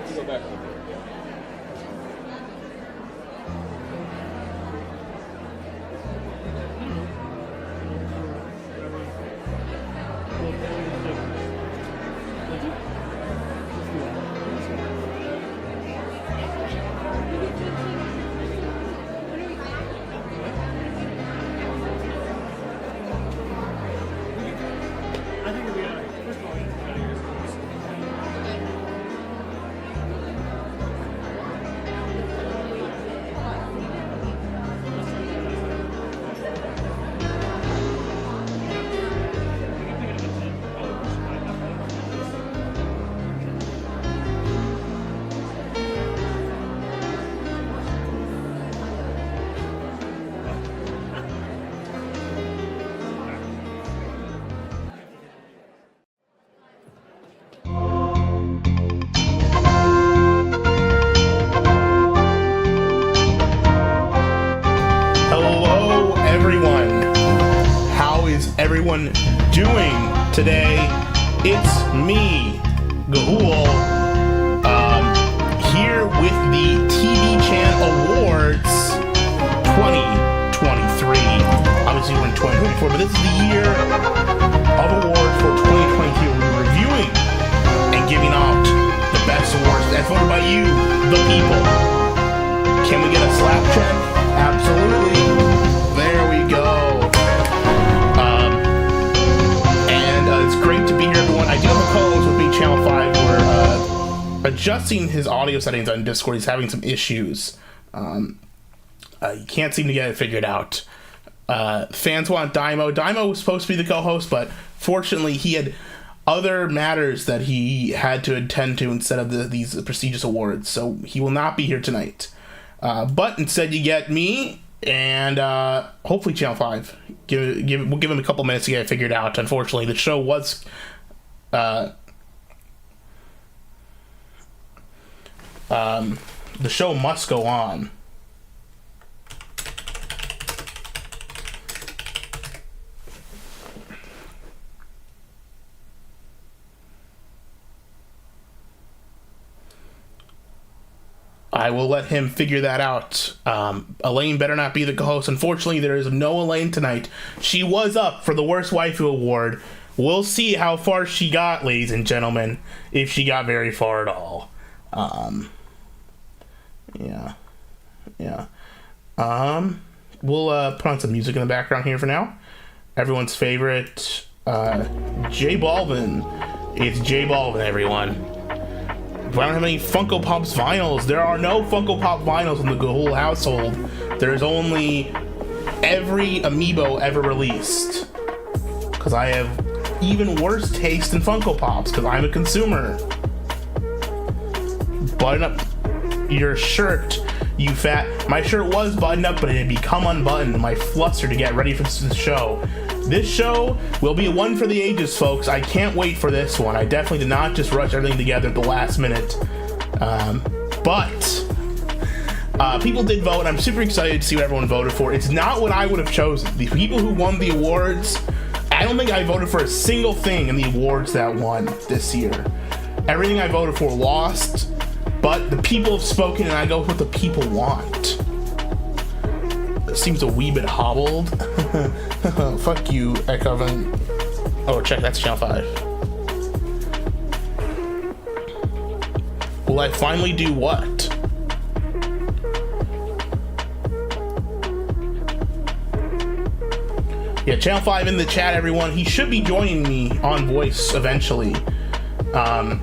have to go back over there. Everyone doing today? It's me, Gahul, here with the Tvch Awards 2023. Obviously we're in 2024, but this is the year of awards for 2022. We're reviewing and giving out the best awards as voted by you, the people. Can we get a slap check? Absolutely. There we go. It's great to be here, everyone. I do have a co-host with me, Channel 5. We're adjusting his audio settings on Discord. He's having some issues. He can't seem to get it figured out. Fans want Daimo. Daimo was supposed to be the co-host, but fortunately he had other matters that he had to attend to instead of these prestigious awards, so he will not be here tonight. But instead you get me and hopefully Channel 5. We'll give him a couple minutes to get it figured out. Unfortunately, the show was the show must go on. I will let him figure that out. Elaine better not be the co-host. Unfortunately, there is no Elaine tonight. She was up for the Worst Waifu Award. We'll see how far she got, ladies and gentlemen, if she got very far at all. Yeah. We'll put on some music in the background here for now. Everyone's favorite, J Balvin. It's J Balvin, everyone. I don't have any Funko Pops vinyls. There are no Funko Pop vinyls in the Gahul household. There's only every amiibo ever released. Because I have even worse taste than Funko Pops, because I'm a consumer. Button up your shirt, you fat. My shirt was buttoned up, but it had become unbuttoned. My fluster to get ready for this show. This show will be one for the ages, folks. I can't wait for this one. I definitely did not just rush everything together at the last minute. But people did vote, and I'm super excited to see what everyone voted for. It's not what I would have chosen. The people who won the awards, I don't think I voted for a single thing in the awards that won this year. Everything I voted for lost, but the people have spoken, and I go with what the people want. It seems a wee bit hobbled. Fuck you, Echoven. Oh, check, that's Channel 5. Will I finally do what? Yeah, Channel 5 in the chat, everyone. He should be joining me on voice eventually.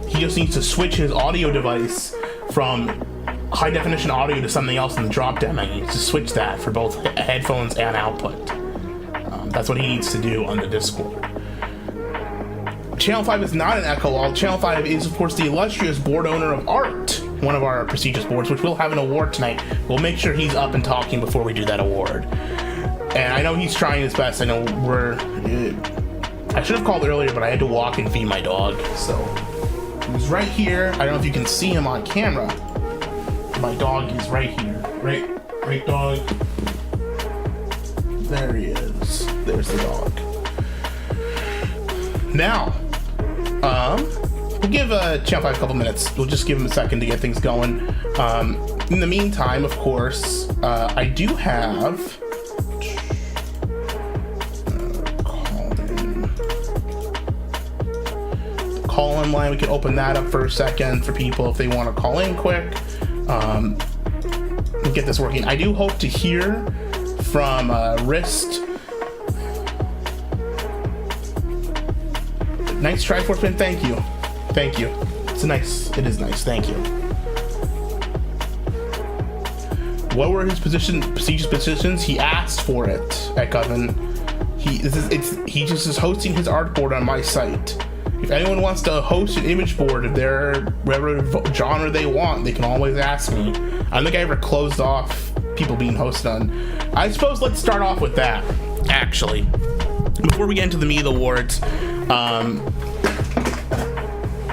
He just needs to switch his audio device from high definition audio to something else in the drop down menu. He needs to switch that for both headphones and output. That's what he needs to do on the Discord. Channel 5 is not an Echo All. Channel 5 is, of course, the illustrious board owner of Art, one of our prestigious boards, which will have an award tonight. We'll make sure he's up and talking before we do that award. And I know he's trying his best. I know I should have called earlier, but I had to walk and feed my dog. So he's right here. I don't know if you can see him on camera. My dog is right here. Right, dog. There he is. There's the dog. Now, we'll give Channel 5 a couple minutes. We'll just give him a second to get things going. In the meantime, of course, I do have call in line. We can open that up for a second for people if they want to call in quick. Get this working. I do hope to hear from Wrist. Nice try, Fortman. Thank you. Thank you. It is nice. Thank you. What were his prestigious positions? He asked for it at Coven. He just is hosting his artboard on my site. If anyone wants to host an image board of their whatever genre they want, they can always ask me. I don't think I ever closed off people being hosted on. I suppose let's start off with that, actually. Before we get into the meat of the awards,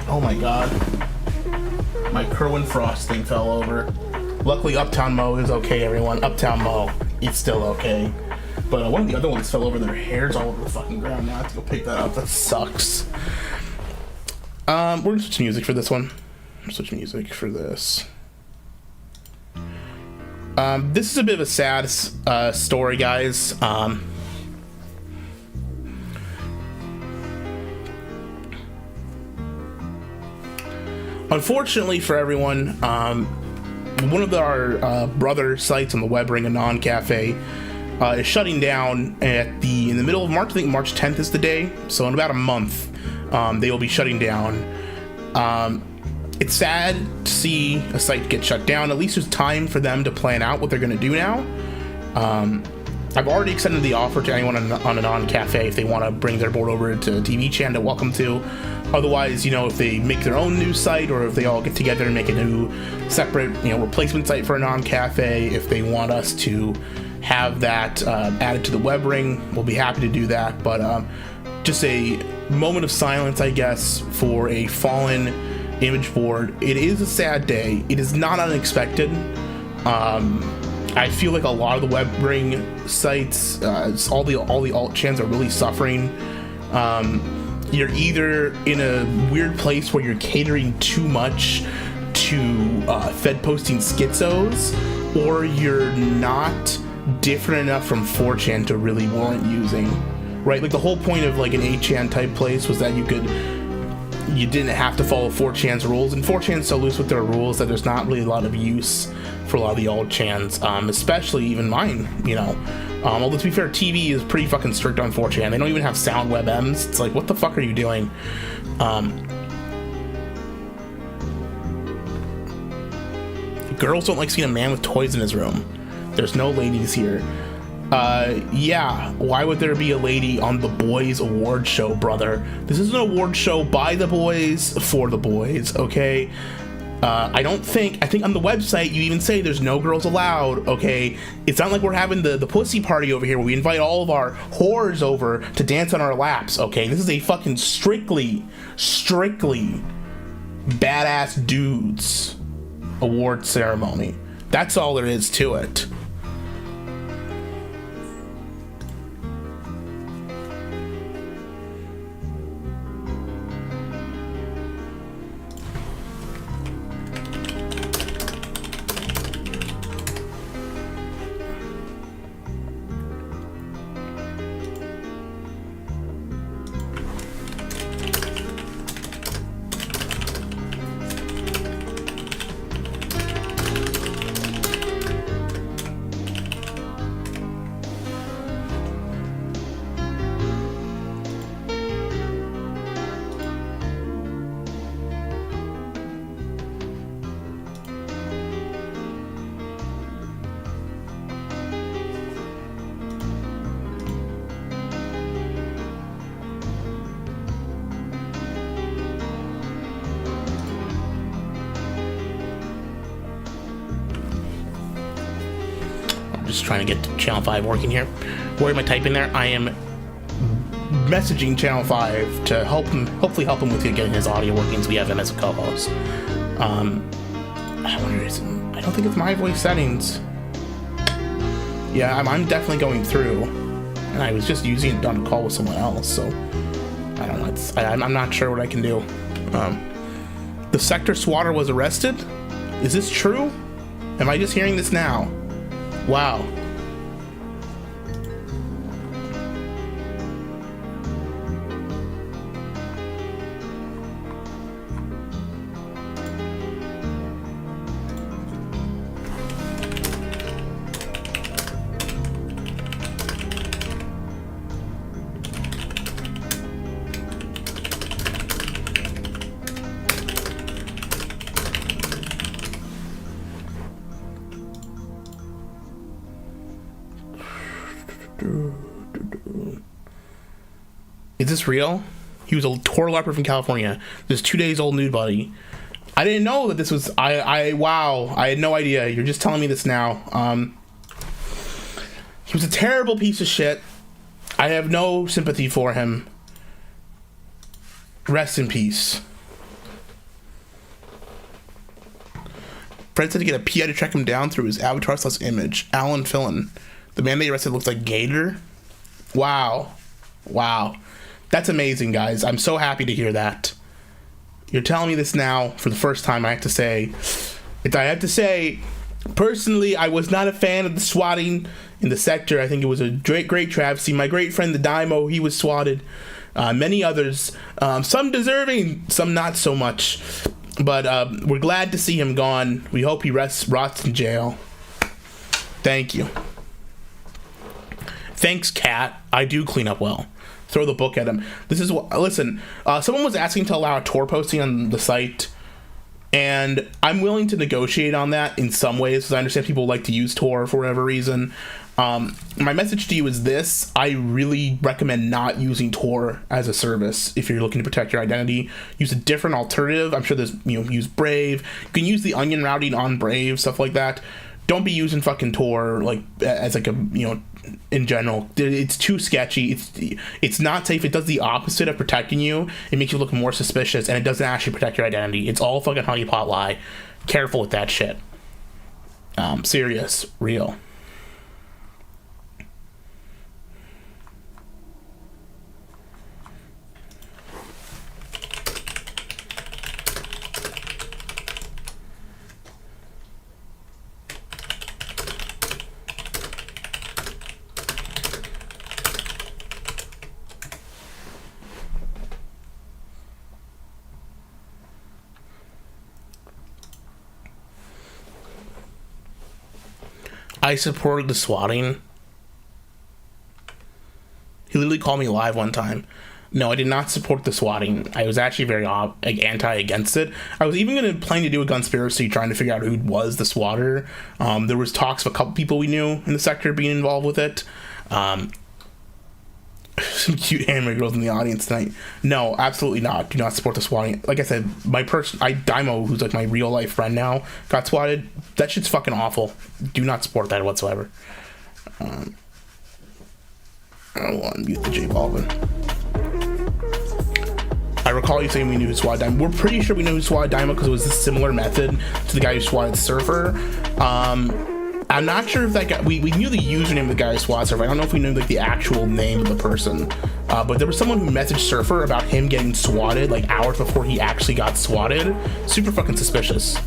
oh my god. My Kerwin Frost thing fell over. Luckily, Uptown Mo is okay, everyone. Uptown Mo, it's still okay. But one of the other ones fell over. Their hair's all over the fucking ground now. I have to go pick that up. That sucks. We're gonna switch music for this one. Switch music for this. This is a bit of a sad story, guys. Unfortunately for everyone, one of our brother sites on the web ring, Anon Cafe, is shutting down in the middle of March. I think March 10th is the day, so in about a month they will be shutting down. It's sad to see a site get shut down. At least there's time for them to plan out what they're going to do now. I've already extended the offer to anyone on Anon Cafe if they want to bring their board over to Tvch to welcome to. Otherwise, if they make their own new site, or if they all get together and make a new separate, replacement site for Anon Cafe, if they want us to have that added to the web ring, we'll be happy to do that. But just a moment of silence, I guess, for a fallen image board. It is a sad day. It is not unexpected. I feel like a lot of the web ring sites, all the alt chans are really suffering. You're either in a weird place where you're catering too much to Fed posting schizos, or you're not different enough from 4chan to really warrant using, right? Like the whole point of like an 8chan type place was that you didn't have to follow 4chan's rules, and 4chan's so loose with their rules that there's not really a lot of use for a lot of the alt chans, especially even mine, although to be fair, TV is pretty fucking strict on 4chan. They don't even have sound WebMs. It's like, what the fuck are you doing? Girls don't like seeing a man with toys in his room. There's no ladies here. Yeah, why would there be a lady on the boys award show, brother? This is an award show by the boys for the boys, okay? I think on the website you even say there's no girls allowed, okay? It's not like we're having the pussy party over here where we invite all of our whores over to dance on our laps, okay? This is a fucking strictly badass dudes award ceremony. That's all there is to it. Just trying to get Channel 5 working here. Where am I typing there? I am messaging Channel 5 to hopefully help him with getting his audio working, so we have him as a co-host. I wonder, I don't think it's my voice settings. Yeah, I'm definitely going through, and I was just using it on a call with someone else, so I don't know. I'm not sure what I can do. The sector swatter was arrested? Is this true? Am I just hearing this now? Wow. Is this real? He was a tour leper from California. This 2 days old nude buddy. I didn't know that this was. Wow. I had no idea. You're just telling me this now. He was a terrible piece of shit. I have no sympathy for him. Rest in peace. Fred said to get a PI to track him down through his avatar/image. Alan Fillon. The man they arrested looks like Gator. Wow. Wow. That's amazing, guys. I'm so happy to hear that. You're telling me this now for the first time. I have to say, personally, I was not a fan of the swatting in the sector. I think it was a great travesty. My great friend, the Daimo, he was swatted. Many others, some deserving, some not so much. But we're glad to see him gone. We hope he rots in jail. Thank you. Thanks, Kat. I do clean up well. Throw the book at him. This is what. Listen, someone was asking to allow a Tor posting on the site, and I'm willing to negotiate on that in some ways because I understand people like to use Tor for whatever reason. My message to you is this: I really recommend not using Tor as a service if you're looking to protect your identity. Use a different alternative. I'm sure there's use Brave. You can use the onion routing on Brave, stuff like that. Don't be using fucking Tor like as like a in general. It's too sketchy. It's not safe. It does the opposite of protecting you. It makes you look more suspicious, and it doesn't actually protect your identity. It's all fucking honeypot lie. Careful with that shit. Serious, real. I supported the swatting. He literally called me live one time. No, I did not support the swatting. I was actually very anti-against it. I was even going to plan to do a conspiracy trying to figure out who was the swatter. There was talks of a couple people we knew in the sector being involved with it. Some cute anime girls in the audience tonight. No, absolutely not. Do not support the swatting. Like I said, Daimo, who's like my real life friend now, got swatted. That shit's fucking awful. Do not support that whatsoever. I don't want to mute the J Balvin. I recall you saying we knew who swatted Daimo. We're pretty sure we knew who swatted Daimo because it was a similar method to the guy who swatted Surfer. I'm not sure if that guy, we knew the username of the guy who swatted Surfer. I don't know if we knew like the actual name of the person. But there was someone who messaged Surfer about him getting swatted like hours before he actually got swatted. Super fucking suspicious.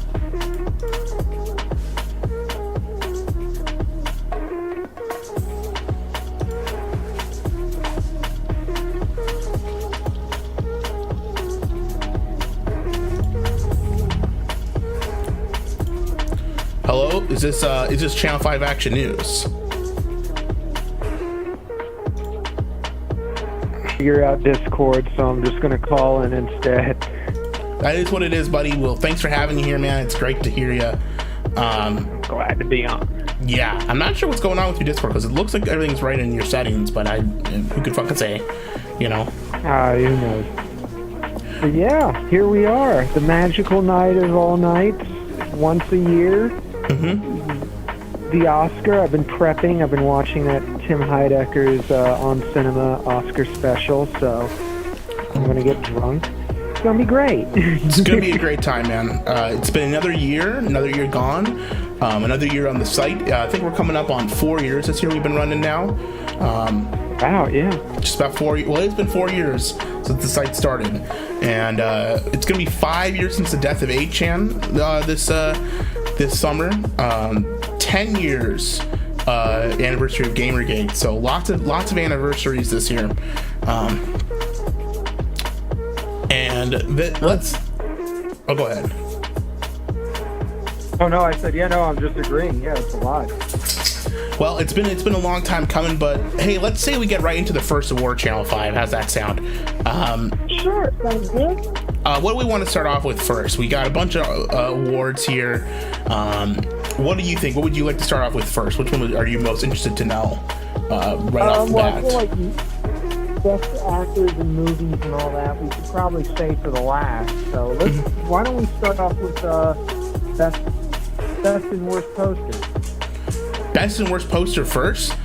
Hello? Is this Channel 5 Action News? Figure out Discord, so I'm just gonna call in instead. That is what it is, buddy. Well, thanks for having you here, man. It's great to hear you. Glad to be on. Yeah, I'm not sure what's going on with your Discord because it looks like everything's right in your settings, but who could fucking say, Who knows? But yeah, here we are. The magical night of all nights, once a year. Mm-hmm. The Oscar, I've been prepping. I've been watching that Tim Heidecker's On Cinema Oscar special, so I'm going to get drunk. It's going to be great. It's going to be a great time, man. It's been another year gone. Another year on the site. I think we're coming up on 4 years this year we've been running now. Wow, yeah. Just about 4 years. Well, it's been 4 years since the site started. And it's going to be 5 years since the death of Tvch this summer. 10 years anniversary of Gamergate. So lots of anniversaries this year. Let's... Oh, go ahead. Oh, no, I said, yeah, no, I'm just agreeing. Yeah, it's a lot. Well, it's been a long time coming, but hey, let's say we get right into the first award, Channel 5. How's that sound? Sure, sounds good. What do we want to start off with first? We got a bunch of awards here. What do you think? What would you like to start off with first? Which one are you most interested to know right off the bat? I feel like best actors in movies and all that, we should probably stay for the last. So why don't we start off with best and worst poster? Best and worst poster first?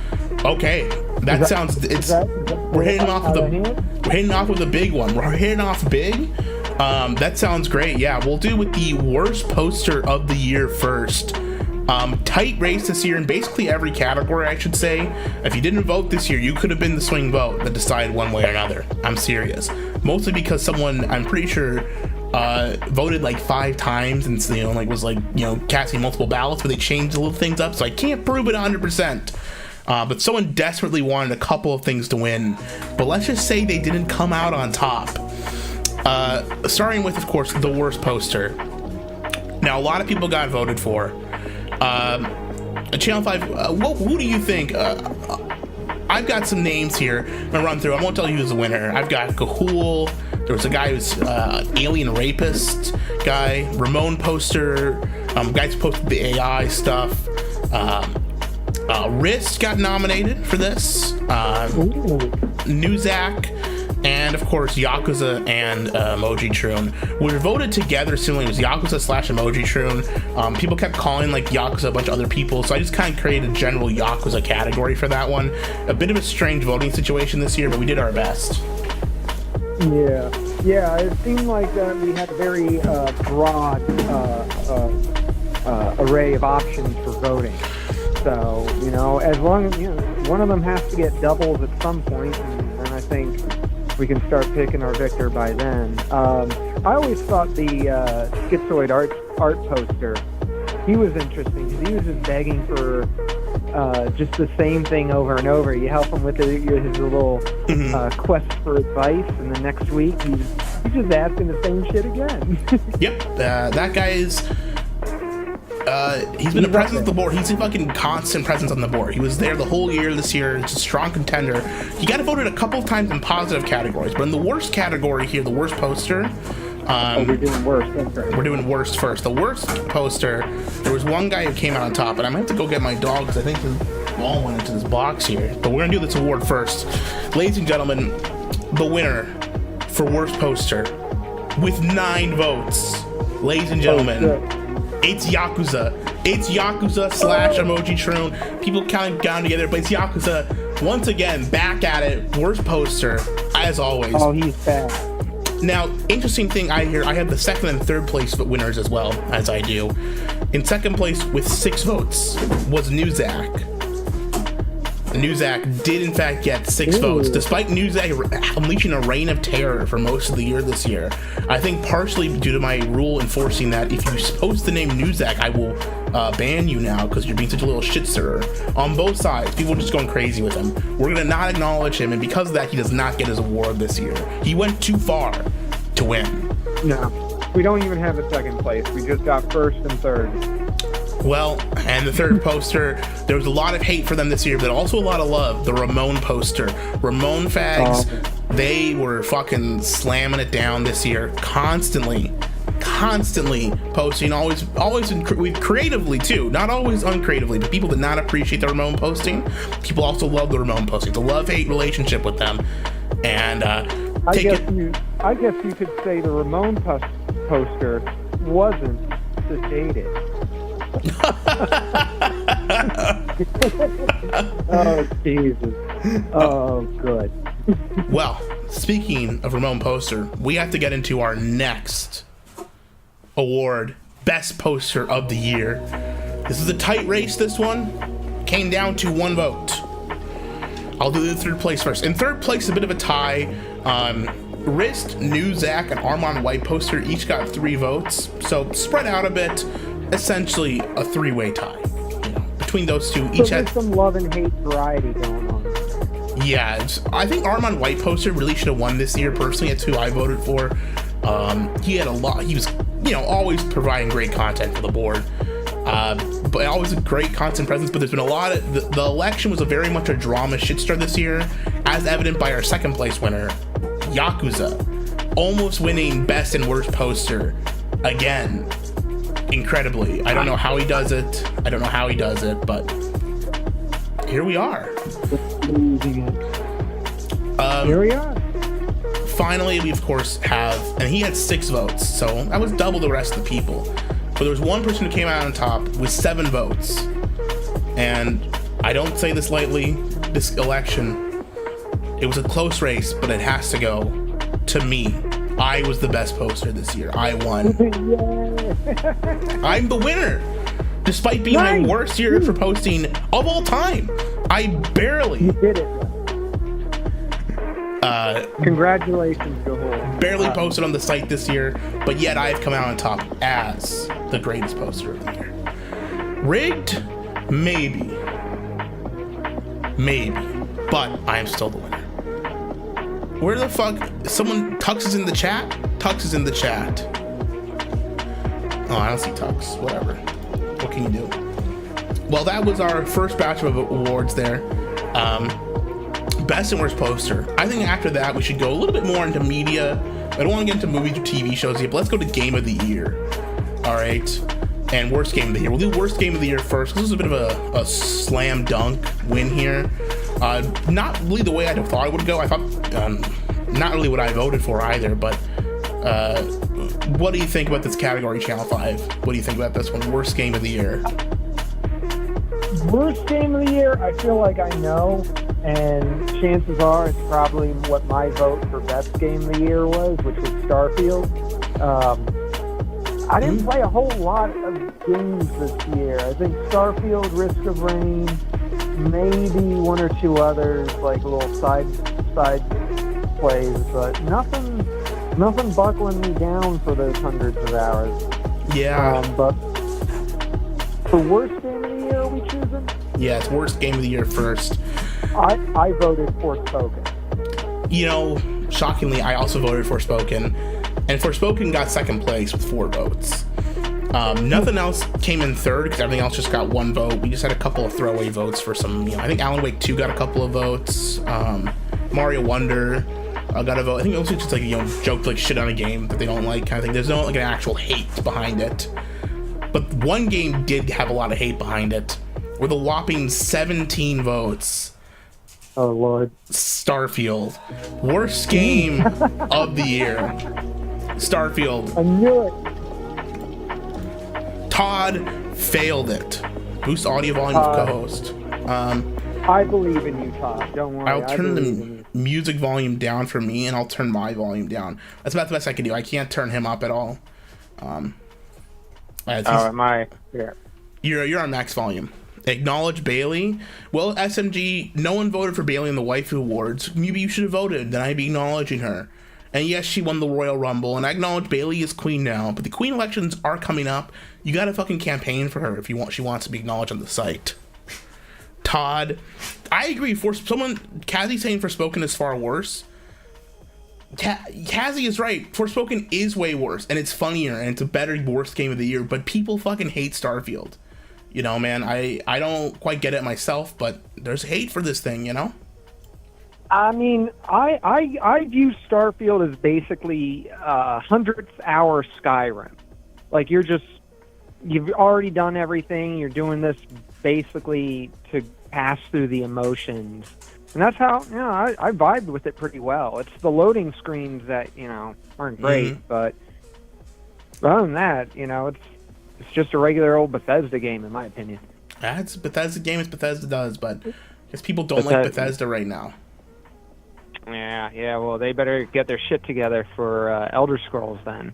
Okay, we're hitting off with a big one. We're hitting off big. That sounds great. Yeah, we'll do with the worst poster of the year first. Tight race this year in basically every category, I should say. If you didn't vote this year, you could have been the swing vote that decided one way or another. I'm serious. Mostly because someone, I'm pretty sure, voted like 5 times and was casting multiple ballots, but they changed the little things up, so I can't prove it 100%. But someone desperately wanted a couple of things to win, but let's just say they didn't come out on top. Starting with, of course, the worst poster. Now, a lot of people got voted for. Channel 5, who do you think? I've got some names here. I'm gonna run through. I won't tell you who's the winner. I've got Cahool. There was a guy who's alien rapist guy. Ramon poster. Guys who posted the AI stuff. Risk got nominated for this. Newzak. And of course, Yakuza and Emoji Troon were voted together similarly. It was Yakuza / Emoji Troon. People kept calling Yakuza a bunch of other people, so I just kind of created a general Yakuza category for that one. A bit of a strange voting situation this year, but we did our best. Yeah, it seemed like we had a very broad array of options for voting. So, as long as, one of them has to get doubles at some point, and then I think we can start picking our victor by then. I always thought the Schizoid art poster, he was interesting because he was just begging for just the same thing over and over. You help him with his little quest for advice, and the next week he's just asking the same shit again. Yep, that guy is... he's been a presence on the board. He's a fucking constant presence on the board. He was there the whole year this year. It's a strong contender. He got voted a couple of times in positive categories, but in the worst category here, the worst poster... we're doing worst. That's right. We're doing worst first. The worst poster, there was one guy who came out on top, and I might have to go get my dog because I think his ball went into this box here. But we're going to do this award first. Ladies and gentlemen, the winner for worst poster with 9 votes. Ladies and gentlemen... It's Yakuza. It's Yakuza / Emoji Troon. People counting down together, but it's Yakuza once again back at it. Worst poster, as always. Oh, he's bad. Now, interesting thing I have the second and third place winners as well, as I do. In second place with 6 votes was Newzak. Newzak did in fact get 6 votes, despite Newzak unleashing a reign of terror for most of the year this year. I think partially due to my rule enforcing that if you post the name Newzak, I will ban you now because you're being such a little shit stirrer. On both sides, people are just going crazy with him. We're gonna not acknowledge him, and because of that, he does not get his award this year. He went too far to win. No, we don't even have a second place. We just got first and third. Well, and the third poster, there was a lot of hate for them this year, but also a lot of love. The Ramon poster. Ramon fags, they were fucking slamming it down this year. Constantly posting, always creatively too. Not always uncreatively, but people did not appreciate the Ramon posting. People also love the Ramon posting. It's a love-hate relationship with them. And I guess you could say the Ramon poster wasn't sedated. Oh, Jesus. Oh, good. Well, speaking of Ramon poster, we have to get into our next award, Best Poster of the Year. This is a tight race, this one. Came down to 1 vote. I'll do the third place first. In third place is a bit of a tie. Rist, New Zach, and Armand White Poster each got 3 votes. So spread out a bit. Essentially a 3-way tie. You know, between those two, each had some love and hate variety going on. Yeah, I think Armand White Poster really should have won this year. Personally, that's who I voted for. He had a lot. He was, you know, always providing great content for the board. But always a great constant presence. But there's been a lot of the election was very much a drama shitstorm this year, as evident by our second place winner, Yakuza, almost winning best and worst poster again. Incredibly, I don't know how he does it. But here we are. Here we are. Finally, we of course have, and he had 6 votes, so that was double the rest of the people. But there was one person who came out on top with 7 votes. And I don't say this lightly, this election, it was a close race, but it has to go to me. I was the best poster this year. I won. I'm the winner. Despite being my worst year for posting of all time. I barely. You did it. Congratulations, Gahul. Barely posted on the site this year, but yet I've come out on top as the greatest poster of the year. Rigged? Maybe, but I am still the winner. Where the fuck? Someone, Tux is in the chat? Tux is in the chat. Oh, I don't see Tux. Whatever. What can you do? Well, that was our first batch of awards there. Best and worst poster. I think after that we should go a little bit more into media. I don't want to get into movies or TV shows yet, but let's go to game of the year. All right. And worst game of the year. We'll do worst game of the year first. This is a bit of a slam dunk win here. Not really the way I thought it would go. I thought not really what I voted for either, but what do you think about this category, Channel 5? What do you think about this one? Worst game of the year. Worst game of the year, I feel like I know, and chances are it's probably what my vote for best game of the year was, which was Starfield. I didn't play a whole lot of games this year. I think Starfield, Risk of Rain, maybe 1 or 2 others, like little side plays, but nothing buckling me down for those hundreds of hours. Yeah. But for worst game of the year, are we choosing? Yeah, it's worst game of the year first. I voted Forspoken. You know, shockingly, I also voted Forspoken. And Forspoken got second place with 4 votes. Nothing else came in third because everything else just got 1 vote. We just had a couple of throwaway votes for some, you know, I think Alan Wake 2 got a couple of votes. Mario Wonder got a vote. I think it was just like, you know, joke like shit on a game that they don't like kind of thing. There's no like an actual hate behind it. But one game did have a lot of hate behind it with a whopping 17 votes. Oh, Lord. Starfield. Worst game of the year. Starfield. I knew it. Todd failed it. Boost audio volume of co-host. I believe in you, Todd. Don't worry. I'll turn the music volume down for me, and I'll turn my volume down. That's about the best I can do. I can't turn him up at all. You're on max volume. Acknowledge Bailey. Well, SMG, no one voted for Bailey in the Waifu Awards. Maybe you should have voted, then I'd be acknowledging her. And yes, she won the Royal Rumble, and I acknowledge Bailey is queen now, but the queen elections are coming up. You gotta fucking campaign for her if she wants to be acknowledged on the site. Todd, I agree. For someone, Kazi saying Forspoken is far worse. Kazi is right. Forspoken is way worse, and it's funnier, and it's a better worst game of the year, but people fucking hate Starfield. You know, man, I don't quite get it myself, but there's hate for this thing, you know? I mean, I view Starfield as basically 100th hour Skyrim. Like, you've already done everything. You're doing this basically to pass through the emotions. And that's how, you know, I vibed with it pretty well. It's the loading screens that, you know, aren't great, but other than that, you know, it's just a regular old Bethesda game, in my opinion. That's a Bethesda game as Bethesda does, but I guess people don't like Bethesda right now. Yeah, well, they better get their shit together for Elder Scrolls then.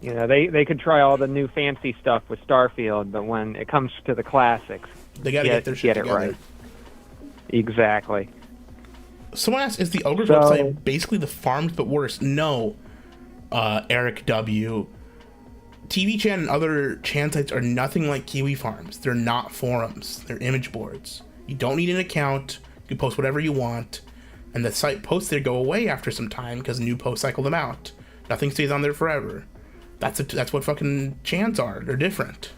You know, they could try all the new fancy stuff with Starfield, but when it comes to the classics, They got to get their shit it together. right. Exactly. Someone asked, is the Ogre's So- website basically the Farms but worse? No, Eric W. Tvch and other Chan sites are nothing like Kiwi Farms. They're not forums. They're image boards. You don't need an account. You can post whatever you want. And the site posts there go away after some time because new posts cycle them out. Nothing stays on there forever. That's what fucking Chans are. They're different.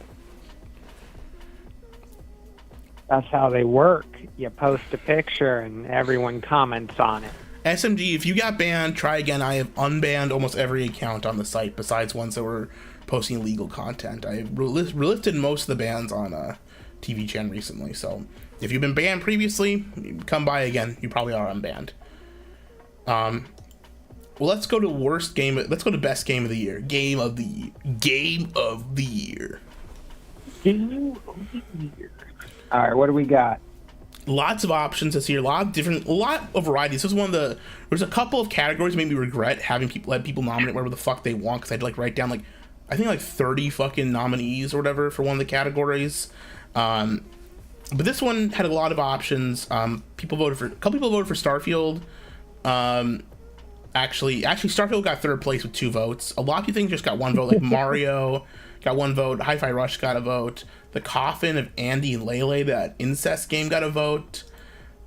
That's how they work. You post a picture and everyone comments on it. SMG, if you got banned, try again. I have unbanned almost every account on the site besides ones that were posting illegal content. I lifted most of the bans on Tvch recently. So if you've been banned previously, come by again. You probably are unbanned. Well, let's go to worst game. Let's go to best game of the year. Game of the year. Game of the year. All right, what do we got? Lots of options this year. A lot of variety. This was one of the. There's a couple of categories that made me regret having let people nominate whatever the fuck they want, because I'd like write down I think 30 fucking nominees or whatever for one of the categories. But this one had a lot of options. A couple people voted for Starfield. Actually, Starfield got third place with 2 votes. A lot of things just got 1 vote, like Mario got 1 vote. Hi-Fi Rush got a vote. The Coffin of Andy and Lele, that incest game, got a vote.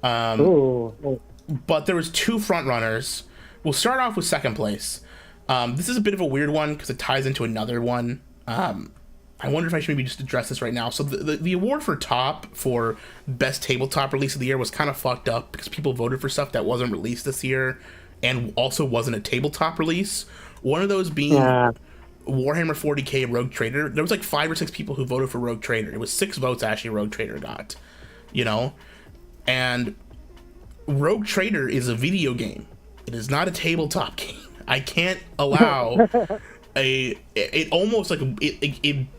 But there was 2 front runners. We'll start off with second place. This is a bit of a weird one because it ties into another one. I wonder if I should maybe just address this right now. So the award for best tabletop release of the year was kind of fucked up because people voted for stuff that wasn't released this year and also wasn't a tabletop release. One of those being Warhammer 40k Rogue Trader. There was 5 or 6 people who voted for Rogue Trader. It was 6 votes actually Rogue Trader got, and Rogue Trader is a video game. It is not a tabletop game. I can't allow it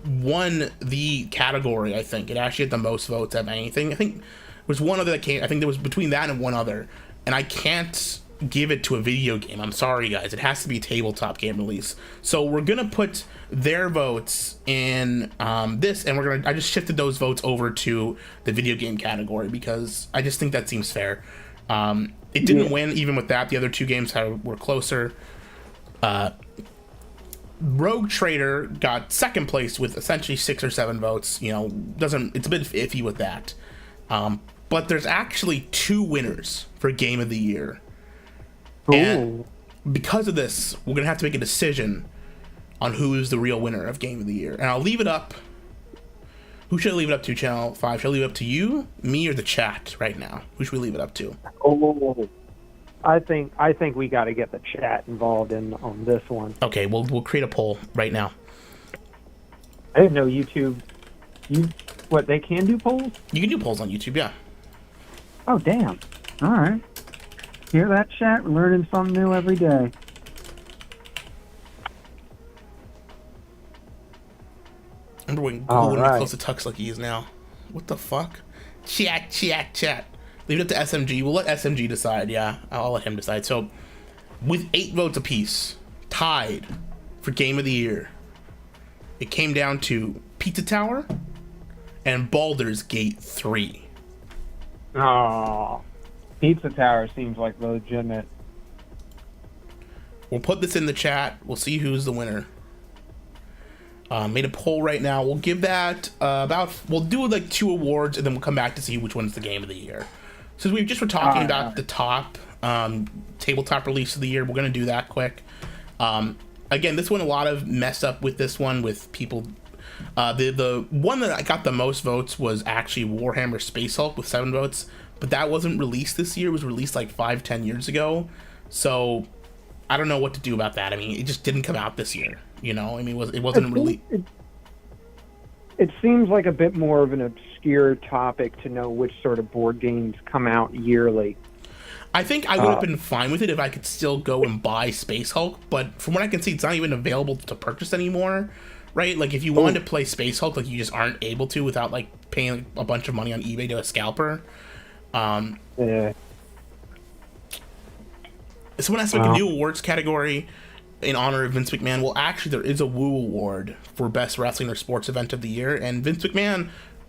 won the category. I think it actually had the most votes of anything. I think there was one other that came. I think there was between that and one other, and I can't give it to a video game. I'm sorry, guys. It has to be a tabletop game release. So we're gonna put their votes in this, and I just shifted those votes over to the video game category because I just think that seems fair. It didn't win even with that. The other 2 games were closer. Rogue Trader got second place with essentially 6 or 7 votes. It's a bit iffy with that. But there's actually 2 winners for Game of the Year. And because of this, we're going to have to make a decision on who is the real winner of Game of the Year. And I'll leave it up. Who should I leave it up to, Channel 5? Should I leave it up to you, me, or the chat right now? Who should we leave it up to? I think we got to get the chat involved on this one. Okay, we'll create a poll right now. I didn't know YouTube. They can do polls? You can do polls on YouTube, yeah. Oh, damn. All right. Hear that, chat? We're learning something new every day. Remember when Google wouldn't be close to Tux like he is now? What the fuck? Chat. Leave it up to SMG. We'll let SMG decide. Yeah, I'll let him decide. So, with 8 votes apiece, tied for Game of the Year, it came down to Pizza Tower and Baldur's Gate 3. Oh, Pizza Tower seems like legitimate. We'll put this in the chat. We'll see who's the winner. Made a poll right now. We'll give that we'll do 2 awards, and then we'll come back to see which one's the Game of the Year. Since we just were talking about the top tabletop release of the year, we're going to do that quick. Again, this one, a lot of messed up with this one with people. The one that I got the most votes was actually Warhammer Space Hulk with 7 votes, but that wasn't released this year. It was released 5-10 years ago. So I don't know what to do about that. I mean, it just didn't come out this year. It wasn't really. It seems like a bit more of an obscure topic to know which sort of board games come out yearly. I think I would have been fine with it if I could still go and buy Space Hulk, but from what I can see, it's not even available to purchase anymore, right? If you wanted to play Space Hulk, you just aren't able to without paying a bunch of money on eBay to a scalper. Yeah. Someone asked a new awards category. in honor of Vince McMahon. Well, actually, there is a Woo Award for Best Wrestling or Sports Event of the Year, and Vince McMahon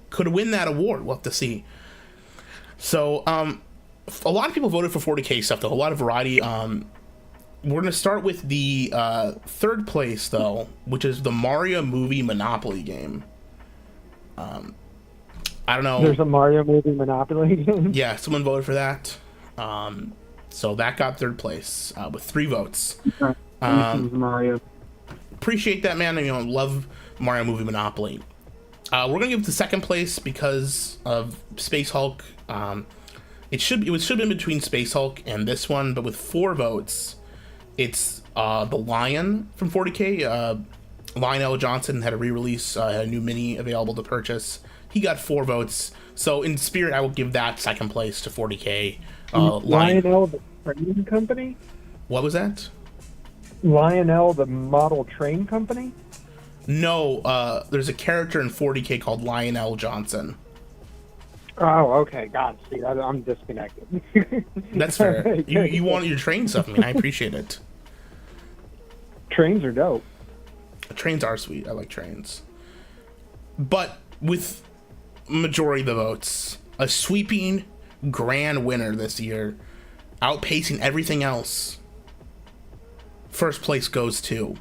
could win that award. We'll have to see. So, a lot of people voted for 40K stuff, though. A lot of variety. We're going to start with the third place, though, which is the Mario movie Monopoly game. I don't know. There's a Mario movie Monopoly game? Yeah, someone voted for that. So that got third place with 3 votes. Mario. Appreciate that, man. Love Mario movie Monopoly. We're going to give it to second place because of Space Hulk. It should have been between Space Hulk and this one, but with 4 votes, it's the Lion from 40K. Lionel Johnson had a re-release, had a new mini available to purchase. He got 4 votes. So in spirit, I will give that second place to 40K. Lionel, the train company? What was that? Lionel, the model train company? No, there's a character in 40K called Lionel Johnson. Oh, okay. God, see, I'm disconnected. That's fair. You want your train stuff. I mean, I appreciate it. Trains are dope. Trains are sweet. I like trains. But with majority of the votes, a sweeping grand winner this year, outpacing everything else, first place goes to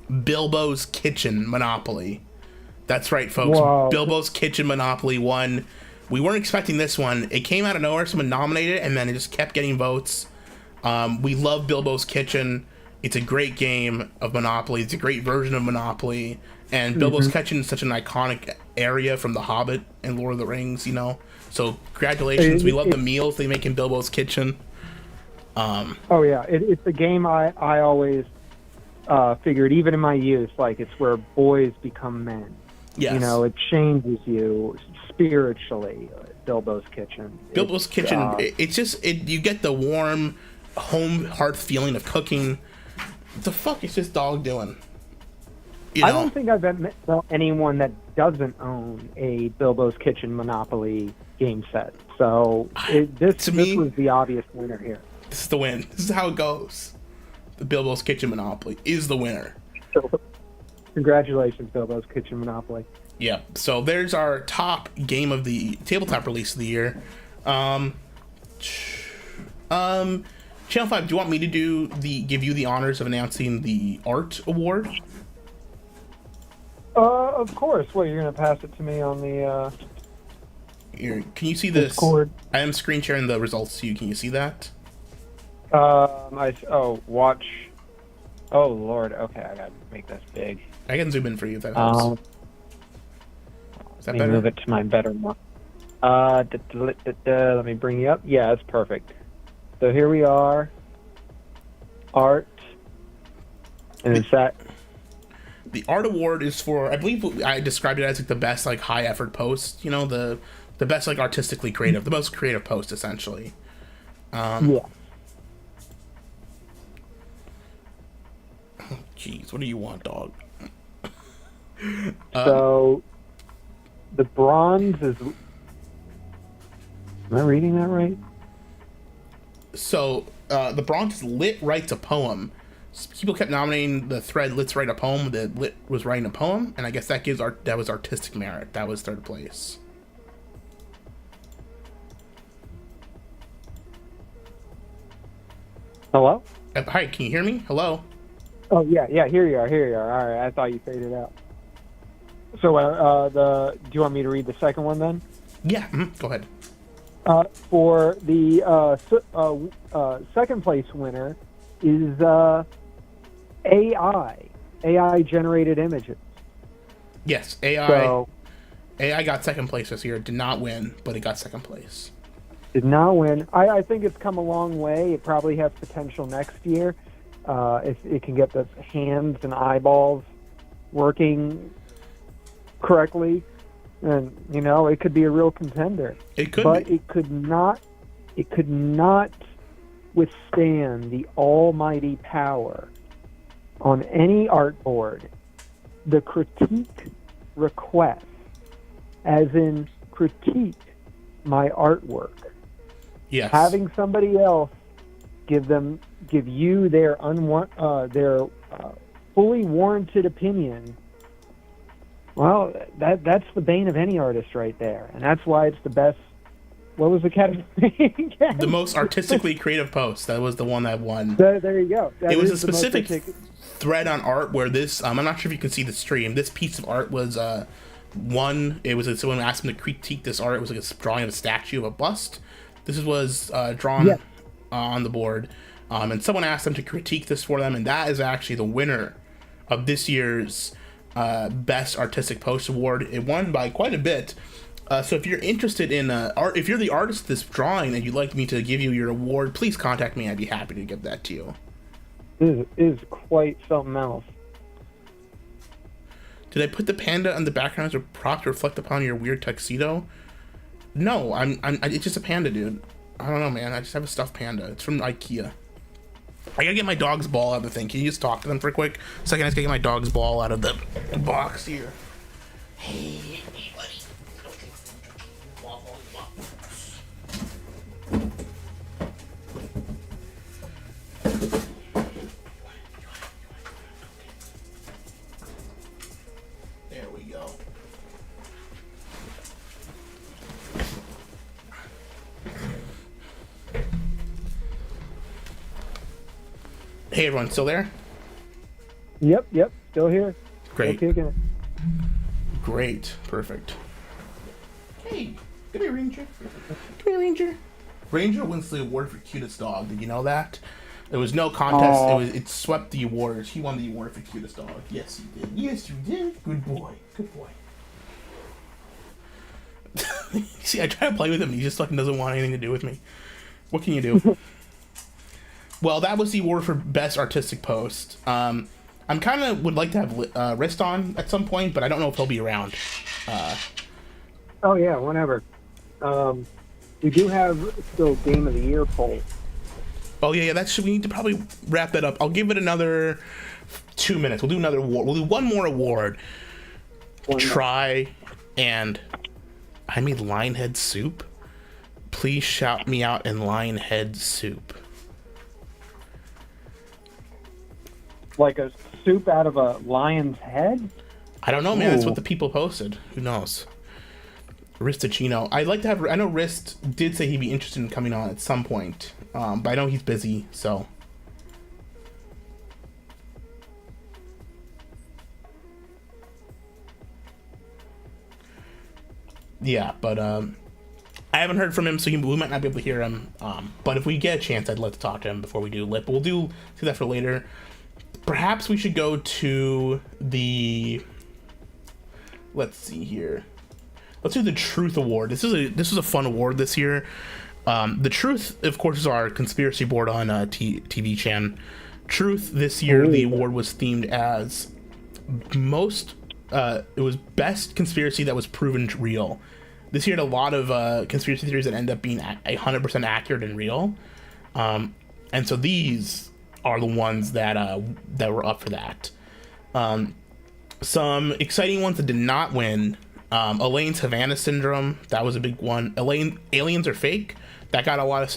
Bilbo's Kitchen Monopoly. That's right, folks. Whoa. Bilbo's Kitchen Monopoly won. We weren't expecting this one. It came out of nowhere. Someone nominated it, and then it just kept getting votes. We love Bilbo's Kitchen. It's a great game of Monopoly. It's a great version of Monopoly. And Bilbo's Kitchen is such an iconic area from The Hobbit and Lord of the Rings, So congratulations. We love the meals they make in Bilbo's Kitchen. Oh, yeah. It's a game I always figured, even in my youth, like it's where boys become men. Yes. It changes you spiritually. Bilbo's Kitchen. Bilbo's Kitchen. It's just you get the warm home hearth feeling of cooking. What the fuck is this dog doing? I don't think I've met anyone that doesn't own a Bilbo's Kitchen Monopoly game set. So this was the obvious winner here. This is the win. This is how it goes. The Bilbo's Kitchen Monopoly is the winner. So, congratulations, Bilbo's Kitchen Monopoly. Yeah, so there's our top game of the tabletop release of the year. Channel 5, do you want me to give you the honors of announcing the art award? Of course. Well, you're gonna pass it to me on the Here, can you see this? Discord. I am screen sharing the results to you. Can you see that? Watch. Oh Lord. Okay, I gotta make this big. I can zoom in for you if that helps. Is that Let me better? move it to my better one. Let me bring you up. Yeah, it's perfect. So here we are. Art. And it's that. The art award is for, I believe I described it as like the best like high effort post. The best like artistically creative, the most creative post essentially. Yeah. Oh, jeez, what do you want, dog? So the bronze is. Am I reading that right? So the bronze is Lit Writes a Poem. People kept nominating the thread Lit's Write a Poem. That Lit was writing a poem, and I guess that was artistic merit. That was third place. Hello? Hi, can you hear me? Hello? Oh yeah, here you are. All right, I thought you faded out. So do you want me to read the second one then? Yeah, go ahead. For the second place winner is AI generated images. Yes, AI. So, AI got second place this year. Did not win, but it got second place. did not win. I think it's come a long way. It probably has potential next year if it can get the hands and eyeballs working correctly. And it could be a real contender. It could, but be. it could not withstand the almighty power on any artboard. The critique request, as in critique my artwork. Yes. Having somebody else give you their fully warranted opinion, well, that's the bane of any artist right there, and that's why it's the best. What was the category again? The most artistically creative post. That was the one that won. There you go. It was a specific thread on art where this. I'm not sure if you can see the stream. This piece of art was one. It was someone asked him to critique this art. It was like a drawing of a statue of a bust. This was drawn on the board, and someone asked them to critique this for them, and that is actually the winner of this year's Best Artistic Post Award. It won by quite a bit. So if you're interested in art, if you're the artist of this drawing and you'd like me to give you your award, please contact me. I'd be happy to give that to you. This is quite something else. Did I put the panda on the background as a prop to reflect upon your weird tuxedo? No, it's just a panda, dude. I don't know, man. I just have a stuffed panda. It's from IKEA. I gotta get my dog's ball out of the thing. Can you just talk to them for a quick second? I just gotta get my dog's ball out of the box here. Hey, buddy. There we go. Hey everyone, still there? Yep, still here. Great. Still kicking it. Great, perfect. Hey, come here, Ranger. Come here, Ranger. Ranger wins the award for cutest dog. Did you know that? There was no contest. It swept the awards. He won the award for cutest dog. Yes, he did. Yes, you did. Good boy. Good boy. See, I try to play with him. He just fucking doesn't want anything to do with me. What can you do? Well, that was the award for Best Artistic Post. I'm kind of would like to have Wrist on at some point, but I don't know if he'll be around. Oh yeah, whenever. We do have still Game of the Year poll. Oh yeah, we need to probably wrap that up. I'll give it another 2 minutes. We'll do another award. We'll do one more award. Try and I made lionhead soup. Please shout me out in lionhead soup. Like a soup out of a lion's head? I don't know, man. That's what the people posted. Who knows? Ristachino. I'd like to have. I know Rist did say he'd be interested in coming on at some point, but I know he's busy. So. Yeah, but I haven't heard from him, so we might not be able to hear him. But if we get a chance, I'd love to talk to him before we do Lit. But we'll do that for later. Perhaps we should go to the. Let's see here. Let's do the Truth Award. This is a fun award this year. The Truth, of course, is our conspiracy board on Tvch. Truth this year, the award was themed as it was best conspiracy that was proven real. This year had a lot of conspiracy theories that end up being 100% accurate and real. And so these are the ones that were up for that. Some exciting ones that did not win. Elaine's Havana Syndrome, that was a big one. Aliens Are Fake, that got a lot of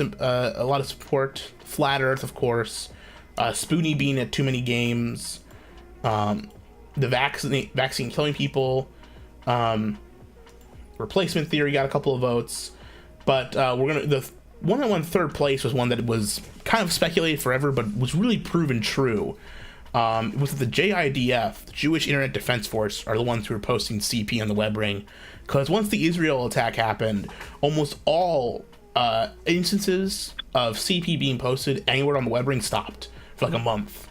support. Flat Earth, of course. Spoonie being at too many games. The vaccine killing people. Replacement theory got a couple of votes, but the one that won third place was one that was kind of speculated forever, but was really proven true. It was the JIDF, the Jewish Internet Defense Force, are the ones who were posting CP on the web ring, because once the Israel attack happened, almost all instances of CP being posted anywhere on the web ring stopped for like a month.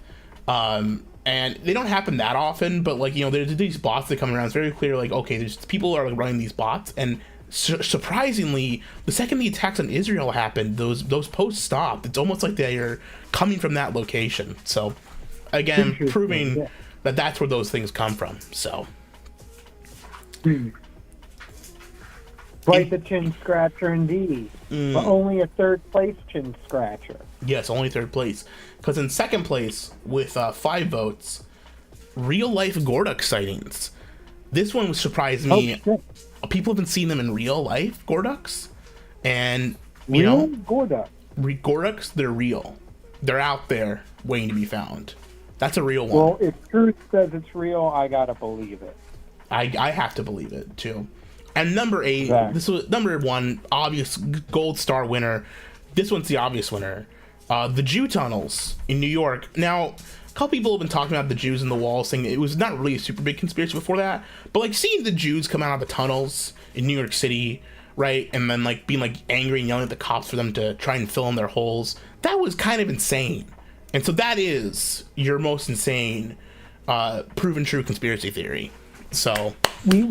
And they don't happen that often, but like, there's these bots that come around. It's very clear, like, okay, there's people are like running these bots, and surprisingly, the second the attacks on Israel happened, those posts stopped. It's almost like they are coming from that location. So, again, proving that that's where those things come from. So, quite the chin scratcher indeed, but only a third place chin scratcher. Yes, only third place. Because in second place, with 5 votes, real life Gorduck sightings. This one surprised me. Oh, people have been seeing them in real life, Gorducks, and Gorduck. Gorducks, they're real. They're out there waiting to be found. That's a real one. Well, if truth says it's real, I gotta believe it. I have to believe it too. And number 8, Exactly. this was number 1, obvious gold star winner. This one's the obvious winner. The Jew tunnels in New York. Now, a couple people have been talking about the Jews in the wall, saying it was not really a super big conspiracy before that, but like seeing the Jews come out of the tunnels in New York City, right, and then like being like angry and yelling at the cops for them to try and fill in their holes, that was kind of insane. And so that is your most insane, proven true conspiracy theory. So We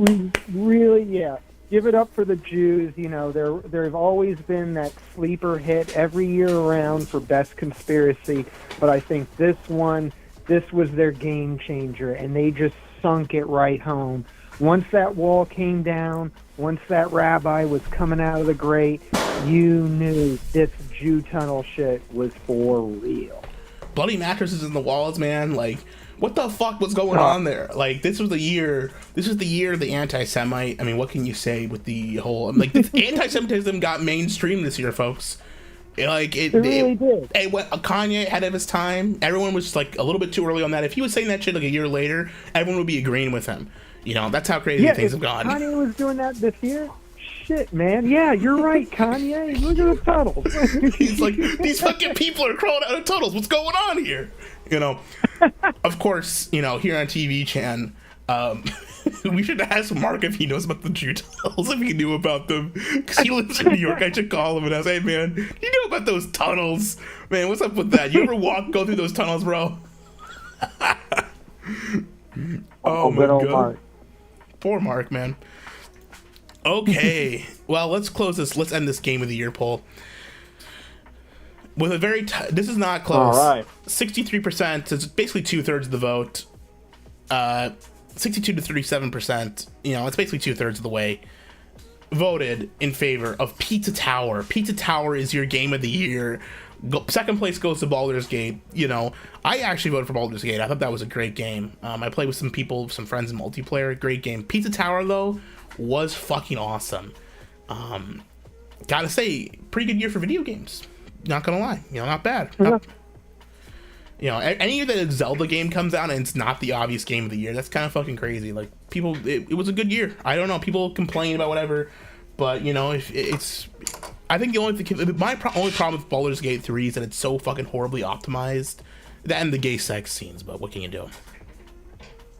really, yeah, give it up for the Jews. You know, there've always been that sleeper hit every year around for best conspiracy, but I think this was their game changer, and they just sunk it right home. Once that wall came down, once that rabbi was coming out of the grate, you knew this Jew tunnel shit was for real. bloody mattresses in the walls, man. Like, what the fuck was going on there? Like, this was the year of the anti-Semite. I mean, what can you say with the whole, like, this anti-Semitism got mainstream this year, folks. Like, it really did. It went Kanye ahead of his time. Everyone was just like a little bit too early on that. If he was saying that shit like a year later, everyone would be agreeing with him. You know, that's how crazy things have gone. Kanye was doing that this year. Shit, man. Yeah, you're right, Kanye. Look at the tunnels. He's like, these fucking people are crawling out of tunnels. What's going on here? You know, of course, you know, here on TV Chan, we should ask Mark if he knows about the Jew tunnels, if he knew about them, because he lives in New York. I should call him and ask, hey, man, you know about those tunnels? Man, what's up with that? You ever go through those tunnels, bro? Oh, my God. Mark. Poor Mark, man. Okay, well, let's close this. Let's end this game of the year poll with a very. This is not close. All right, 63%. It's basically 2/3 of the vote. 62 to 37%. You know, it's basically 2/3 of the way voted in favor of Pizza Tower. Pizza Tower is your game of the year. Second place goes to Baldur's Gate. You know, I actually voted for Baldur's Gate. I thought that was a great game. I played with some people, some friends in multiplayer. Great game. Pizza Tower, though, was fucking awesome. Gotta say, pretty good year for video games. Not gonna lie, you know, not bad. You know, any year that a Zelda game comes out and it's not the obvious game of the year, that's kind of fucking crazy. Like, people, it was a good year. I don't know, people complain about whatever, but you know, if it's, I think the only thing, only problem with Baldur's Gate 3 is that it's so fucking horribly optimized. That and the gay sex scenes, but what can you do?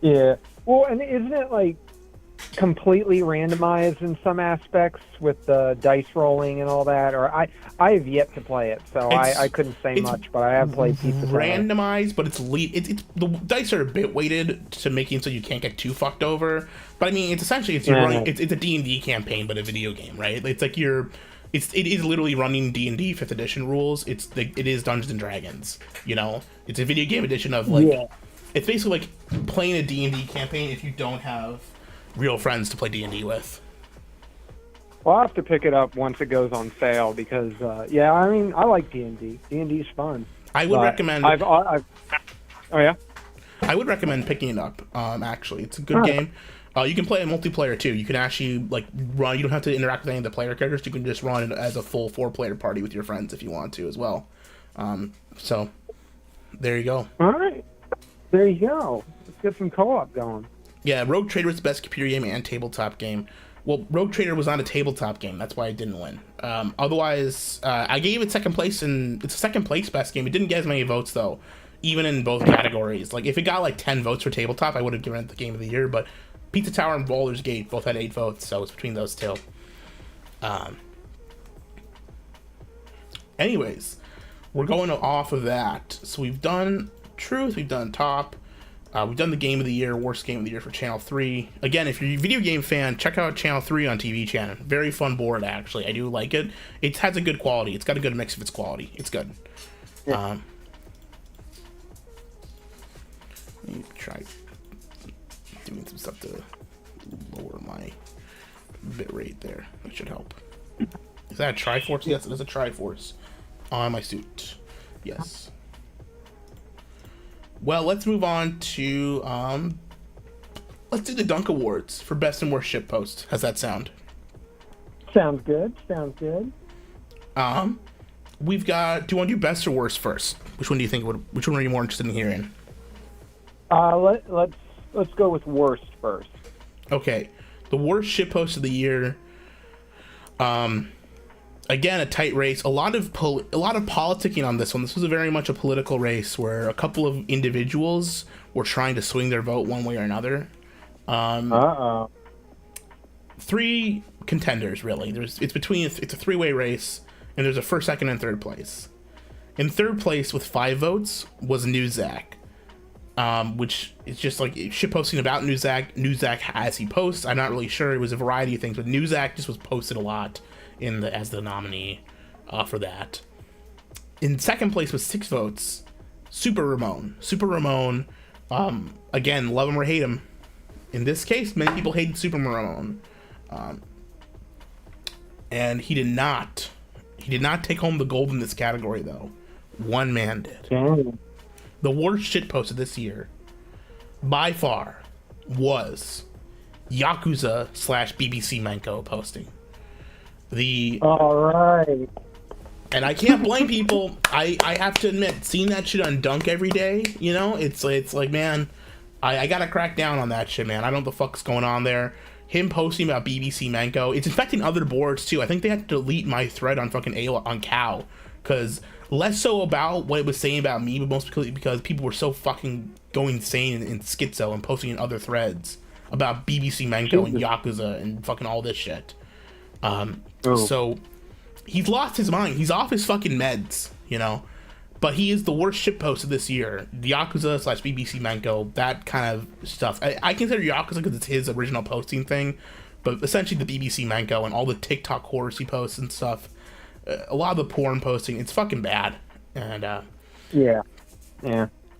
Yeah, well, and isn't it like completely randomized in some aspects with the dice rolling and all that? Or I have yet to play it, so I couldn't say much, but I have played Pizza Tower. Randomized, but it's the dice are a bit weighted to making so you can't get too fucked over. But I mean, it's essentially it's a D&D campaign, but a video game, right? It's like it is literally running D&D 5th edition rules. It is Dungeons and Dragons. You know, it's a video game edition of like it's basically like playing a D&D campaign if you don't have real friends to play D&D with. Well, I'll have to pick it up once it goes on sale because, yeah, I mean, I like D&D. D&D's fun. I would recommend... oh, yeah? I would recommend picking it up, actually. It's a good game. You can play it multiplayer, too. You can actually, like, run... You don't have to interact with any of the player characters. You can just run it as a full 4-player party with your friends if you want to as well. So, there you go. All right. There you go. Let's get some co-op going. Yeah, Rogue Trader was the best computer game and tabletop game. Well, Rogue Trader was not a tabletop game. That's why I didn't win. Otherwise, I gave it second place, and it's a second place best game. It didn't get as many votes, though, even in both categories. Like, if it got, like, 10 votes for tabletop, I would have given it the game of the year. But Pizza Tower and Baldur's Gate both had 8 votes, so it's between those two. Anyways, we're going off of that. So we've done Truth, we've done Top. We've done the Game of the Year, Worst Game of the Year for Channel 3. Again, if you're a video game fan, check out Channel 3 on TV Channel. Very fun board, actually. I do like it. It has a good quality. It's got a good mix of its quality. It's good. Yeah. Let me try doing some stuff to lower my bitrate there. That should help. Is that a Triforce? Yes, it is a Triforce on my suit. Yes. Well, let's move on to let's do the Dunk Awards for best and worst shitpost. How's that sound? Sounds good. Sounds good. We've got. Do you want to do best or worst first? Which one do you think would? Which one are you more interested in hearing? Let's go with worst first. Okay, the worst shitpost of the year. Again, a tight race. A lot of politicking on this one. This was very much a political race where a couple of individuals were trying to swing their vote one way or another. Three contenders really. It's a three-way race, and there's a first, second, and third place. In third place with 5 votes was Newzak, which is just like shitposting about Newzak. Newzak as he posts. I'm not really sure. It was a variety of things, but Newzak just was posted a lot as the nominee for that. In second place with 6 votes, Super Ramon. Super Ramon, again, love him or hate him. In this case, many people hated Super Ramon, and he did not take home the gold in this category though. One man did. Damn. The worst shitpost of this year, by far, was Yakuza / BBC Menko posting. All right. And I can't blame people. I have to admit, seeing that shit on Dunk every day, you know, it's like, man, I gotta crack down on that shit, man. I don't know what the fuck's going on there. Him posting about BBC Menko, it's infecting other boards too. I think they had to delete my thread on fucking on Cow, because less so about what it was saying about me, but mostly because people were so fucking going insane in schizo and posting in other threads about BBC Menko and Yakuza and fucking all this shit. So he's lost his mind. He's off his fucking meds, you know. But he is the worst shitpost of this year. Yakuza / BBC Menko, that kind of stuff. I consider Yakuza because it's his original posting thing, but essentially the BBC Menko and all the TikTok horrors he posts and stuff. A lot of the porn posting, it's fucking bad. And yeah.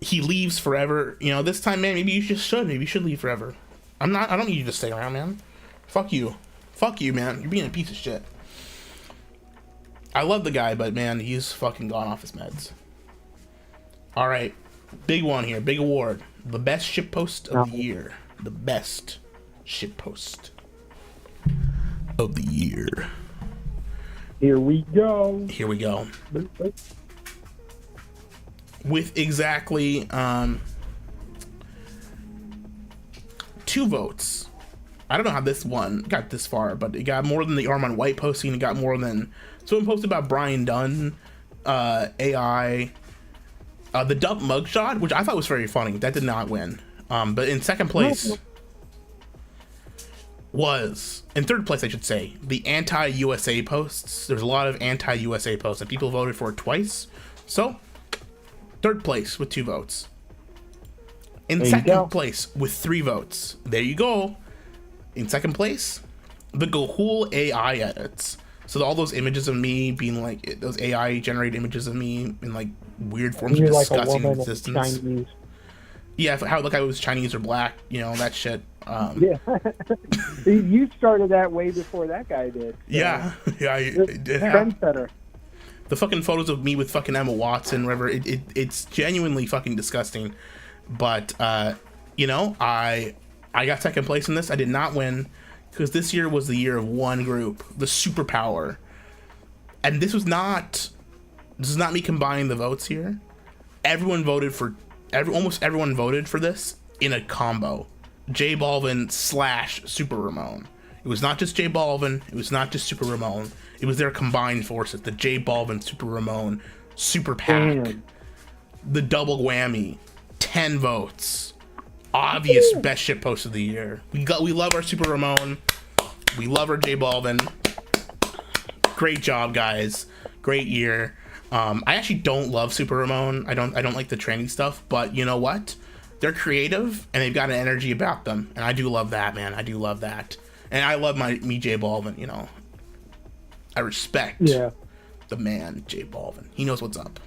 He leaves forever. You know, this time, man, maybe you should leave forever. I don't need you to stay around, man. Fuck you, man. You're being a piece of shit. I love the guy, but man, he's fucking gone off his meds. All right, big one here, big award. The best shitpost of the year. The best shitpost of the year. Here we go. With exactly 2 votes. I don't know how this one got this far, but it got more than the Armand White posting. It got more than someone posted about Brian Dunn, AI, the dump mugshot, which I thought was very funny. That did not win. But in second place was, in third place, I should say, the anti-USA posts. There's a lot of anti-USA posts, and people voted for it twice. So, third place with 2 votes. In second place with 3 votes. There you go. In second place, the Gahul AI edits. So all those images of me being like, those AI generated images of me in like weird forms of disgusting existence. Chinese. Yeah, how like I was Chinese or black, you know, that shit. Yeah, you started that way before that guy did. So. Yeah, I did. Trendsetter. The fucking photos of me with fucking Emma Watson, whatever. It's genuinely fucking disgusting. But you know, I got second place in this. I did not win because this year was the year of one group, the Superpower, and this is not me combining the votes here. Everyone voted for almost everyone voted for this in a combo. J Balvin / Super Ramon. It was not just J Balvin. It was not just Super Ramon. It was their combined forces. The J Balvin, Super Ramon, Super PAC. Damn. The double whammy. 10 votes. Obvious best shitpost of the year. We love our Super Ramon. We love our J Balvin. Great job, guys. Great year. I actually don't love Super Ramon. I don't like the trendy stuff, but you know what? They're creative and they've got an energy about them, and I do love that, man. I do love that, and I love me J Balvin. You know, I respect the man J Balvin. He knows what's up.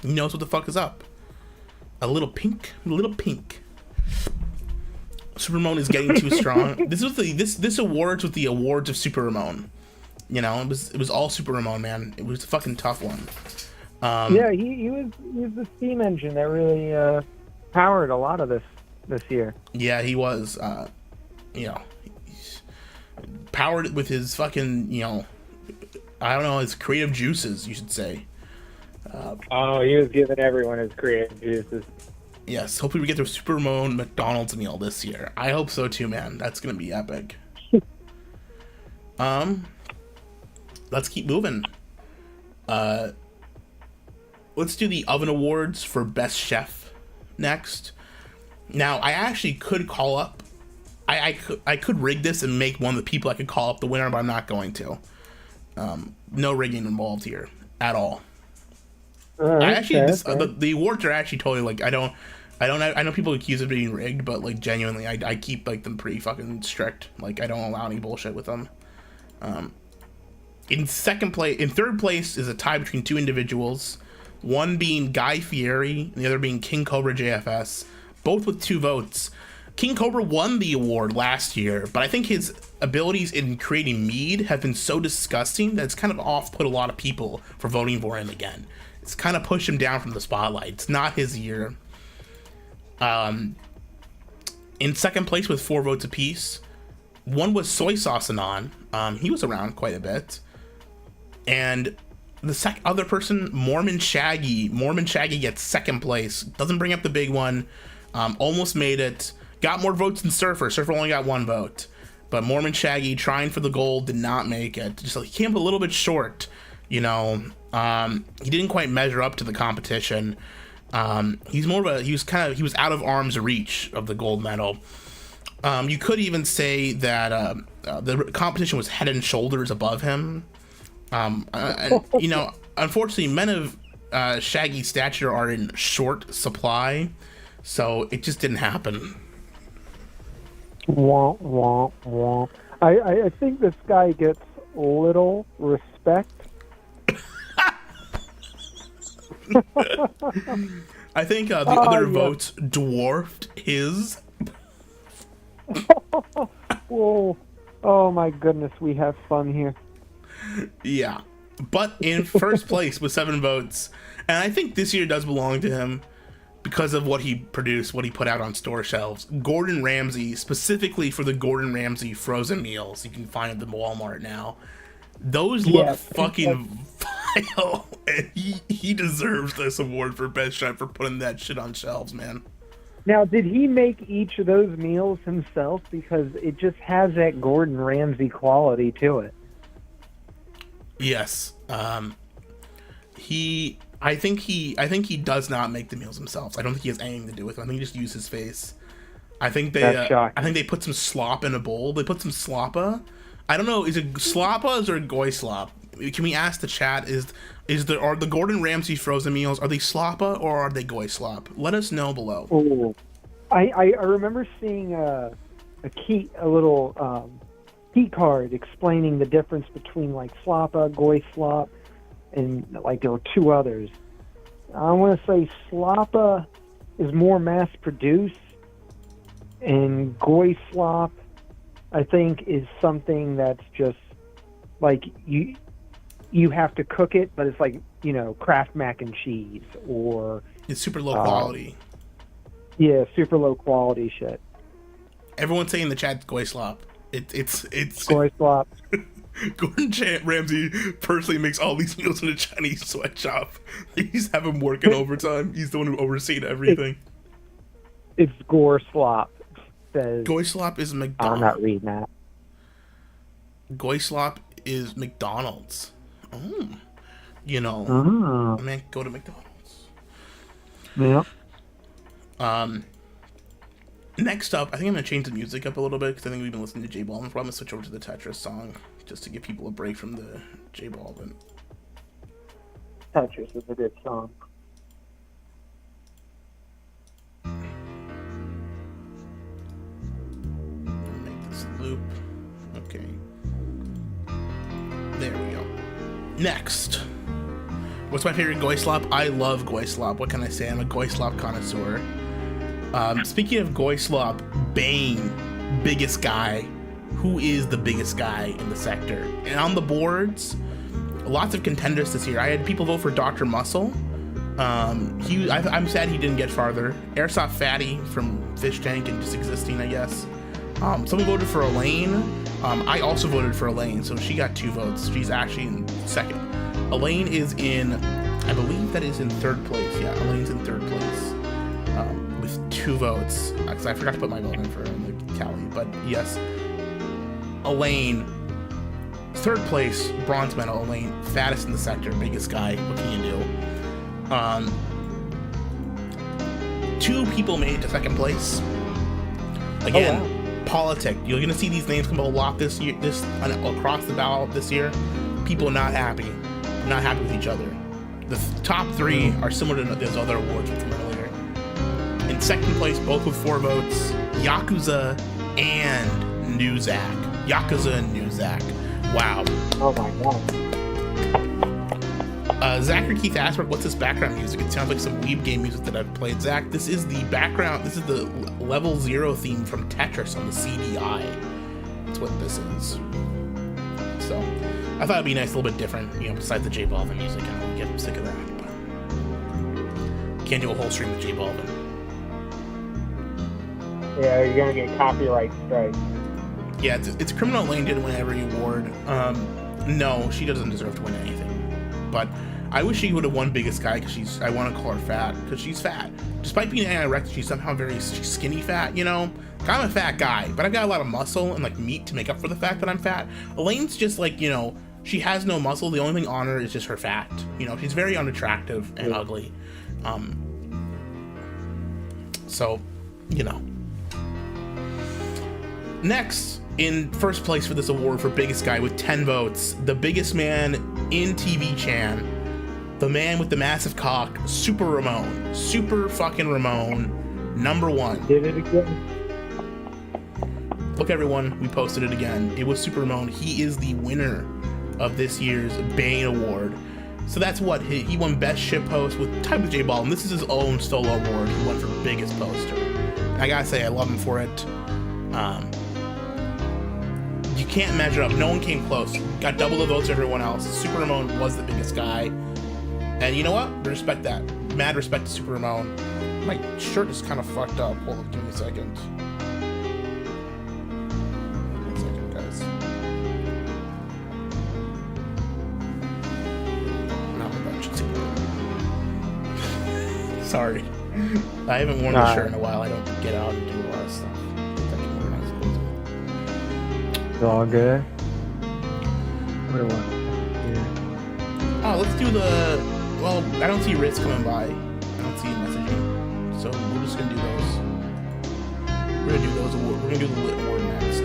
He knows what the fuck is up. A little pink. Super Ramon is getting too strong. This awards with the awards of Super Ramon. You know, it was all Super Ramon, man. It was a fucking tough one. Yeah, he was the steam engine that really powered a lot of this year. Yeah, he was. You know, he's powered with his fucking, you know, I don't know, his creative juices, you should say. He was giving everyone his creative juices. Yes, hopefully we get the Super Ramon McDonald's meal this year. I hope so too, man. That's gonna be epic. Let's keep moving. Let's do the Oven Awards for Best Chef next. Now, I actually could call up. I could rig this and make one of the people I could call up the winner, but I'm not going to. No rigging involved here at all. I actually, the awards are actually totally like I know people accuse of being rigged, but like genuinely, I keep like them pretty fucking strict. Like I don't allow any bullshit with them. In third place is a tie between two individuals, one being Guy Fieri and the other being King Cobra JFS, both with 2 votes. King Cobra won the award last year, but I think his abilities in creating mead have been so disgusting that it's kind of off-put a lot of people for voting for him again. It's kind of pushed him down from the spotlight. It's not his year. In second place with 4 votes apiece, one was Soy Sauce Anon. He was around quite a bit. And the other person, Mormon Shaggy. Mormon Shaggy gets second place. Doesn't bring up the big one. Almost made it. Got more votes than Surfer. Surfer only got 1 vote. But Mormon Shaggy, trying for the gold, did not make it. Just he came up a little bit short, you know. He didn't quite measure up to the competition. He was out of arm's reach of the gold medal. You could even say that the competition was head and shoulders above him. And, you know, unfortunately, men of Shaggy's stature are in short supply, so it just didn't happen. Womp, womp, womp. I think this guy gets little respect. I think the other votes dwarfed his. Whoa. Oh my goodness, we have fun here. Yeah. But in first place with 7 votes, and I think this year does belong to him because of what he produced, what he put out on store shelves. Gordon Ramsay, specifically for the Gordon Ramsay frozen meals you can find at the Walmart now. Those look fucking vile, and he deserves this award for best chef for putting that shit on shelves, man. Now, did he make each of those meals himself? Because it just has that Gordon Ramsay quality to it. Yes. I think he does not make the meals himself. I don't think he has anything to do with it. I think he just used his face. I think they put some slop in a bowl. They put some sloppa. I don't know. Is it sloppas or goy slop? Can we ask the chat? Are the Gordon Ramsay frozen meals, are they sloppa or are they goy slop? Let us know below. Oh, I remember seeing a little key card explaining the difference between like sloppa, goy slop, and like there were 2 others. I want to say sloppa is more mass produced, and goy slop, I think, is something that's just like you have to cook it, but it's like, you know, Kraft mac and cheese, or it's super low quality. Yeah, super low quality shit. Everyone's saying in the chat goy slop. It's goy slop. Gordon Ramsay personally makes all these meals in a Chinese sweatshop. He's have him working overtime. He's the one who oversees everything. It's gore slop. Says, goy slop is McDonald's. I'm not reading that. Goy slop is McDonald's. Oh, you know, I mean, go to McDonald's. Yeah. Next up, I think I'm gonna change the music up a little bit because I think we've been listening to J Balvin. I'm gonna switch over to the Tetris song just to give people a break from the J Balvin. Tetris is a good song. Make this loop. Okay. There we go. Next. What's my favorite goy slop? I love goy slop. What can I say? I'm a goy slop connoisseur. Speaking of goy slop, Bane, biggest guy. Who is the biggest guy in the sector? And on the boards, lots of contenders this year. I had people vote for Dr. Muscle. I'm sad he didn't get farther. Airsoft Fatty from Fish Tank and just existing, I guess. Someone voted for Elaine. I also voted for Elaine, so she got 2 votes. She's actually in second. Elaine is in, I believe that is in third place. Yeah, Elaine's in third place. with 2 votes. Because I forgot to put my vote in for the tally. But yes, Elaine. 3rd place, bronze medal, Elaine. Fattest in the sector, biggest guy. What can you do? 2 people made it to 2nd place. Again, politic. You're gonna see these names come a lot this year, across the ballot this year. People not happy with each other. The top 3 are similar to those other awards from earlier. In 2nd place, both with 4 votes, Yakuza and Newzak. Yakuza and Newzak. Wow. Oh my god. Zachary Keith asked, what's this background music? It sounds like some weeb game music that I've played. Zach, this is the background, this is the level 0 theme from Tetris on the CDI. That's what this is. So, I thought it'd be nice, a little bit different, besides the J Balvin music. I don't get sick of that. But can't do a whole stream with J Balvin. Yeah, you're gonna get copyright strikes. Yeah, it's criminal. Elaine didn't win every award. No, she doesn't deserve to win anything. But I wish she would have won biggest guy because I want to call her fat because she's fat. Despite being anorexic, she's somehow she's skinny fat. I'm a fat guy, but I've got a lot of muscle and like meat to make up for the fact that I'm fat. Elaine's just like she has no muscle. The only thing on her is just her fat. She's very unattractive and ugly. So, Next, in 1st place for this award for biggest guy with 10 votes, the biggest man in Tvchan, the man with the massive cock, Super Ramon. Super fucking Ramon, #1. Did it again. Look, everyone, we posted it again. It was Super Ramon. He is the winner of this year's Bane Award. So that's what he won best shitpost with tied with J Ball, and this is his own solo award. He won for biggest poster. And I gotta say, I love him for it. You can't measure up. No one came close. Got double the votes of everyone else. Super Ramon was the biggest guy. And you know what? Respect that. Mad respect to Super Ramon. My shirt is kind of fucked up. Hold on, give me a second. 1 second, guys. Not a bunch. Sorry. I haven't worn the shirt in a while. I don't get out and do a lot of stuff. It's all good. What do I want? Oh, let's do the... Well, I don't see Ritz coming by. I don't see him messaging. So we're just going to do those. We're going to do those awards. We're going to do the Lit Award next.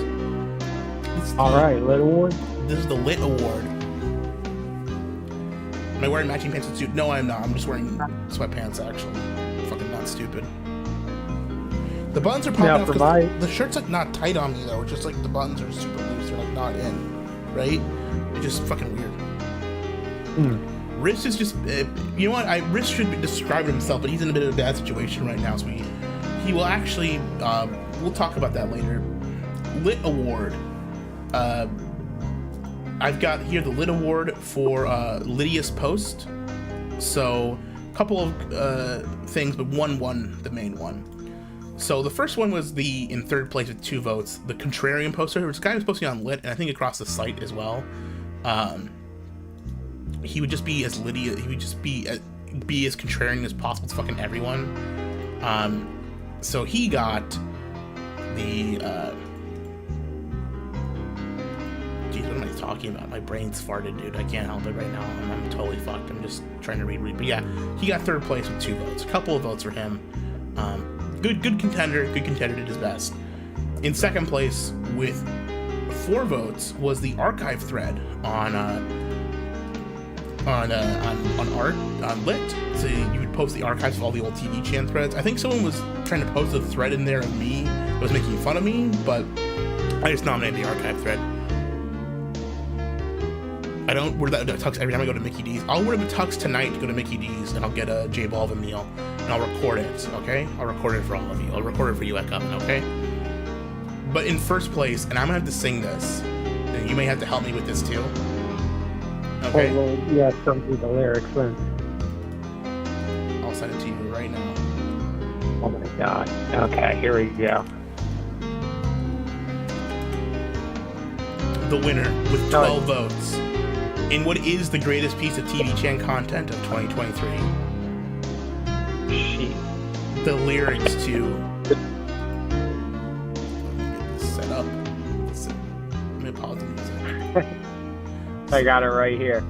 Alright, Lit Award? This is the Lit Award. Am I wearing matching pants and suit? No, I'm not. I'm just wearing sweatpants, actually. I'm fucking not stupid. The buttons are popping off because the shirt's like not tight on me though. It's just like the buttons are super loose. They're like not in, right? It's just fucking weird. Riss is just, you know what? Riss should describe himself, but he's in a bit of a bad situation right now. So he will actually, we'll talk about that later. Lit Award. I've got here the Lit Award for Lydia's post. So a couple of things, but one won the main one. So the first one was in 3rd place with 2 votes, the Contrarian poster. There was a guy who was posting on Lit, and I think across the site as well. He would just be as Lydia. He would just be as contrarian as possible to fucking everyone. So he got the. Geez, what am I talking about? My brain's farted, dude. I can't help it right now. I'm totally fucked. I'm just trying to read. But yeah, he got 3rd place with 2 votes. A couple of votes for him. Good contender. Good contender, did his best. In 2nd place with 4 votes was the archive thread on Lit. So you would post the archives of all the old Tvchan threads. I think someone was trying to post a thread in there of me that was making fun of me, but I just nominated the archive thread. I don't wear that tux every time I go to Mickey D's. I'll wear the tux tonight to go to Mickey D's, and I'll get a J Balvin meal, and I'll record it, okay? I'll record it for all of you. I'll record it for you at Coven, okay? But in 1st place, and I'm gonna have to sing this, and you may have to help me with this too. Okay? Oh, well, yeah, some of the lyrics then. I'll send it to you right now. Oh my god. Okay, here we go. The winner with 12 votes in what is the greatest piece of Tvchan content of 2023. Shit. the lyrics to. Set up. Let me pause the music. I got it right here.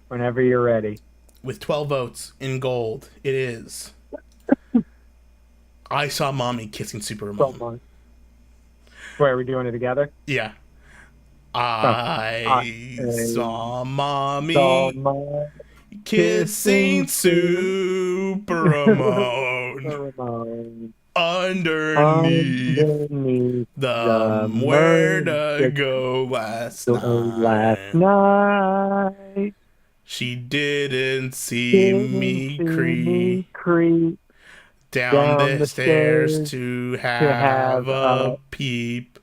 Whenever you're ready. With 12 votes in gold, it is I Saw Mommy Kissing Super Ramon. Wait, are we doing it together? Yeah. I saw Mommy kissing Super Ramon underneath the Where to Go last night. She didn't see me creep down the stairs to have a peep.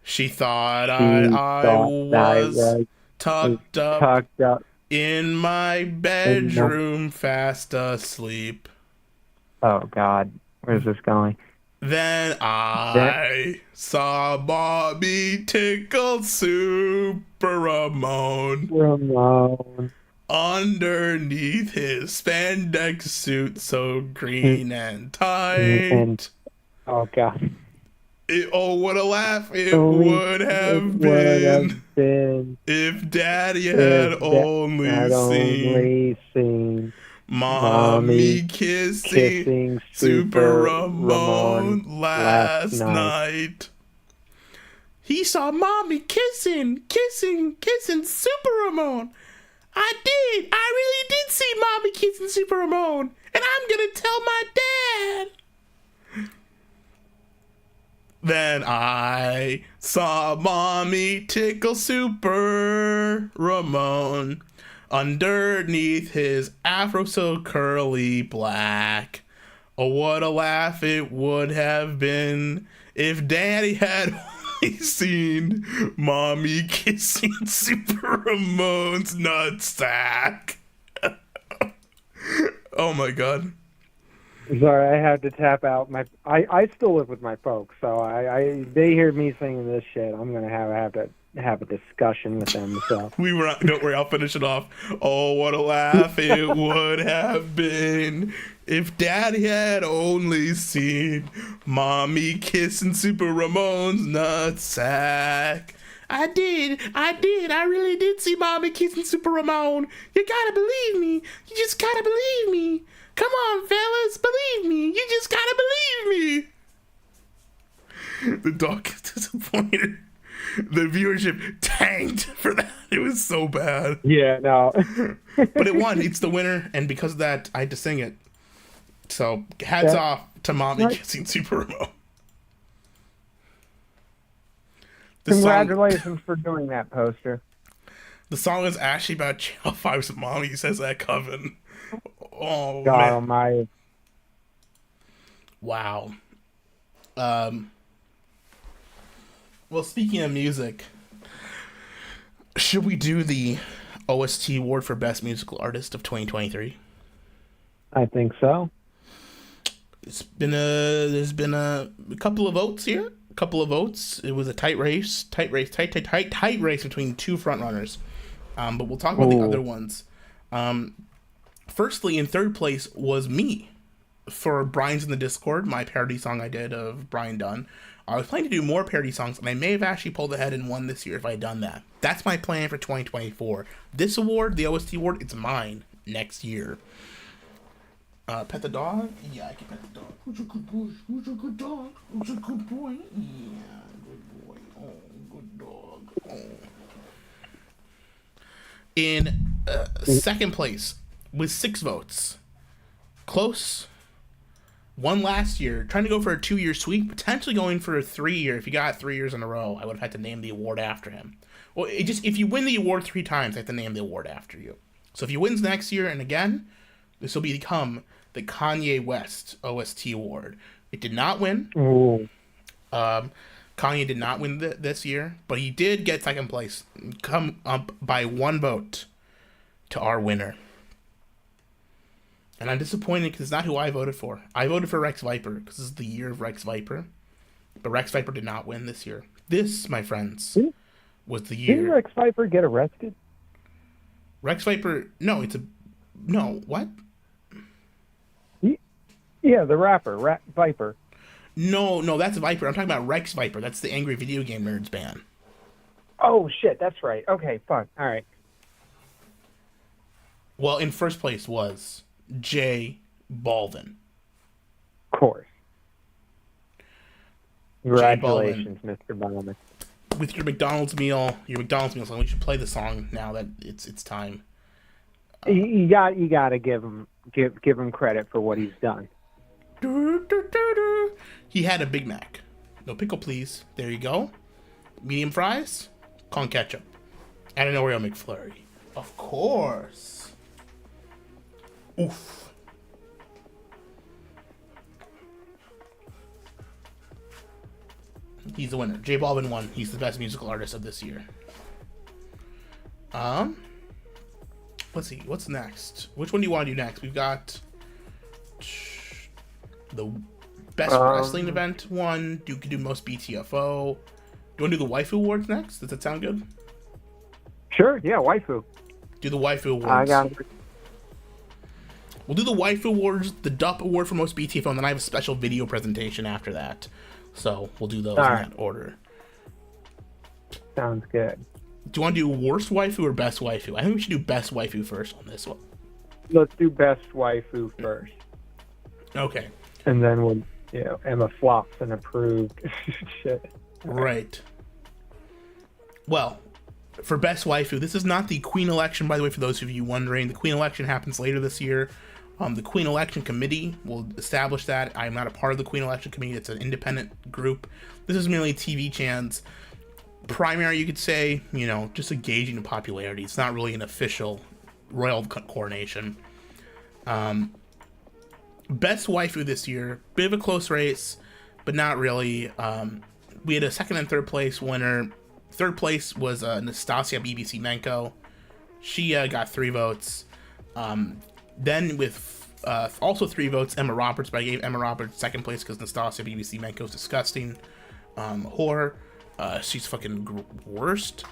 She thought I was tucked up in my bedroom fast asleep. Oh, God. Where's this going? Then I saw Bobby tickle Super Ramon underneath his spandex suit so green and tight. Oh, God. What a laugh it would have been if Daddy had only seen Mommy kissing Super Ramon last night. He saw Mommy kissing Super Ramon. I really did see Mommy kissing Super Ramon, and I'm gonna tell my dad. Then I saw Mommy tickle Super Ramon underneath his afro so curly black. Oh, what a laugh it would have been if Daddy had only seen Mommy kissing Super Ramon's nutsack. Oh my God. Sorry, I had to tap out. I still live with my folks, so they hear me singing this shit. I'm gonna have to have a discussion with them. So don't worry, I'll finish it off. Oh, what a laugh it would have been if Daddy had only seen Mommy kissing Super Ramon's nutsack. I really did see Mommy kissing Super Ramon. You gotta believe me. You just gotta believe me. Come on, fellas, believe me. You just gotta believe me. The dog is disappointed. The viewership tanked for that. It was so bad. Yeah, no. But it won. It's the winner, and because of that, I had to sing it. So, hats off to Mommy kissing Super Ramon. Congratulations for doing that, Poster. The song is actually about Channel 5's Mommy says that Coven. Oh, God man. Almighty. Wow. Well, speaking of music, should we do the OST award for Best Musical Artist of 2023? I think so. There's been a couple of votes here. It was a tight race between two frontrunners. But we'll talk about the other ones. Firstly, in third place was me for Brian's in the Discord, my parody song I did of Brian Dunn. I was planning to do more parody songs, and I may have actually pulled ahead and won this year if I had done that. That's my plan for 2024. This award, the OST award, it's mine next year. Pet the dog? Yeah, I can pet the dog. Who's a good boy? Who's a good dog? Who's a good boy? Yeah, good boy. Oh, good dog. Oh. In second place, with 6 votes. Close. Won last year. Trying to go for a 2-year sweep. Potentially going for a 3-year. If you got 3 years in a row, I would have had to name the award after him. Well, if you win the award 3 times, I have to name the award after you. So if he wins next year and again, this will become the Kanye West OST award. It did not win. Kanye did not win this year, but he did get second place. Come up by 1 vote to our winner. And I'm disappointed because it's not who I voted for. I voted for Rex Viper because this is the year of Rex Viper. But Rex Viper did not win this year. This, my friends, was the year. Didn't Rex Viper get arrested? Rex Viper, no, what? Yeah, the rapper, Viper. No, that's Viper. I'm talking about Rex Viper. That's the Angry Video Game Nerds band. Oh shit, that's right. Okay, fuck. All right. Well, in first place was J Balvin. Of course. Congratulations, Mr. Bowman. With your McDonald's meal song, we should play the song now that it's time. You gotta give him credit for what he's done. He had a Big Mac. No pickle, please. There you go. Medium fries, con ketchup, and an Oreo McFlurry. Of course. Oof. He's the winner. J Balvin won. He's the best musical artist of this year. Let's see. What's next? Which one do you want to do next? We've got the best wrestling event one. You can do most BTFO. Do you want to do the Waifu Awards next? Does that sound good? Sure. Yeah, Waifu. Do the Waifu Awards. I got it. We'll do the Waifu Awards, the DUP Award for most BTFO, and then I have a special video presentation after that. So we'll do those in that order. Sounds good. Do you want to do worst waifu or best waifu? I think we should do best waifu first on this one. Let's do best waifu first. Okay. And then we'll, Emma flops and approved. Shit. Right. Well, for best waifu, this is not the Queen election, by the way, for those of you wondering. The Queen election happens later this year. The Queen Election Committee will establish that. I'm not a part of the Queen Election Committee. It's an independent group. This is merely Tvch's primary, you could say, just a gauging of popularity. It's not really an official royal coronation. Best waifu this year, bit of a close race, but not really. We had a second and third place winner. Third place was Nastasia BBC Menko. She got 3 votes. Then with also 3 votes, Emma Roberts, but I gave Emma Roberts second place because Nastasia BBC Menko is disgusting. Whore. She's fucking worst.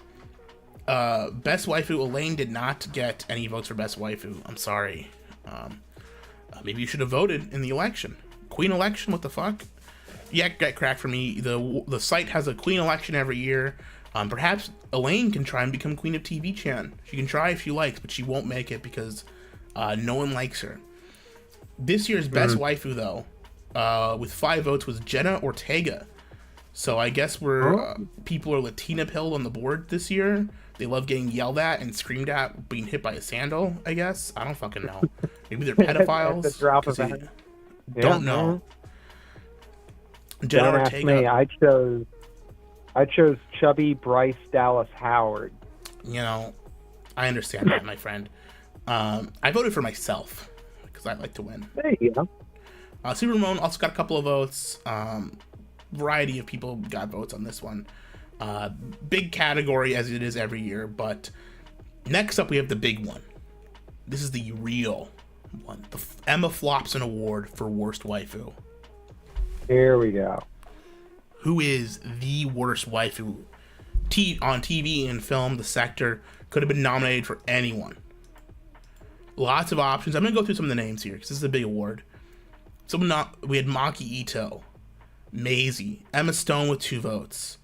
Best waifu, Elaine did not get any votes for best waifu. I'm sorry. Maybe you should have voted in the election. Queen election, what the fuck? Yeah, get cracked for me. The site has a queen election every year. Perhaps Elaine can try and become queen of Tvch. She can try if she likes, but she won't make it because no one likes her. This year's best waifu, though, with 5 votes, was Jenna Ortega. So I guess people are Latina pilled on the board this year. They love getting yelled at and screamed at, being hit by a sandal, I guess. I don't fucking know. Maybe they're pedophiles. That's a drop of that. Don't know. Jenna Ortega. Ask me. I chose chubby Bryce Dallas Howard. I understand that, my friend. I voted for myself because I like to win. There you go. Super Ramon also got a couple of votes. Variety of people got votes on this one. Big category as it is every year, but next up we have the big one. This is the real one. The Emma flops an award for worst waifu. Here we go. Who is the worst waifu? On TV and film, the sector could have been nominated for anyone. Lots of options. I'm gonna go through some of the names here because this is a big award. We had Maki Ito, Maisie, Emma Stone with 2 votes,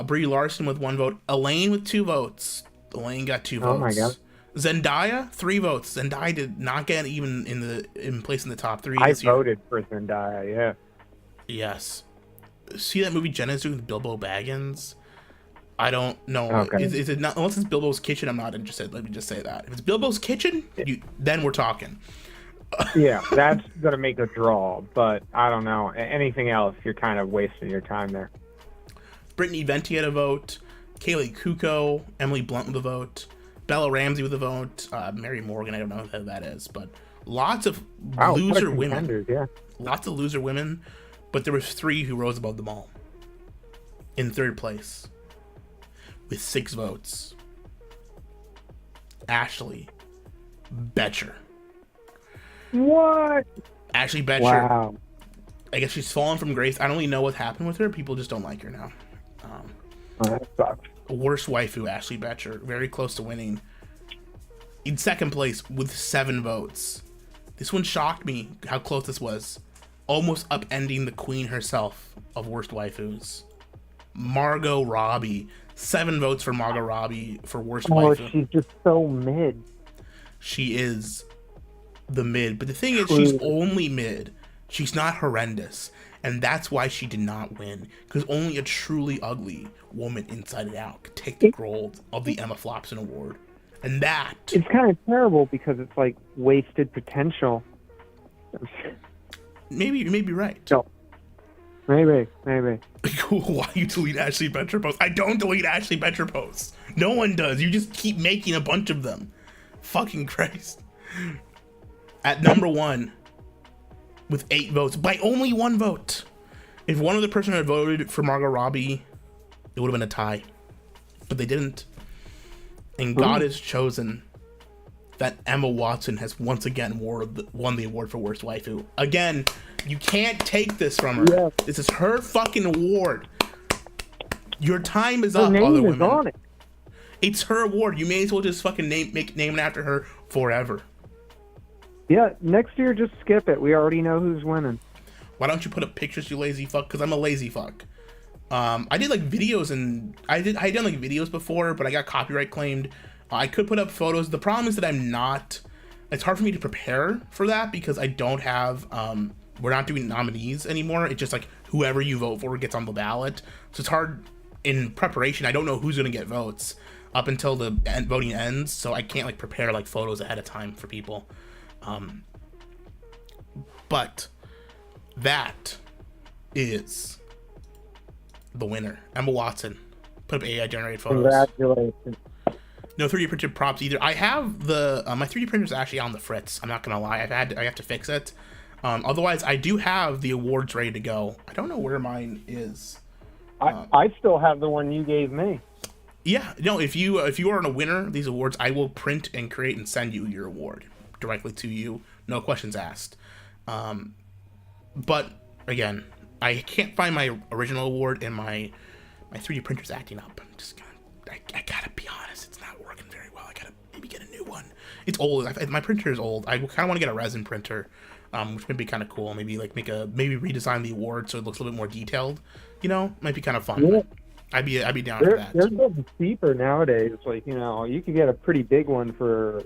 Brie Larson with 1 vote, Elaine with 2 votes. Elaine got 2 votes. Oh my god. Zendaya 3 votes. Zendaya did not get even in place in the top 3. I voted for Zendaya. Yeah. Yes. See that movie Jenna's doing with Bilbo Baggins? I don't know. Okay. Is it not? Unless it's Bilbo's Kitchen, I'm not interested. Let me just say that. If it's Bilbo's Kitchen, then we're talking. Yeah, that's gonna make a draw. But I don't know. Anything else, you're kind of wasting your time there. Brittany Venti had a vote. Kaylee Kuko, Emily Blunt with a vote. Bella Ramsey with a vote. Mary Morgan, I don't know who that is, but lots of loser women. Yeah. Lots of loser women, but there was 3 who rose above them all. In third place, with 6 votes, Ashley Betcher. What? Ashley Betcher. Wow. I guess she's fallen from grace. I don't really know what happened with her. People just don't like her now. That sucks. Worst waifu, Ashley Betcher. Very close to winning. In second place with 7 votes, This one shocked me how close this was. Almost upending the queen herself of worst waifus. Margot Robbie. 7 votes for Margot Robbie for worst waifu. She's just so mid. She is the mid. But the thing is, she's only mid. She's not horrendous. And that's why she did not win. Because only a truly ugly woman inside and out could take the gold of the Emma Flopson Award. And that... It's kind of terrible because it's like wasted potential. Maybe you may be right. No. Maybe. Why you delete Ashley Bencher posts? I don't delete Ashley Bencher posts. No one does. You just keep making a bunch of them. Fucking Christ. At number 1, with 8 votes, by only 1 vote. If one other person had voted for Margot Robbie, it would have been a tie. But they didn't. And God has chosen that Emma Watson has once again won the award for worst waifu. Again, you can't take this from her. Yes. This is her fucking award. Your time is up, other women. Is on it. It's her award. You may as well just fucking name it after her forever. Yeah, next year just skip it. We already know who's winning. Why don't you put up pictures, you lazy fuck? Because I'm a lazy fuck. I did like videos and I done like videos before, but I got copyright claimed. I could put up photos. The problem is that it's hard for me to prepare for that because I don't have, we're not doing nominees anymore. It's just like whoever you vote for gets on the ballot. So it's hard in preparation. I don't know who's going to get votes up until the voting ends. So I can't like prepare like photos ahead of time for people. But that is the winner. Emma Watson. Put up AI generated photos. Congratulations. No 3D printed props either. I have the my 3D printer is actually on the fritz. I'm not gonna lie. I have to fix it. Otherwise, I do have the awards ready to go. I don't know where mine is. I still have the one you gave me. Yeah, no. If you are a winner of these awards, I will print and create and send you your award directly to you. No questions asked. But again, I can't find my original award, and my 3D printer's acting up. I'm just gonna. I gotta be honest, it's not working very well. I gotta maybe get a new one. It's old. My printer is old. I kind of want to get a resin printer, which would be kind of cool. Maybe like maybe redesign the award so it looks a little bit more detailed. You know, might be kind of fun. Yeah. I'd be down for that. They're getting cheaper nowadays. Like, you know, you could get a pretty big one for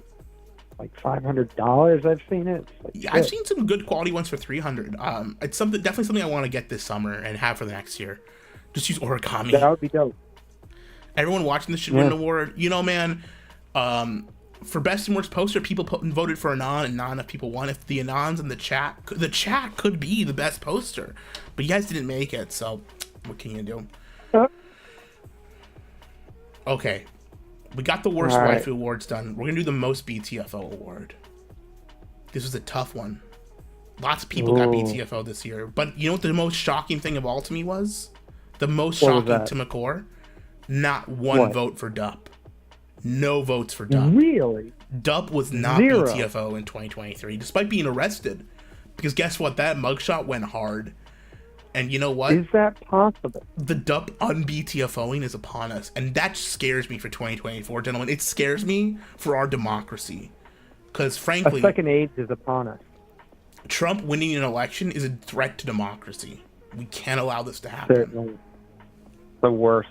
like $500. I've seen it. Like, yeah, I've seen some good quality ones for $300. It's definitely something I want to get this summer and have for the next year. Just use origami. That would be dope. Everyone watching this should win an award. You know, man, for best and worst poster, people voted for Anon, and not enough people won. If the Anons in the chat could be the best poster, but you guys didn't make it, so what can you do? Okay, we got the worst waifu awards done. We're gonna do the most BTFO award. This was a tough one. Lots of people got BTFO this year, but you know what the most shocking thing of all to me was? The most shocking to McCore? Not one vote for Dup. No votes for Dup. Really? Dup was not BTFO in 2023, despite being arrested. Because guess what? That mugshot went hard. And you know what? Is that possible? The Dup un-BTFOing is upon us. And that scares me for 2024, gentlemen. It scares me for our democracy. Because frankly... A second AIDS is upon us. Trump winning an election is a threat to democracy. We can't allow this to happen. Certainly. The worst.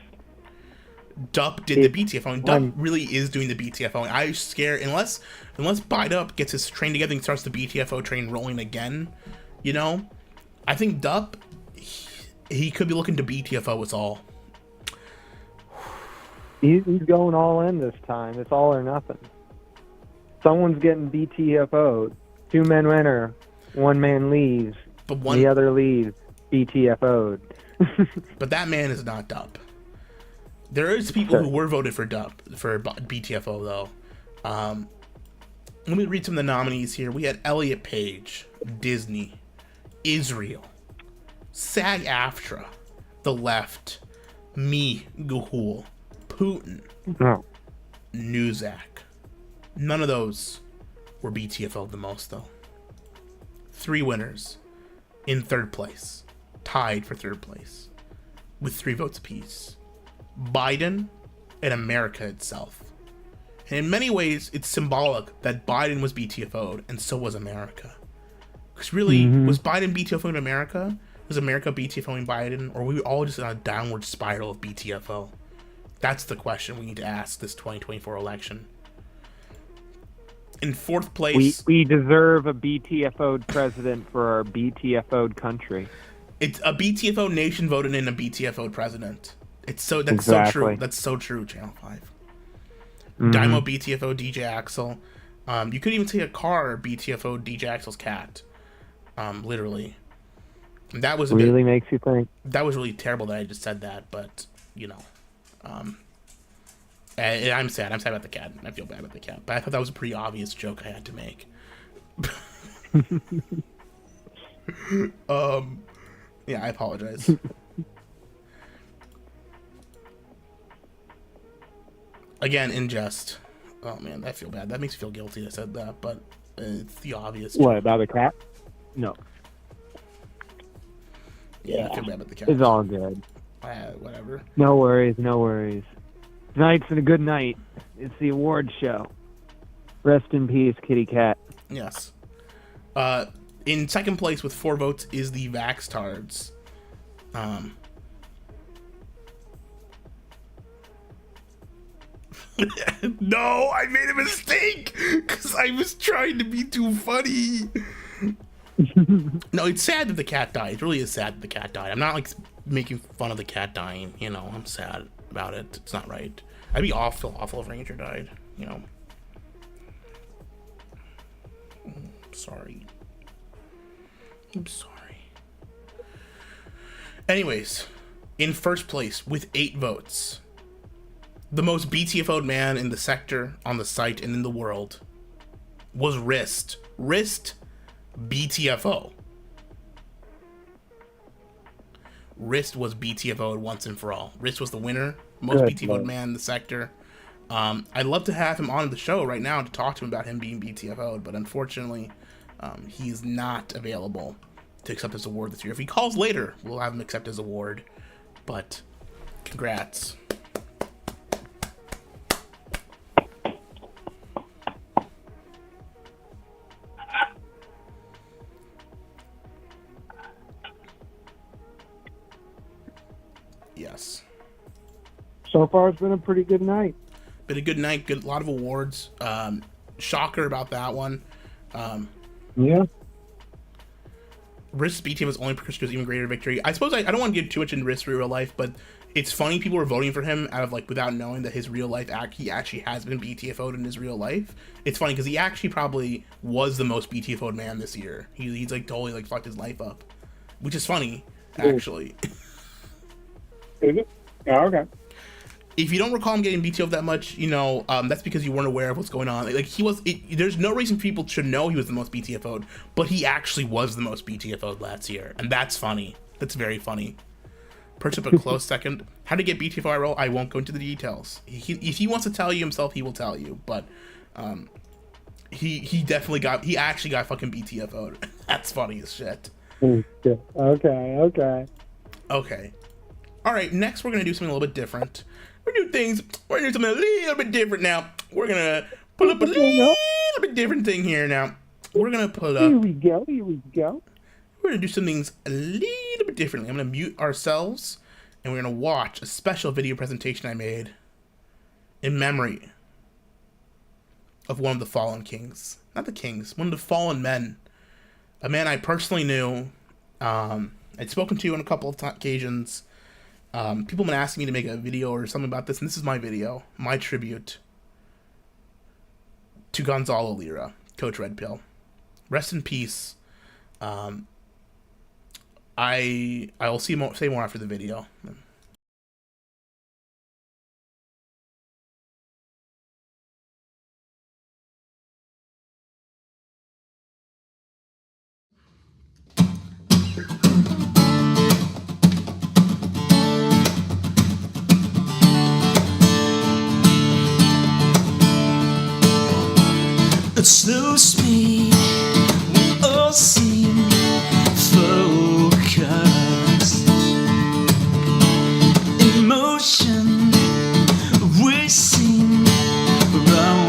Dup did the BTFOing. Dup really is doing the BTFOing. I'm scared unless Bite gets his train together and starts the BTFO train rolling again. You know, I think Dup he could be looking to BTFO us all. He's going all in this time. It's all or nothing. Someone's getting BTFO'd. 2 men enter, 1 man leaves. But the other leaves BTFO'd. But that man is not Dup. There is people who were voted for BTFO though. Let me read some of the nominees here. We had Elliot Page, Disney, Israel, SAG-AFTRA, The Left, me, Gahul, Putin, Newzak. None of those were BTFO'd the most though. 3 winners in 3rd place, tied for 3rd place, with 3 votes apiece. Biden and America itself. And in many ways, it's symbolic that Biden was BTFO'd, and so was America. Because really, was Biden BTFO'ing America? Was America BTFOing Biden? Or were we all just on a downward spiral of BTFO? That's the question we need to ask this 2024 election. In fourth place... We deserve a BTFO'd president for our BTFO'd country. It's a BTFO nation voted in a BTFO president. That's so true. That's so true, Channel 5. Dymo BTFO DJ Axel. You couldn't even see a car BTFO DJ Axel's cat. Literally. And that was really makes you think. That was really terrible that I just said that, but you know. And I'm sad. I'm sad about the cat. I feel bad about the cat. But I thought that was a pretty obvious joke I had to make. Yeah, I apologize. Again, in jest. Oh man, I feel bad. That makes me feel guilty I said that, but it's the obvious What, joke. about the cat? No. Yeah, I feel bad about the cat. It's all good. Whatever. No worries, no worries. Tonight's a good night. It's the award show. Rest in peace, kitty cat. Yes. In second place with 4 votes is the Vaxtards. No, I made a mistake because I was trying to be too funny. No, it's sad that the cat died. It really is sad that the cat died. I'm not like making fun of the cat dying. You know, I'm sad about it. It's not right. I'd be awful if Ranger died. You know. Sorry. I'm sorry. Anyways, in first place with 8 votes, the most BTFO'd man in the sector, on the site, and in the world was Wrist. Wrist BTFO. Wrist was BTFO'd once and for all. Wrist was the winner, most BTFO'd man in the sector. I'd love to have him on the show right now to talk to him about him being BTFO'd, but unfortunately, he is not available to accept his award this year. If he calls later, we'll have him accept his award. But congrats. Yes. So far, it's been a pretty good night. Been a good night. Good, a lot of awards. Shocker about that one. Yeah. Risk's BTF was only precursor to his even greater victory. I suppose I don't want to get too much into Risk's real life, but it's funny people are voting for him out of like without knowing that his real life he actually has been BTFO'd in his real life. It's funny because he actually probably was the most BTFO'd man this year. He's like totally like fucked his life up, which is funny actually. Is it? Oh, okay. If you don't recall him getting BTFO'd that much, you know, that's because you weren't aware of what's going on. Like he was, there's no reason people should know he was the most BTFO'd, but he actually was the most BTFO'd last year, and that's funny. That's very funny. Perched up a close second. How to get BTFO IRL? I won't go into the details. If he wants to tell you himself, he will tell you. But he actually got fucking BTFO'd. That's funny as shit. Okay. All right. Next, we're gonna do something a little bit different. We're gonna do something a little bit different now. We're gonna pull up a little bit different thing here now. We're gonna pull up. Here we go. We're gonna do some things a little bit differently. I'm gonna mute ourselves, and we're gonna watch a special video presentation I made in memory of one of the fallen kings. Not the kings, one of the fallen men. A man I personally knew. I'd spoken to on a couple of occasions. People have been asking me to make a video or something about this, and this is my video, my tribute to Gonzalo Lira, Coach Red Pill. Rest in peace. I will say more after the video. It's slow speed, we all seem focused. Emotion, we seem around.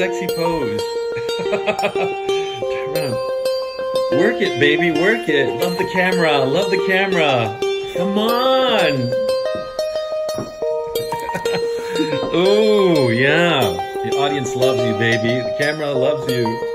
sexy pose. Turn around. Work it, baby, work it. Love the camera, love the camera. Come on. Oh, yeah. The audience loves you, baby. The camera loves you.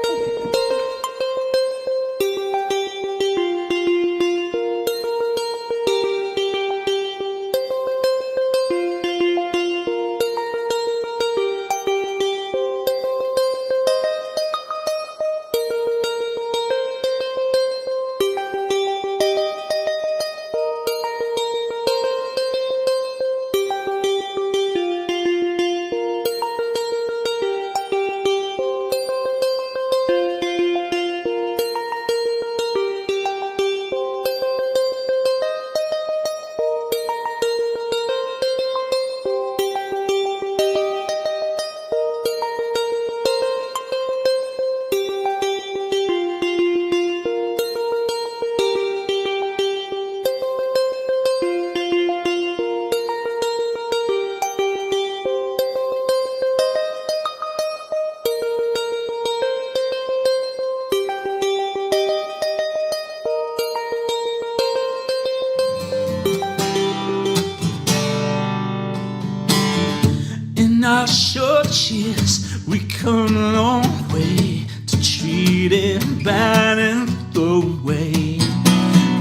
In our short years, we come a long way to treat it bad and throw away.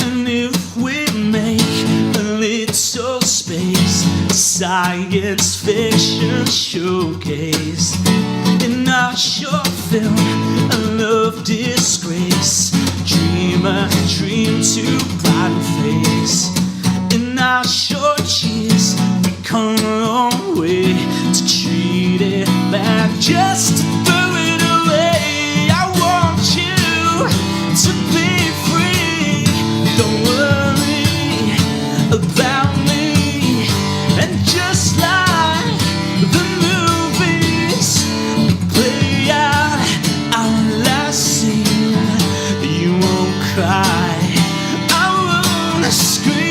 And if we make a little space, a science fiction showcase. In our short film, a love disgrace, dreamer dream to brighten face. In our short years, we come a long way to treat it bad, just to throw it away. I want you to be free. Don't worry about me. And just like the movies we play out our last scene, you won't cry, I won't scream.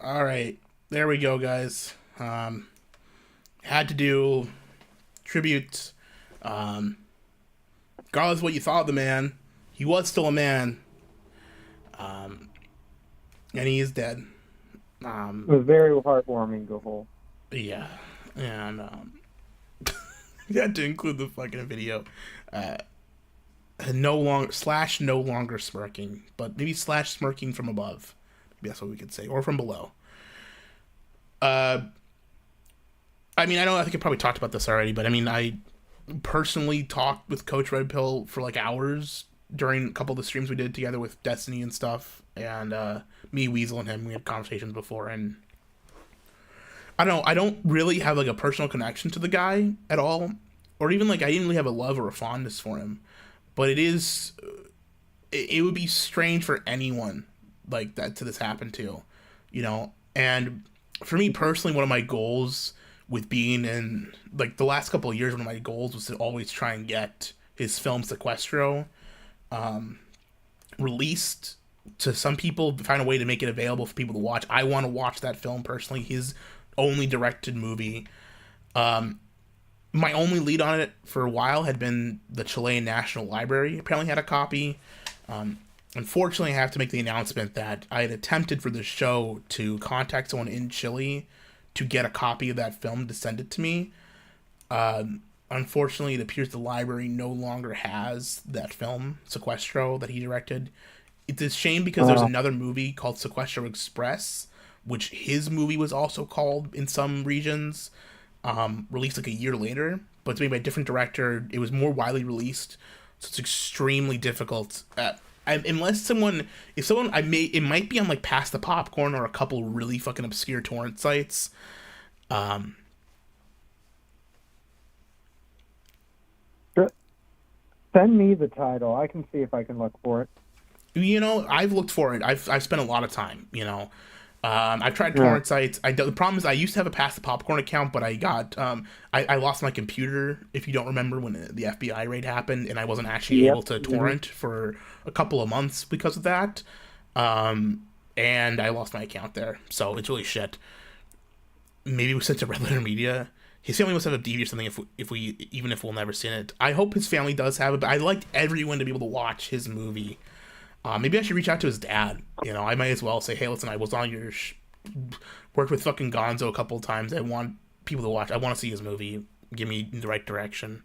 All right, there we go, guys. Had to do tribute. Regardless of what you thought of the man, he was still a man. And he is dead. It was very heartwarming, the whole. Yeah, and you had to include the fucking video. No longer smirking, but maybe slash smirking from above. Maybe that's what we could say, or from below. I mean, I think I probably talked about this already, but I mean, I personally talked with Coach Red Pill for like hours during a couple of the streams we did together with Destiny and stuff, and me, Weasel, and him, we had conversations before, and I don't really have like a personal connection to the guy at all, or even like I didn't really have a love or a fondness for him, but it would be strange for anyone like that to this happen to, you know. And for me personally, one of my goals with being in like the last couple of years, one of my goals was to always try and get his film Sequestro released to some people, find a way to make it available for people to watch. I want to watch that film personally, his only directed movie. My only lead on it for a while had been the Chilean National Library apparently had a copy. Unfortunately, I have to make the announcement that I had attempted for the show to contact someone in Chile to get a copy of that film to send it to me. Unfortunately, it appears the library no longer has that film, Sequestro, that he directed. It's a shame because there's another movie called Sequestro Express, which his movie was also called in some regions, released like a year later, but it's made by a different director. It was more widely released, so it's extremely difficult. It might be on like Past the Popcorn or a couple really fucking obscure torrent sites. Sure. Send me the title. I can see if I can look for it. You know, I've looked for it. I've spent a lot of time. You know, I've tried torrent sites. The problem is I used to have a Pass the Popcorn account, but I got I lost my computer. If you don't remember when the FBI raid happened, and I wasn't actually able to torrent for a couple of months because of that. And I lost my account there, so it's really shit. Maybe we sent to Red Letter Media. His family must have a DVD or something even if we'll never see it. I hope his family does have it, but I'd like everyone to be able to watch his movie. Maybe I should reach out to his dad. You know, I might as well say, hey, listen, I was on your worked with fucking Gonzo a couple of times. I want people to watch. I want to see his movie. Give me the right direction.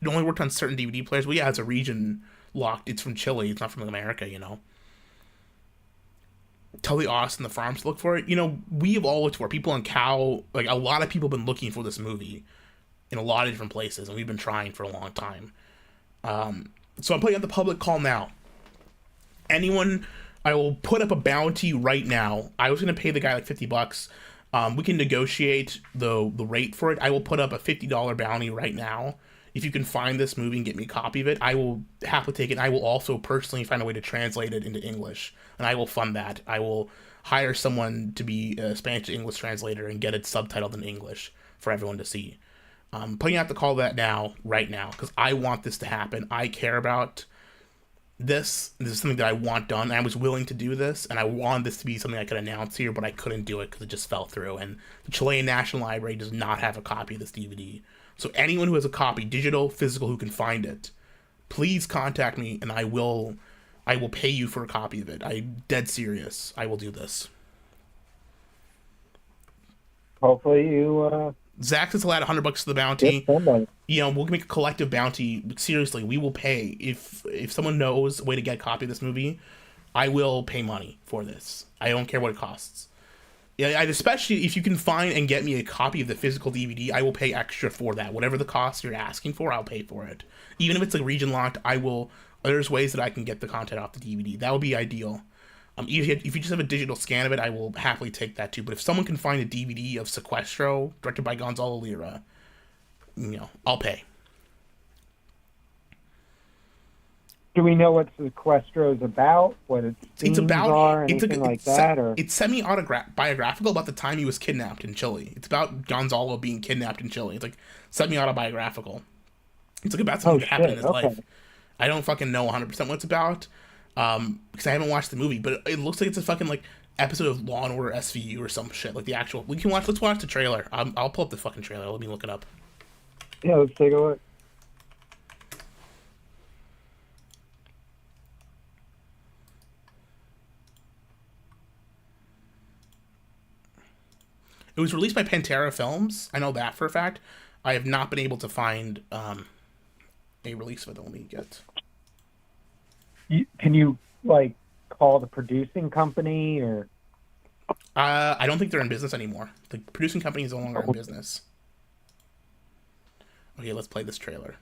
It only worked on certain DVD players. Well, yeah, it's a region locked. It's from Chile. It's not from America, you know. Tell the Austin the farms to look for it. You know, we have all looked for it. People on Cow, like a lot of people have been looking for this movie in a lot of different places, and we've been trying for a long time. So I'm putting out the public call now. Anyone, I will put up a bounty right now. I was going to pay the guy like $50. We can negotiate the rate for it. I will put up a $50 bounty right now. If you can find this movie and get me a copy of it, I will happily take it. I will also personally find a way to translate it into English, and I will fund that. I will hire someone to be a Spanish to English translator and get it subtitled in English for everyone to see. Putting out the call that now, right now, because I want this to happen. I care about this. This is something that I want done. I was willing to do this, and I wanted this to be something I could announce here, but I couldn't do it because it just fell through. And the Chilean National Library does not have a copy of this DVD. So anyone who has a copy, digital, physical, who can find it, please contact me, and I will pay you for a copy of it. I'm dead serious. I will do this. Hopefully you. Zach has allowed $100 to the bounty. You know, we'll make a collective bounty. Seriously, we will pay if someone knows a way to get a copy of this movie. I will pay money for this. I don't care what it costs. Yeah, especially if you can find and get me a copy of the physical DVD, I will pay extra for that. Whatever the cost you're asking for, I'll pay for it. Even if it's a region locked, I will. There's ways that I can get the content off the DVD. That would be ideal. If you just have a digital scan of it, I will happily take that too. But if someone can find a DVD of Sequestro, directed by Gonzalo Lira, you know, I'll pay. Do we know what Sequestro is about? What its themes are? Anything like that? Or it's semi-biographical about the time he was kidnapped in Chile. It's about Gonzalo being kidnapped in Chile. It's like semi-autobiographical. It's like about something that happened in his life. I don't fucking know 100% what it's about because I haven't watched the movie, but it looks like it's a fucking like episode of Law and Order SVU or some shit. Like the actual. Let's watch the trailer. I'll pull up the fucking trailer. Let me look it up. Yeah, let's take a look. It was released by Pantera Films. I know that for a fact. I have not been able to find a release of it. Let me get. Can you like call the producing company or? I don't think they're in business anymore. The producing company is no longer in business. Okay, let's play this trailer.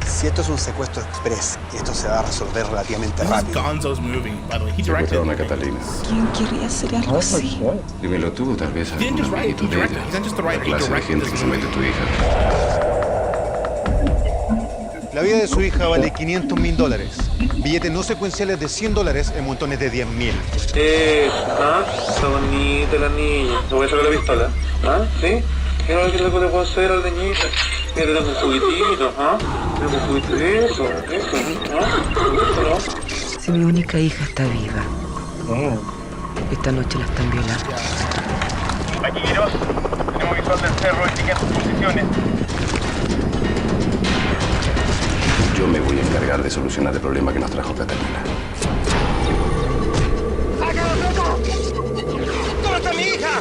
Si esto es un secuestro express, esto se va a resolver relativamente This is rápido. Gonzo's movie, by the way. He directed Secuestraron a it. Catalina. ¿Quién querría hacer algo así? Dímelo tú, tal vez He didn't algún just write it, amiguito he de directed. ella. He's not just the writer, La he clase de directed gente this que se movie. mete tu hija. La vida de su hija vale $500.000. Billetes no secuenciales de $100 en montones de $10.000. Está bonita la niña. ¿Le voy a sacar la pistola? ¿Sí? Mira qué le puedo hacer al niñita. Mira, dame un juguetito, Dame un juguetito. Eso, Si mi única hija está viva, esta noche la están violando. Paquilleros, tenemos visual del cerro y siguientes posiciones. Yo me voy a encargar de solucionar el problema que nos trajo Catalina. ¿Dónde está mi hija?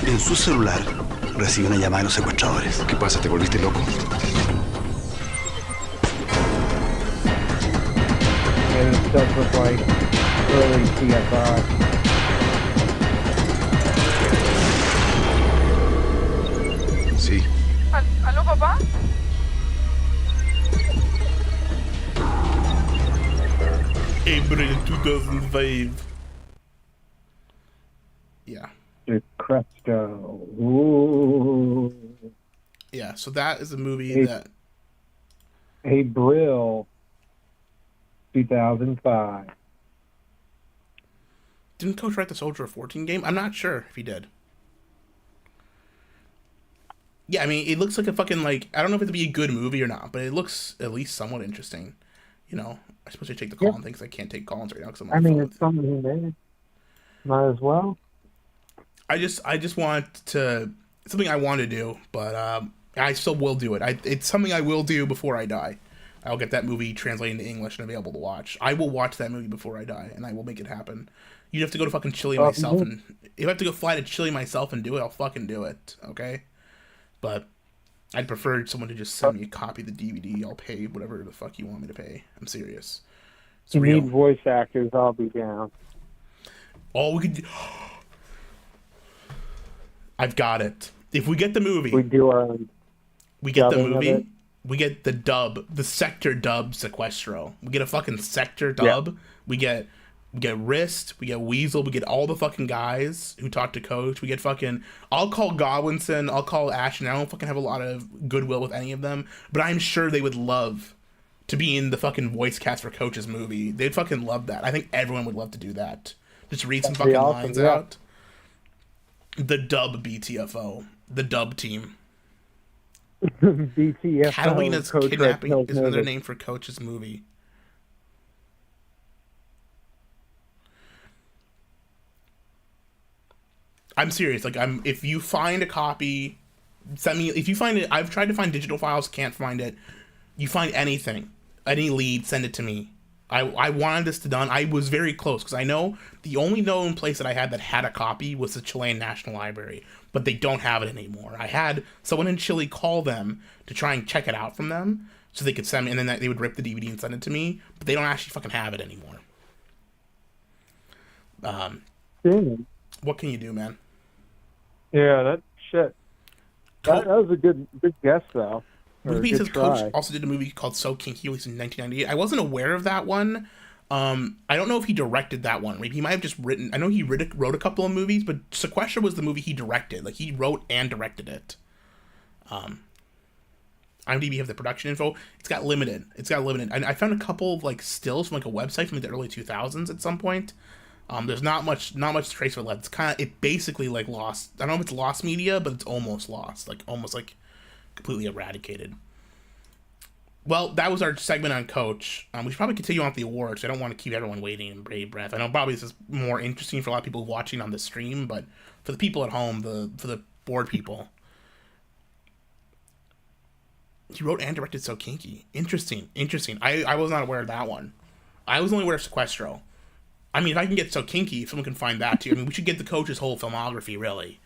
En su celular recibió una llamada de los secuestradores. ¿Qué pasa? ¿Te volviste loco? And it does look like early TFI. Sí. February 2005. Yeah. The Cresto. Ooh. Yeah, so that is a movie that... April 2005. Didn't Coach write the Soldier of 14 game? I'm not sure if he did. Yeah, I mean, it looks like a fucking, like... I don't know if it'd be a good movie or not, but it looks at least somewhat interesting. You know, I suppose I take the call on things. I can't take calls right now because I'm on the phone. It's something he made. Might as well. I just want to... Something I want to do, but I still will do it. It's something I will do before I die. I'll get that movie translated into English and available to watch. I will watch that movie before I die, and I will make it happen. You'd have to go to fucking Chile myself, and if I have to go fly to Chile myself and do it, I'll fucking do it, okay? But I'd prefer someone to just send me a copy of the DVD. I'll pay whatever the fuck you want me to pay. I'm serious. It's you real. need voice actors, I'll be down. Oh, we could... I've got it. If we get the movie... We do our own... We get the movie... We get the dub, the sector dub Sequestro. We get a fucking sector dub. Yeah. We get Wrist, we get Weasel, we get all the fucking guys who talk to Coach. We get fucking... I'll call Godwinson, I'll call Ashton. I don't fucking have a lot of goodwill with any of them, but I'm sure they would love to be in the fucking voice cast for Coach's movie. They'd fucking love that. I think everyone would love to do that. Just read some fucking lines out. The dub BTFO. The dub team. BTFO. Catalina's Kidnapping is another name for Coach's movie. I'm serious. Like, if you find a copy, send me. If you find it, I've tried to find digital files, can't find it. You find anything, any lead, send it to me. I wanted this to done. I was very close because I know the only known place that I had a copy was the Chilean National Library, but they don't have it anymore. I had someone in Chile call them to try and check it out from them so they could send me, and then they would rip the DVD and send it to me, but they don't actually fucking have it anymore. What can you do, man? Yeah, that shit. That was a good guess, though. Movies Coach also did a movie called So Kinky, released in 1998. I wasn't aware of that one. I don't know if he directed that one. Maybe he might have just written... I know he wrote a couple of movies, but Sequester was the movie he directed. Like, he wrote and directed it. IMDb have the production info. It's got limited. And I found a couple of, like, stills from, like, a website from, like, the early 2000s at some point. There's not much to trace of it left. It basically, like, lost... I don't know if it's lost media, but it's almost lost. Like, almost, like... completely eradicated. Well, that was our segment on Coach. We should probably continue on with the awards. I don't want to keep everyone waiting in bated breath. I know probably this is more interesting for a lot of people watching on the stream, but for the people at home, for the bored people, he wrote and directed So Kinky. Interesting. I was not aware of that one. I was only aware of Sequestro. I mean, if I can get So Kinky, if someone can find that too. I mean, we should get the Coach's whole filmography, really.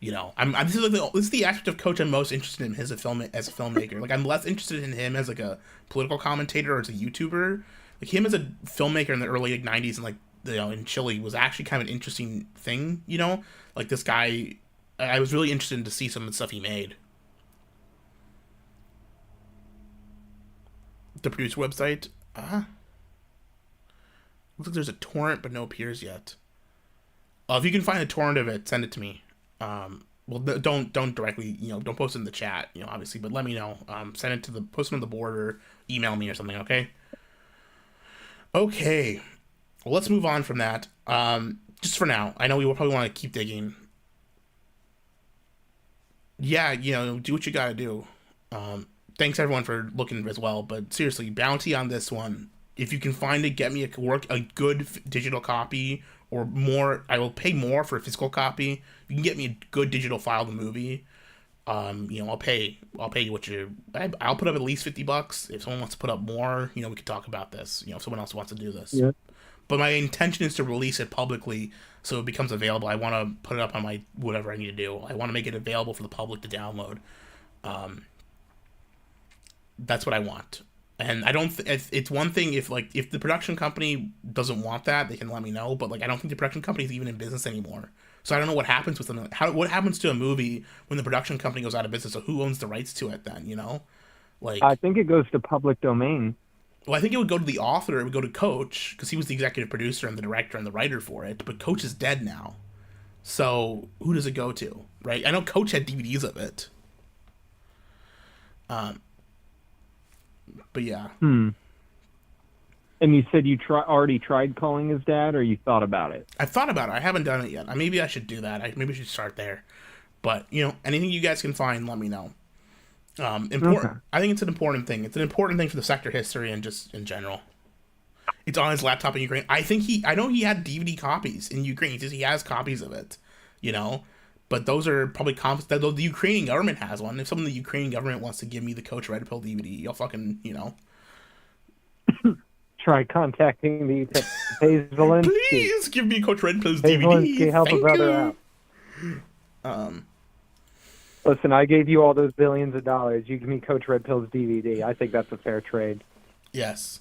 You know, this is the aspect of Coach I'm most interested in as a filmmaker. Like, I'm less interested in him as, like, a political commentator or as a YouTuber. Like, him as a filmmaker in the early, like, 90s and, like, you know, in Chile was actually kind of an interesting thing, you know? Like, this guy, I was really interested to see some of the stuff he made. The producer website, looks like there's a torrent, but no appears yet. If you can find a torrent of it, send it to me. Well, don't directly, you know, don't post it in the chat, you know, obviously, but let me know. Send it to post it on the board or email me or something, okay? Okay. Well, let's move on from that. Just for now. I know we will probably want to keep digging. Yeah, you know, do what you gotta do. Thanks everyone for looking as well, but seriously, bounty on this one. If you can find it, get me a good digital copy or more. I will pay more for a physical copy. You can get me a good digital file of the movie. You know, I'll pay you what I'll put up at least $50. If someone wants to put up more, you know, we could talk about this. You know, if someone else wants to do this. Yeah. But my intention is to release it publicly so it becomes available. I want to put it up on my whatever I need to do. I want to make it available for the public to download. That's what I want. And I don't. It's one thing if the production company doesn't want that, they can let me know. But like, I don't think the production company is even in business anymore. So I don't know what happens with them. What happens to a movie when the production company goes out of business? So who owns the rights to it then? You know, like, I think it goes to public domain. Well, I think it would go to the author. It would go to Coach because he was the executive producer and the director and the writer for it. But Coach is dead now, so who does it go to? Right? I know Coach had DVDs of it. But yeah. And you said you already tried calling his dad, or you thought about it? I've thought about it. I haven't done it yet. Maybe I should do that. Maybe I should start there. But anything you guys can find, let me know. Important. Okay. I think it's an important thing. It's an important thing for the sector history and just in general. It's on his laptop in Ukraine. I know he had DVD copies in Ukraine. He has copies of it, but those are probably the Ukrainian government has one. If someone in the Ukrainian government wants to give me the Coach Red Pill DVD, I'll fucking, try contacting the Hazelensky. Please give me Coach Red Pill's DVD. Help a brother out. Listen, I gave you all those billions of dollars. You give me Coach Red Pill's DVD. I think that's a fair trade. Yes.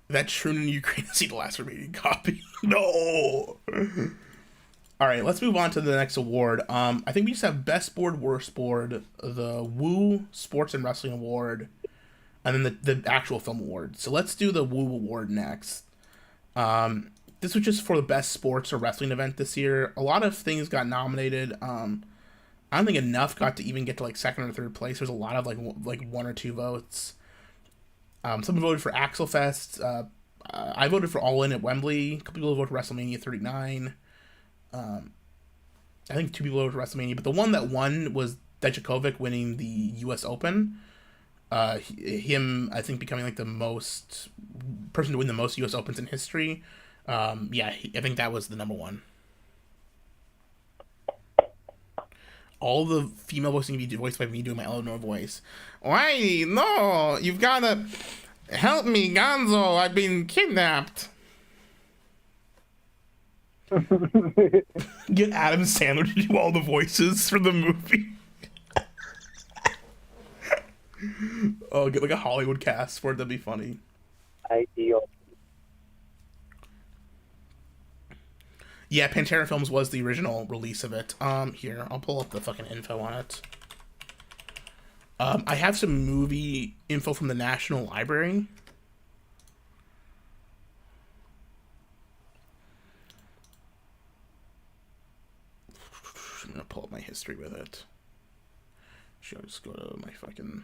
That's true in Ukraine. See the last remaining copy. No. All right, let's move on to the next award. I think we just have Best Board, Worst Board, the Woo Sports and Wrestling Award, and then the actual film award. So let's do the Woo Award next. This was just for the best sports or wrestling event this year. A lot of things got nominated. I don't think enough got to even get to second or third place. There's a lot of like one or two votes. Someone voted for Axelfest. I voted for All In at Wembley. A couple people voted for WrestleMania 39. I think 2 people voted for WrestleMania, but the one that won was Dijakovic winning the U.S. Open. Him, I think, becoming the most person to win the most U.S. Opens in history. I think that was the number one. All the female voicing can be voiced by me doing my Eleanor voice. Why? No, you've gotta help me, Gonzo. I've been kidnapped. Get Adam Sandler to do all the voices for the movie. Oh, get a Hollywood cast for it. That'd be funny. Ideal. Yeah, Pantera Films was the original release of it. Here, I'll pull up the fucking info on it. I have some movie info from the National Library. I'm gonna pull up my history with it. Should I just go to my fucking...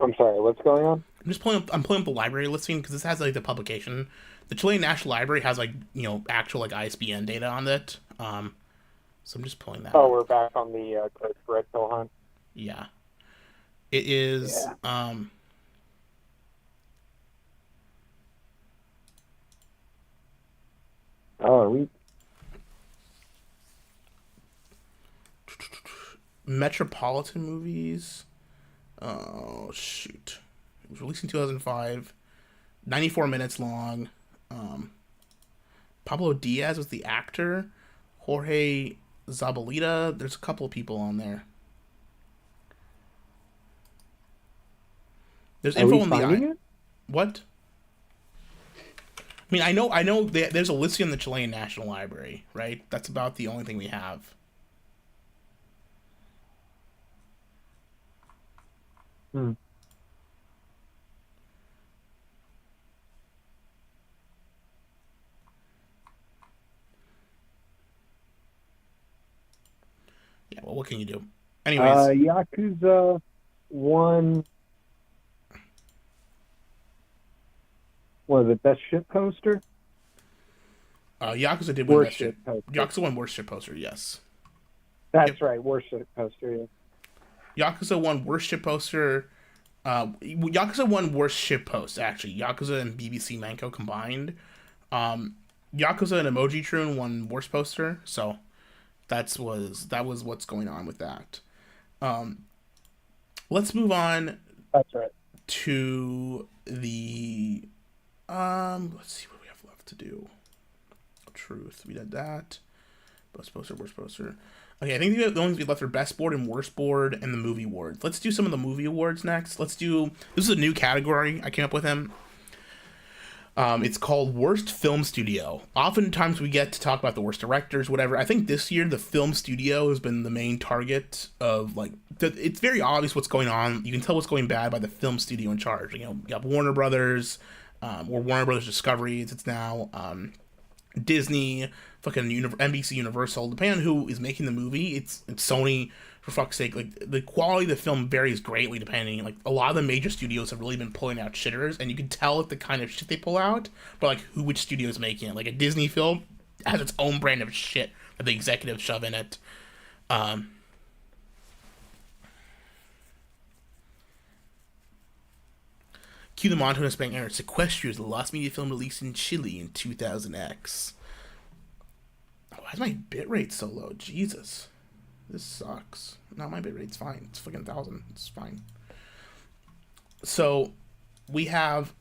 I'm sorry, what's going on? I'm pulling up the library listing because this has the publication. The Chilean National Library has actual ISBN data on it. So I'm just pulling that. Oh, we're back on the Coach Red Pill hunt. Yeah, it is. Yeah. Are we? Metropolitan Movies. Oh, shoot. It was released in 2005. 94 minutes long. Pablo Diaz was the actor. Jorge Zabalita. There's a couple of people on there. There's info on the... What? I mean, I know there's a listing on the Chilean National Library, right? That's about the only thing we have. Hmm. Yeah, well, what can you do? Anyways. Yakuza won... What, the best shit poster? Yakuza did win best shit poster. Yakuza won worst shit poster, yes. That's right, worst shit poster, yeah. Yakuza won worst ship poster. Yakuza won worst ship post, actually. Yakuza and BBC Manco combined. Yakuza and Emoji Troon won worst poster, so that was what's going on with that. Let's move on. That's right. to the let's see what we have left to do. Truth, we did that. Best poster, worst poster. Okay, I think the only ones we left are best board and worst board and the movie awards. Let's do some of the movie awards next. This is a new category I came up with him. It's called Worst Film Studio. Oftentimes we get to talk about the worst directors, whatever. I think this year the film studio has been the main target of, like, it's very obvious what's going on. You can tell what's going bad by the film studio in charge. You know, you have Warner Brothers, or Warner Brothers Discovery, it's now, Disney, fucking NBC Universal, depending on who is making the movie. It's Sony, for fuck's sake. Like, the quality of the film varies greatly depending. Like, a lot of the major studios have really been pulling out shitters, and you can tell like the kind of shit they pull out, but like which studio is making it. Like, a Disney film has its own brand of shit that the executives shove in it. Cue the Montana Spank Aaron. Sequestria is the last media film released in Chile in 2000X. Why is my bitrate so low? Jesus. This sucks. No, my bitrate's fine. It's fucking 1,000. It's fine. So, we have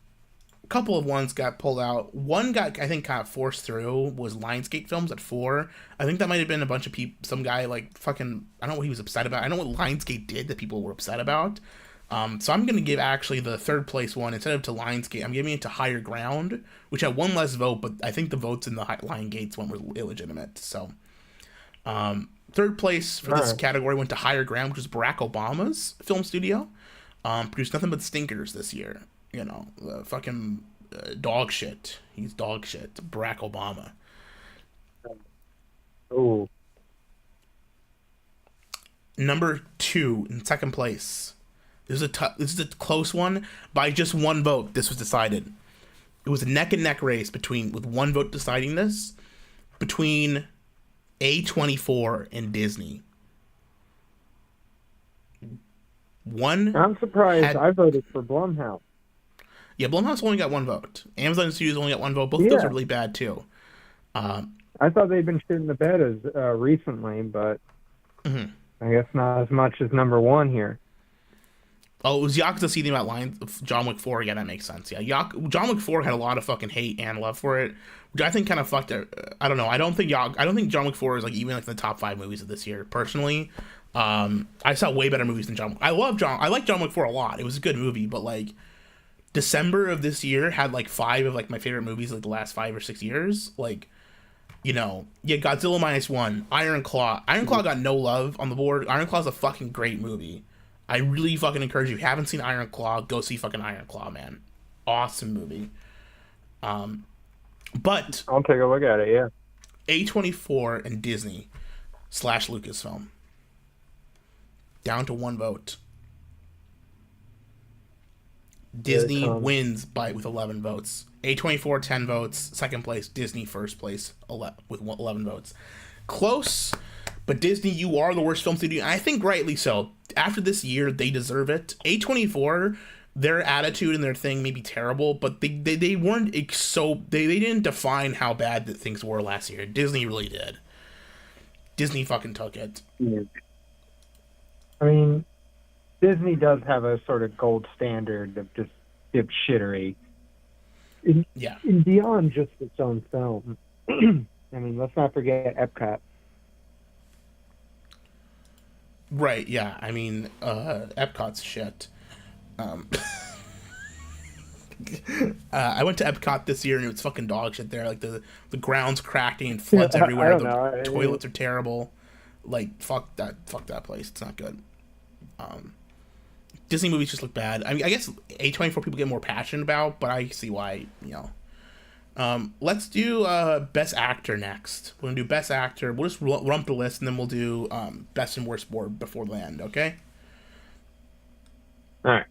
a couple of ones got pulled out. One got, I think, kind of forced through was Lionsgate Films at 4. I think that might have been a bunch of people, some guy, like, fucking, I don't know what he was upset about. I know what Lionsgate did that people were upset about. So I'm going to give actually the third place one, instead of to Lionsgate, I'm giving it to Higher Ground, which had one less vote, but I think the votes in the Lionsgate's one were illegitimate. So, third place for this category went to Higher Ground, which was Barack Obama's film studio. Produced nothing but stinkers this year. You know, fucking dog shit. He's dog shit. Barack Obama. Oh. Number 2 in second place. This is a close one. By just one vote, this was decided. It was a neck and neck race with one vote deciding this, between A24 and Disney. I'm surprised. I voted for Blumhouse. Yeah, Blumhouse only got one vote. Amazon Studios only got one vote. Both of those are really bad too. I thought they'd been shooting the bed as recently, but I guess not as much as number 1 here. Oh, it was Yakuza seething about lines. John Wick 4. Yeah, that makes sense. Yeah, John Wick 4 had a lot of fucking hate and love for it, which I think kind of fucked it. I don't know. I don't think John Wick 4 is like even like in the top 5 movies of this year. Personally, I saw way better movies than John Wick. I like John Wick 4 a lot. It was a good movie, but like December of this year had like 5 of like my favorite movies like the last 5 or 6 years. Like, you know, yeah, Godzilla -1, Iron Claw. Iron Claw got no love on the board. Iron Claw's a fucking great movie. I really fucking encourage you. If you haven't seen Iron Claw, go see fucking Iron Claw, man. Awesome movie. But I'll take a look at it, yeah. A24 and Disney / Lucasfilm. Down to one vote. Disney wins with 11 votes. A24, 10 votes. Second place, Disney first place with 11 votes. Close, but Disney, you are the worst film studio. And I think rightly so. After this year, they deserve it. A24, their attitude and their thing may be terrible, but they weren't so... They didn't define how bad that things were last year. Disney really did. Disney fucking took it. Yeah. I mean, Disney does have a sort of gold standard of just dipshittery. And beyond just its own film. I mean, let's not forget Epcot. Right, yeah. I mean, Epcot's shit. I went to Epcot this year and it was fucking dog shit there. Like, the ground's cracking and floods everywhere. The toilets are terrible. Like, fuck that place. It's not good. Disney movies just look bad. I mean, I guess A24 people get more passionate about, but I see why, you know. Let's do Best Actor next. We're going to do Best Actor. We'll just rump the list, and then we'll do Best and Worst Board before the end, okay? All right.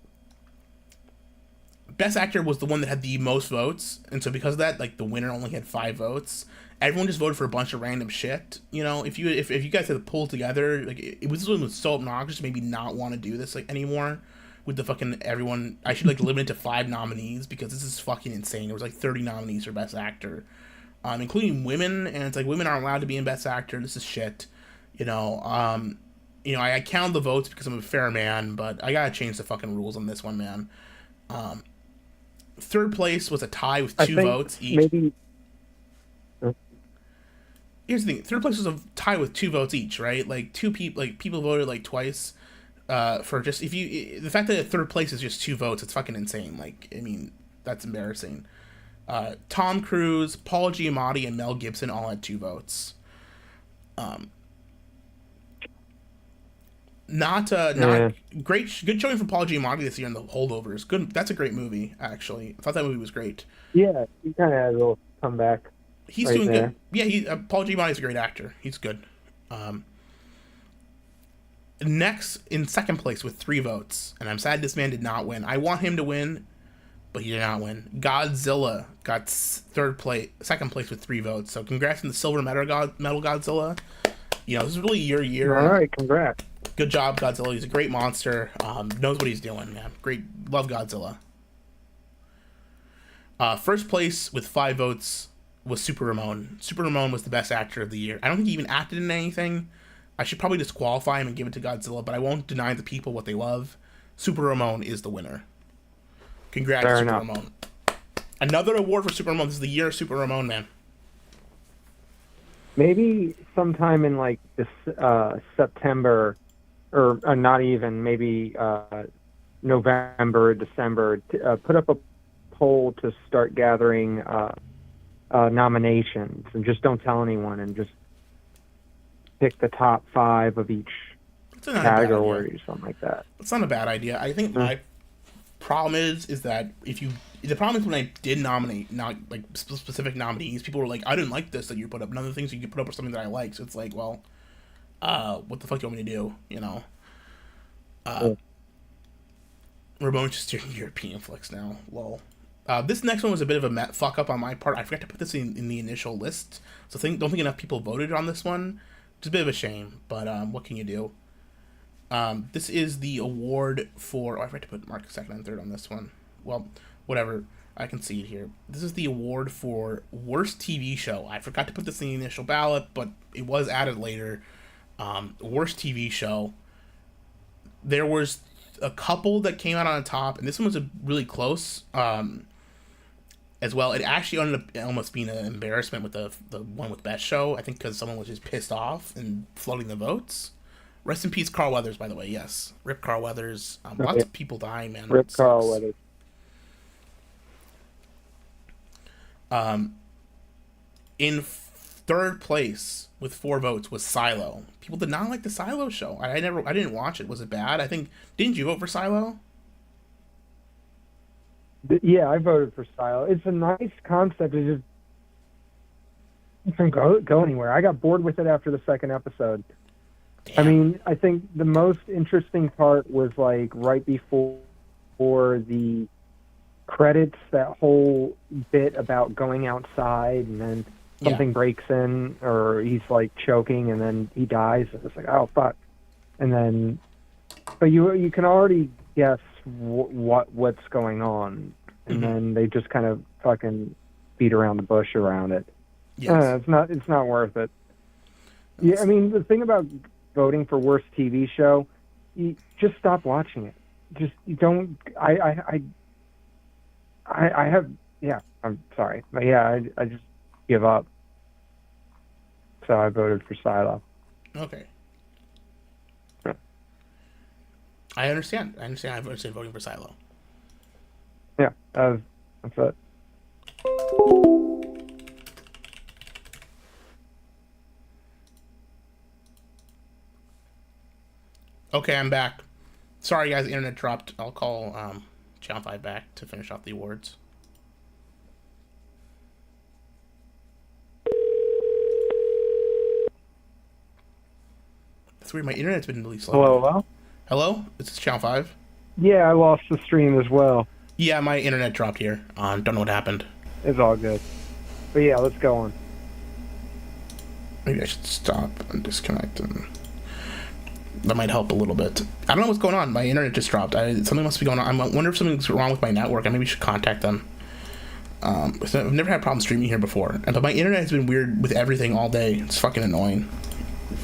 Best Actor was the one that had the most votes, and so because of that, like, the winner only had 5 votes. Everyone just voted for a bunch of random shit. You know, if you guys had pulled together, like, it was so obnoxious to maybe not want to do this like anymore. With the fucking everyone, I should like limit it to 5 nominees because this is fucking insane. There was like 30 nominees for Best Actor, including women, and it's like women aren't allowed to be in Best Actor. This is shit. You know, I count the votes because I'm a fair man, but I gotta change the fucking rules on this one, man. Third place was a tie with 2 votes each. Maybe. Here's the thing: third place was a tie with 2 votes each, right? Like people voted like twice for just the fact that third place is just 2 votes. It's fucking insane. Like, I mean, that's embarrassing. Tom Cruise, Paul Giamatti, and Mel Gibson all had 2 votes. Not great. Good showing from Paul Giamatti this year in The Holdovers. Good. That's a great movie, actually. I thought that movie was great. Yeah, he kind of had a little comeback. He's doing good. Yeah, Paul Giamatti's a great actor. He's good. Next, in second place with 3 votes, and I'm sad this man did not win. I want him to win, but he did not win. Godzilla got second place with 3 votes. So congrats on the silver medal Godzilla. You know, this is really your year. All right, congrats. Good job, Godzilla. He's a great monster. Knows what he's doing, man. Great. Love Godzilla. First place with 5 votes was Super Ramon. Super Ramon was the best actor of the year. I don't think he even acted in anything. I should probably disqualify him and give it to Godzilla, but I won't deny the people what they love. Super Ramon is the winner. Congrats, Super Ramon. Another award for Super Ramon. This is the year of Super Ramon, man. Maybe sometime in like this September, or not even, maybe November, December, put up a poll to start gathering nominations, and just don't tell anyone, and just pick the top 5 of each category or something like that. It's not a bad idea. I think my problem is that the problem is when I did nominate, not like specific nominees, people were like, I didn't like this that you put up. None of the things you could put up are something that I like. So it's like, well, what the fuck do you want me to do? You know? Ramon's just doing European flicks now. Lol. This next one was a bit of a fuck up on my part. I forgot to put this in the initial list. So don't think enough people voted on this one. It's a bit of a shame, but what can you do? This is the award for... I forgot to put mark second and third on this one. Well, whatever. I can see it here. This is the award for worst TV show. I forgot to put this in the initial ballot, but it was added later. Worst TV show. There was a couple that came out on top, and this one was really close as well. It actually ended up almost being an embarrassment with the one with best show, I think, because someone was just pissed off and flooding the votes. Rest in peace, Carl Weathers, by the way. Yes, rip Carl Weathers. Lots of people dying, man. Rip Carl Weathers. In third place with 4 votes was Silo. People did not like the Silo show. I didn't watch it. Was it bad? Didn't you vote for Silo? Yeah, I voted for Silo. It's a nice concept. It just doesn't go anywhere. I got bored with it after the second episode. Damn. I mean, I think the most interesting part was like right before the credits, that whole bit about going outside and then something breaks in, or he's like choking and then he dies. And it's like, oh fuck. And then, but you can already guess what's going on, and then they just kind of fucking beat around the bush around it. Yes. It's not worth it. Yeah, I mean, the thing about voting for worst TV show, you just stop watching it. Just you don't. I have. Yeah, I'm sorry, but yeah, I just give up. So I voted for Silo. Okay. I understand. I understand voting for Silo. Yeah, that's it. Okay, I'm back. Sorry, guys, the internet dropped. I'll call Channel 5 back to finish off the awards. That's weird. My internet's been really slow. Hello? Hello? Is this Channel 5? Yeah, I lost the stream as well. Yeah, my internet dropped here. Don't know what happened. It's all good. But yeah, let's go on. Maybe I should stop and disconnect, and that might help a little bit. I don't know what's going on. My internet just dropped. Something must be going on. I wonder if something's wrong with my network. I maybe should contact them. I've never had a problem streaming here before, but my internet has been weird with everything all day. It's fucking annoying.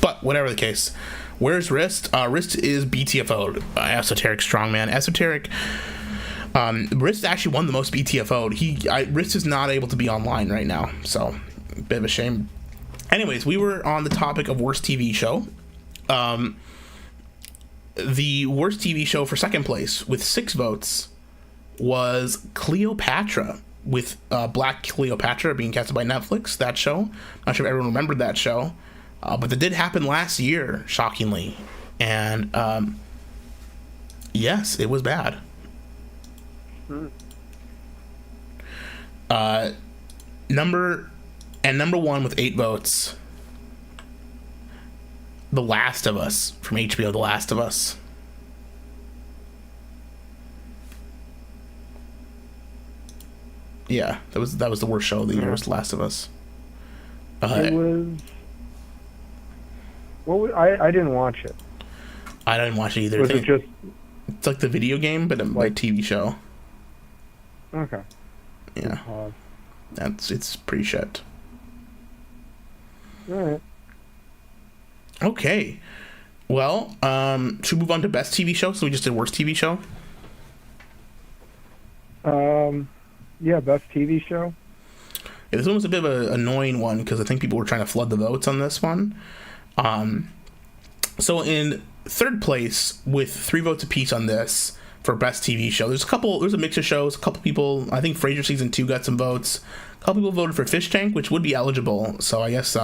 But whatever the case, where's Wrist? Wrist is btfo, Esoteric Strongman. Esoteric Riss actually won the most BTFO'd. Riss is not able to be online right now, so a bit of a shame. Anyways, we were on the topic of worst TV show. The worst TV show for second place with 6 votes was Cleopatra, with Black Cleopatra being casted by Netflix. That show, not sure if everyone remembered that show, but that did happen last year, shockingly, and yes, it was bad. Number 1 with 8 votes, The Last of Us from HBO. The Last of Us. Yeah, that was the worst show of the year. Was The Last of Us. It was. I didn't watch it. I didn't watch it either. Was it just? It's like the video game, but like TV show. Okay. Yeah. It's pretty shit. All right. Okay. Well, should we move on to best TV show? So we just did worst TV show. Yeah, best TV show. Yeah, this one was a bit of an annoying one because I think people were trying to flood the votes on this one. So in third place with 3 votes apiece on this for best TV show, there's a mix of shows. A couple people, I think Frasier season 2 got some votes. A couple people voted for Fish Tank, which would be eligible. So I guess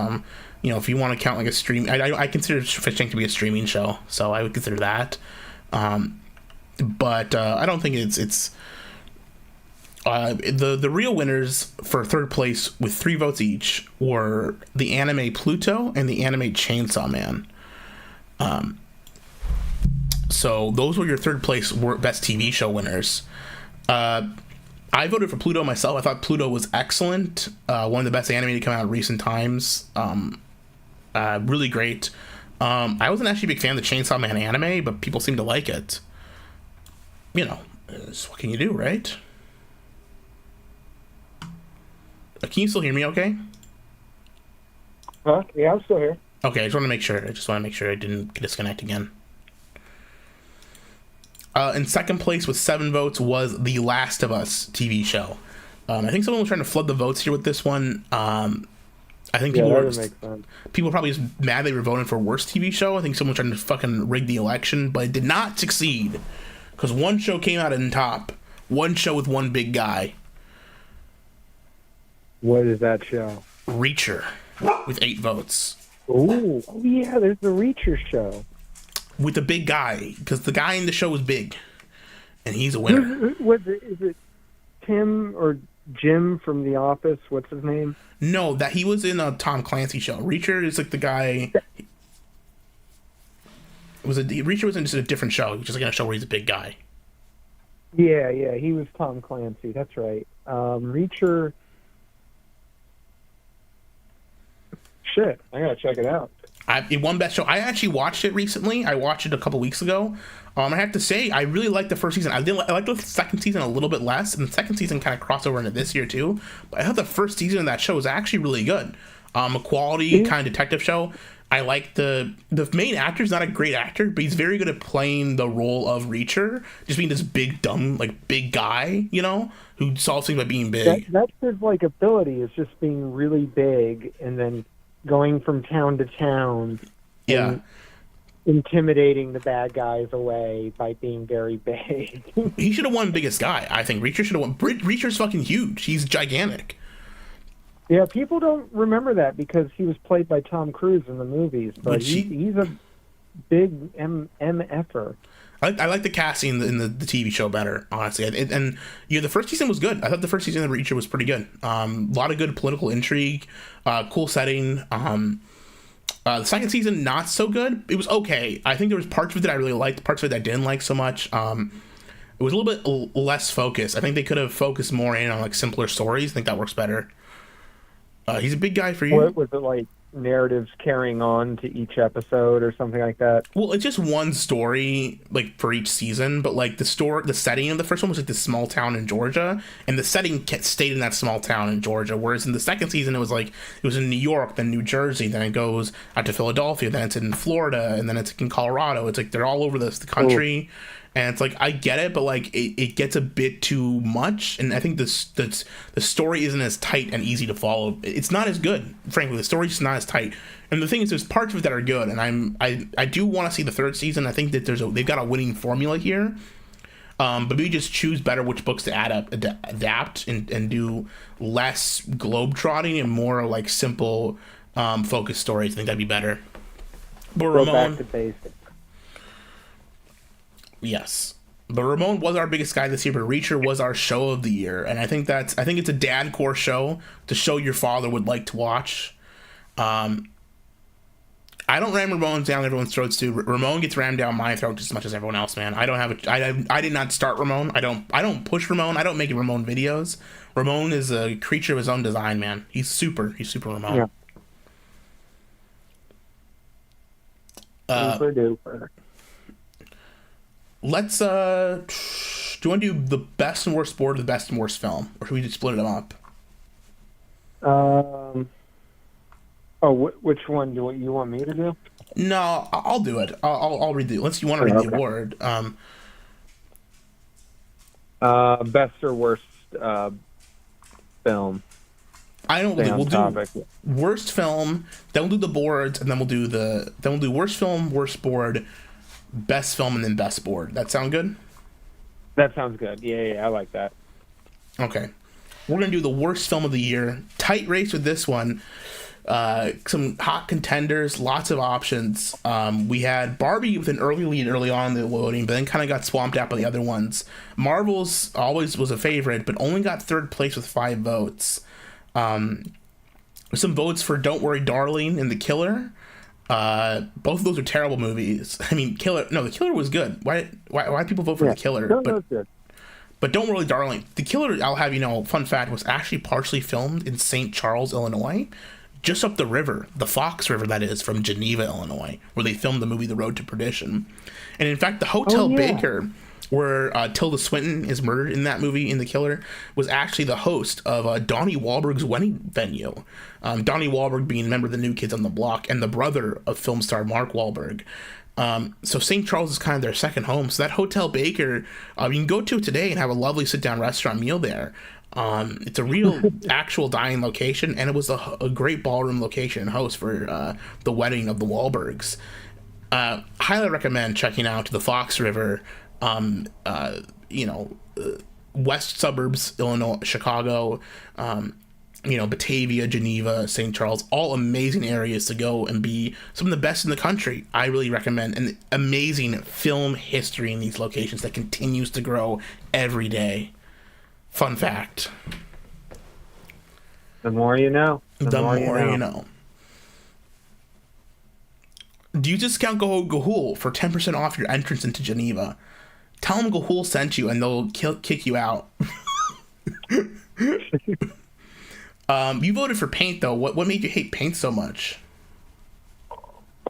if you want to count like a stream, I consider Fish Tank to be a streaming show, so I would consider that. But I don't think it's the real winners for third place with 3 votes each were the anime Pluto and the anime Chainsaw Man. So those were your third place best TV show winners. I voted for Pluto myself. I thought Pluto was excellent. One of the best anime to come out in recent times. Really great. I wasn't actually a big fan of the Chainsaw Man anime, but people seem to like it. What can you do, right? Can you still hear me okay? Yeah, I'm still here. Okay, I just want to make sure I didn't disconnect again. In second place with 7 votes was The Last of Us TV show. I think someone was trying to flood the votes here with this one. I think people probably just mad they were voting for worst TV show. I think someone was trying to fucking rig the election, but it did not succeed because one show came out on top. One show with one big guy. What is that show? Reacher with 8 votes. Oh yeah, there's the Reacher show with the big guy, because the guy in the show was big, and he's a winner. Is it Tim or Jim from The Office? What's his name? No, that he was in a Tom Clancy show. Reacher is like the guy. Reacher was in just a different show, just like in a show where he's a big guy. Yeah, he was Tom Clancy. That's right. Reacher. Shit, I gotta check it out. It won best show. I actually watched it recently. I watched it a couple weeks ago. I have to say, I really liked the first season. I liked the second season a little bit less, and the second season kind of crossed over into this year too. But I thought the first season of that show was actually really good. A quality kind of detective show. I like the main actor's not a great actor, but he's very good at playing the role of Reacher, just being this big dumb big guy, who solves things by being big. That's his ability, is just being really big and then going from town to town, intimidating the bad guys away by being very big. He should have won biggest guy. I think Reacher should have won. Reacher's fucking huge. He's gigantic. Yeah, people don't remember that because he was played by Tom Cruise in the movies, but he's a big MFer. I like the casting in the TV show better, honestly. And the first season was good. I thought the first season of Reacher was pretty good. A lot of good political intrigue, cool setting. The second season, not so good. It was okay. I think there was parts of it that I really liked, parts of it that I didn't like so much. It was a little bit less focused. I think they could have focused more in on simpler stories. I think that works better. He's a big guy for you. What was it narratives carrying on to each episode or something like that? Well, it's just one story for each season, but the setting of the first one was this small town in Georgia, and the setting stayed in that small town in Georgia, whereas in the second season it was in New York, then New Jersey, then it goes out to Philadelphia, then it's in Florida, and then it's in Colorado. It's they're all over the country. And it's like, I get it, but like it gets a bit too much, and I think the story isn't as tight and easy to follow. It's not as good, frankly. The story's just not as tight. And the thing is, there's parts of it that are good, and I do want to see the third season. I think that they've got a winning formula here. But we just choose better which books to adapt and do less globetrotting and more like simple, focused stories. I think that'd be better. But Go Ramon, back to basics. yes. But Ramon was our biggest guy this year, but Reacher was our show of the year. And I think it's a dad core show, to show your father would like to watch. I don't ram Ramon down everyone's throats too. Ramon gets rammed down my throat just as much as everyone else, man. I did not start Ramon. I don't push Ramon. I don't make Ramon videos. Ramon is a creature of his own design, man. He's super Ramon. Yeah. Super duper. Let's do you want to do the best and worst board or the best and worst film, or should we just split them up? Which one do you want me to do? No, I'll do it. I'll read the. Unless you want to read the award. Best or worst film. I don't. We'll do worst film. Then we'll do the boards, and then we'll do worst film, worst board, best film, and then best board. That sound good? That sounds good. Yeah, I like that. Okay, we're gonna do the worst film of the year. Tight race with this one. Some hot contenders, lots of options. We had Barbie with an early lead early on in the voting, but then kind of got swamped out by the other ones. Marvel's always was a favorite, but only got third place with 5 votes. Some votes for Don't Worry Darling and The Killer. Both of those are terrible movies. I mean, The Killer was good. Why people vote for The Killer? But Don't Worry Darling. The Killer, I'll have you know, fun fact, was actually partially filmed in St. Charles, Illinois. Just up the river, the Fox River, that is, from Geneva, Illinois, where they filmed the movie The Road to Perdition. And in fact, the Hotel Baker, where Tilda Swinton is murdered in that movie, in The Killer, was actually the host of Donnie Wahlberg's wedding venue. Donnie Wahlberg being a member of the New Kids on the Block and the brother of film star Mark Wahlberg. So St. Charles is kind of their second home. So that Hotel Baker, you can go to it today and have a lovely sit-down restaurant meal there. It's a real actual dining location, and it was a great ballroom location and host for the wedding of the Wahlbergs. Highly recommend checking out the Fox River, west suburbs, Illinois, Chicago, Batavia, Geneva, St. Charles, all amazing areas to go and be some of the best in the country. I really recommend an amazing film history in these locations that continues to grow every day. Fun fact. The more you know. The more you know. Do you discount Gahul for 10% off your entrance into Geneva? Tell them Gahul sent you and they'll kick you out. You voted for Paint, though. What made you hate Paint so much?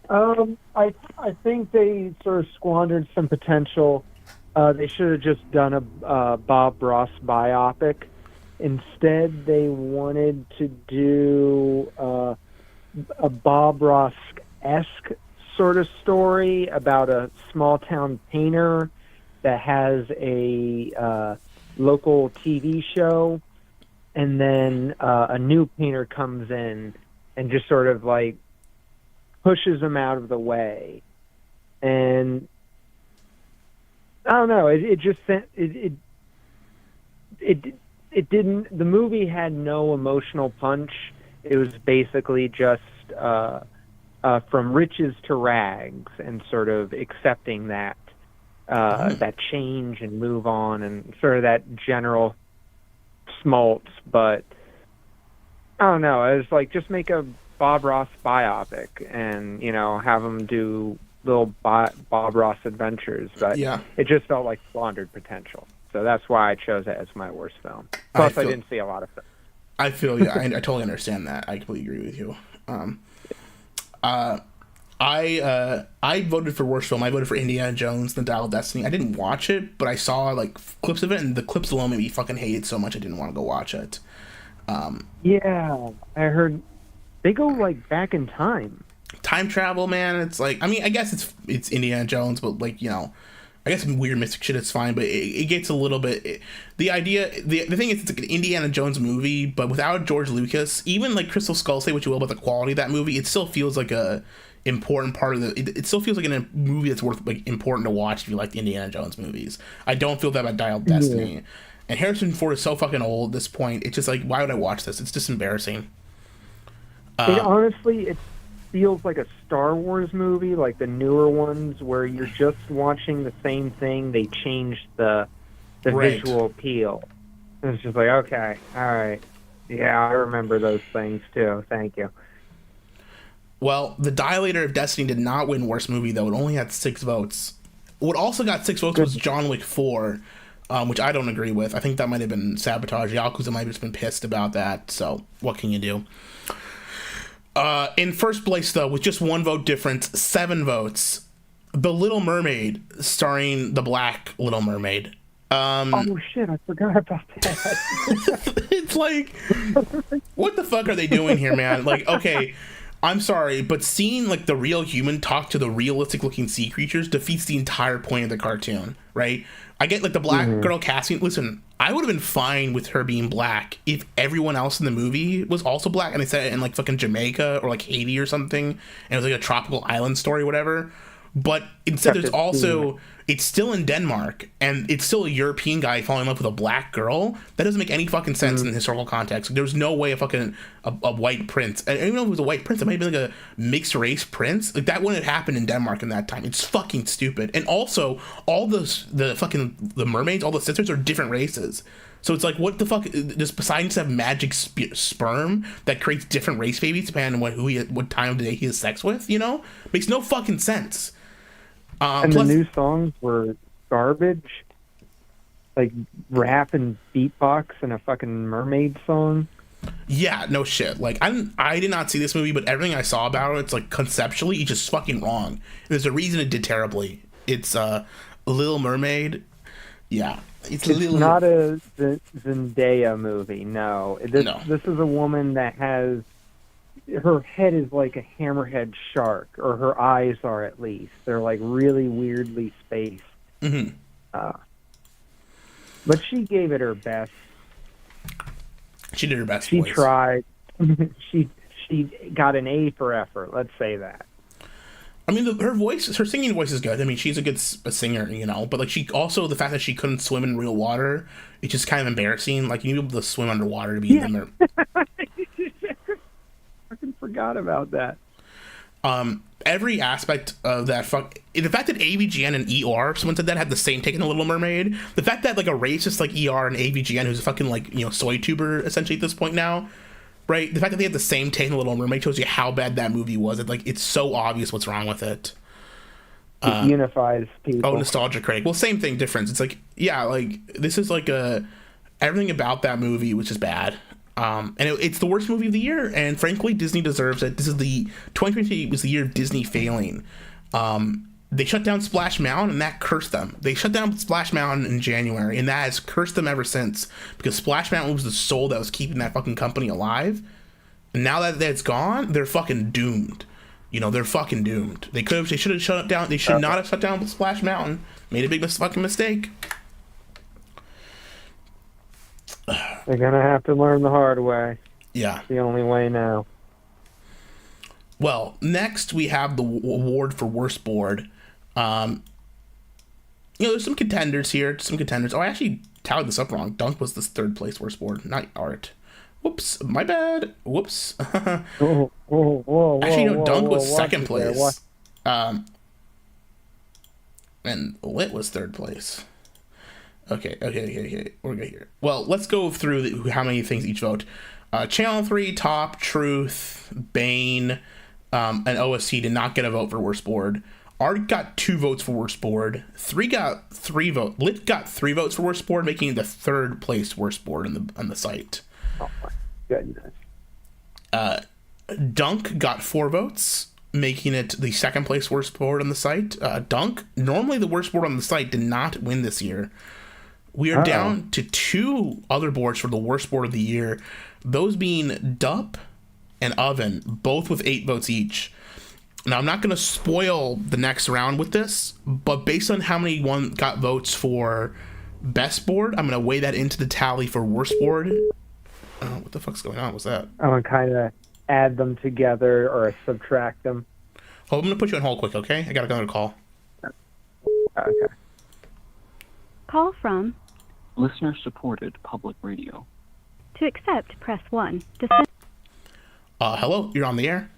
I think they sort of squandered some potential. They should have just done a Bob Ross biopic. Instead, they wanted to do a Bob Ross-esque sort of story about a small-town painter that has a local TV show, and then a new painter comes in and just sort of like pushes him out of the way. And I don't know. It didn't. The movie had no emotional punch. It was basically just from riches to rags, and sort of accepting that change and move on, and sort of that general smoltz. But I don't know. I was like, just make a Bob Ross biopic, and have him do little Bob Ross adventures, but it just felt like squandered potential. So that's why I chose it as my worst film. Plus, I didn't see a lot of films. I feel you. I totally understand that. I completely agree with you. I voted for worst film. I voted for Indiana Jones: The Dial of Destiny. I didn't watch it, but I saw like clips of it, and the clips alone made me fucking hate it so much I didn't want to go watch it. Yeah, I heard they go like back in time. Time travel, man. It's like, I mean, I guess it's Indiana Jones, but like, I guess weird mystic shit is fine, but it gets a little bit. The thing is, it's like an Indiana Jones movie, but without George Lucas. Even like Crystal Skull, say what you will about the quality of that movie, it still feels like a important part of the. It still feels like a movie that's worth like important to watch if you like the Indiana Jones movies. I don't feel that about Dial Destiny. Yeah. And Harrison Ford is so fucking old at this point. It's just like, why would I watch this? It's just embarrassing. Honestly, it feels like a Star Wars movie, like the newer ones, where you're just watching the same thing. They changed the right. visual appeal. It's just like, okay, all right. Yeah, I remember those things too. Thank you. Well, The Dilator of Destiny did not win Worst Movie, though. It only had 6 votes. What also got 6 votes was John Wick 4, which I don't agree with. I think that might have been sabotage. Yakuza might have just been pissed about that, so what can you do? In first place, though, with just 1 vote difference, 7 votes, The Little Mermaid, starring the Black Little Mermaid. Oh, shit, I forgot about that. It's like, what the fuck are they doing here, man? Like, okay, I'm sorry, but seeing, like, the real human talk to the realistic-looking sea creatures defeats the entire point of the cartoon, right? I get, like, the black girl casting. Listen, I would have been fine with her being black if everyone else in the movie was also black and they said it in, like, fucking Jamaica or, like, Haiti or something, and it was, like, a tropical island story or whatever. But instead, there's also, it's still in Denmark, and it's still a European guy falling in love with a black girl. That doesn't make any fucking sense in the historical context. There's no way a white prince, and even though it was a white prince, it might have been like a mixed race prince. Like, that wouldn't have happened in Denmark in that time. It's fucking stupid. And also, all the mermaids, all the sisters are different races. So it's like, what the fuck? Does Poseidon just have magic sperm that creates different race babies depending on what time of the day he has sex with? You know, makes no fucking sense. And plus, the new songs were garbage, like rap and beatbox and a fucking mermaid song. Yeah, no shit. Like, I did not see this movie, but everything I saw about it, it's like conceptually, it's just fucking wrong. And there's a reason it did terribly. It's Little Mermaid. Yeah. It's not a Zendaya movie, no. This is a woman that has, her head is like a hammerhead shark, or her eyes are at least. They're like really weirdly spaced. Mm-hmm. But she gave it her best. She did her best. She tried. she got an A for effort, let's say that. I mean, her singing voice is good. I mean, she's a good singer, you know. But like, she also, the fact that she couldn't swim in real water, it's just kind of embarrassing. Like, you need to be able to swim underwater to be in there. I fucking forgot about that. Every aspect of that the fact that AVGN and ER, someone said that, had the same take in The Little Mermaid. The fact that like a racist like ER and AVGN, who's a fucking like, you know, soy tuber essentially at this point now. Right, the fact that they had the same take in The Little Mermaid shows you how bad that movie was. It's so obvious what's wrong with it. It unifies people. Oh, nostalgia critic. Well, same thing, difference. It's like, yeah, like this is like everything about that movie was just bad. And it's the worst movie of the year. And frankly, Disney deserves it. 2020 was the year of Disney failing. They shut down Splash Mountain, and that cursed them. They shut down Splash Mountain in January, and that has cursed them ever since. Because Splash Mountain was the soul that was keeping that fucking company alive. And now that it's gone, they're fucking doomed. You know, they're fucking doomed. They should have shut it down. They should not have shut down Splash Mountain. Made a big fucking mistake. They're gonna have to learn the hard way. Yeah. It's the only way now. Well, next we have the award for worst board. You know, there's some contenders here. Oh, I actually tallied this up wrong. Dunk was the third place worst board, not Art. Whoops, my bad. Whoops. Whoa, actually, no, Dunk was second there, place. And Lit was third place. Okay. We're good here. Well, let's go through how many things each vote. Channel 3, Top, Truth, Bane, and OST did not get a vote for worst board. Art got 2 votes for worst board. 3 got 3 votes. Lit got 3 votes for worst board, making it the third place worst board on the site. Oh my goodness. Dunk got 4 votes, making it the second place worst board on the site. Dunk, normally the worst board on the site, did not win this year. We are down to 2 other boards for the worst board of the year. Those being Dup and Oven, both with 8 votes each. Now, I'm not going to spoil the next round with this, but based on how many got votes for best board, I'm going to weigh that into the tally for worst board. Oh, what the fuck's going on? What's that? I'm going to kind of add them together or subtract them. Hold, I'm going to put you on hold quick, okay? I got another call. Okay. Call from listener-supported public radio. To accept, press 1. Hello, you're on the air.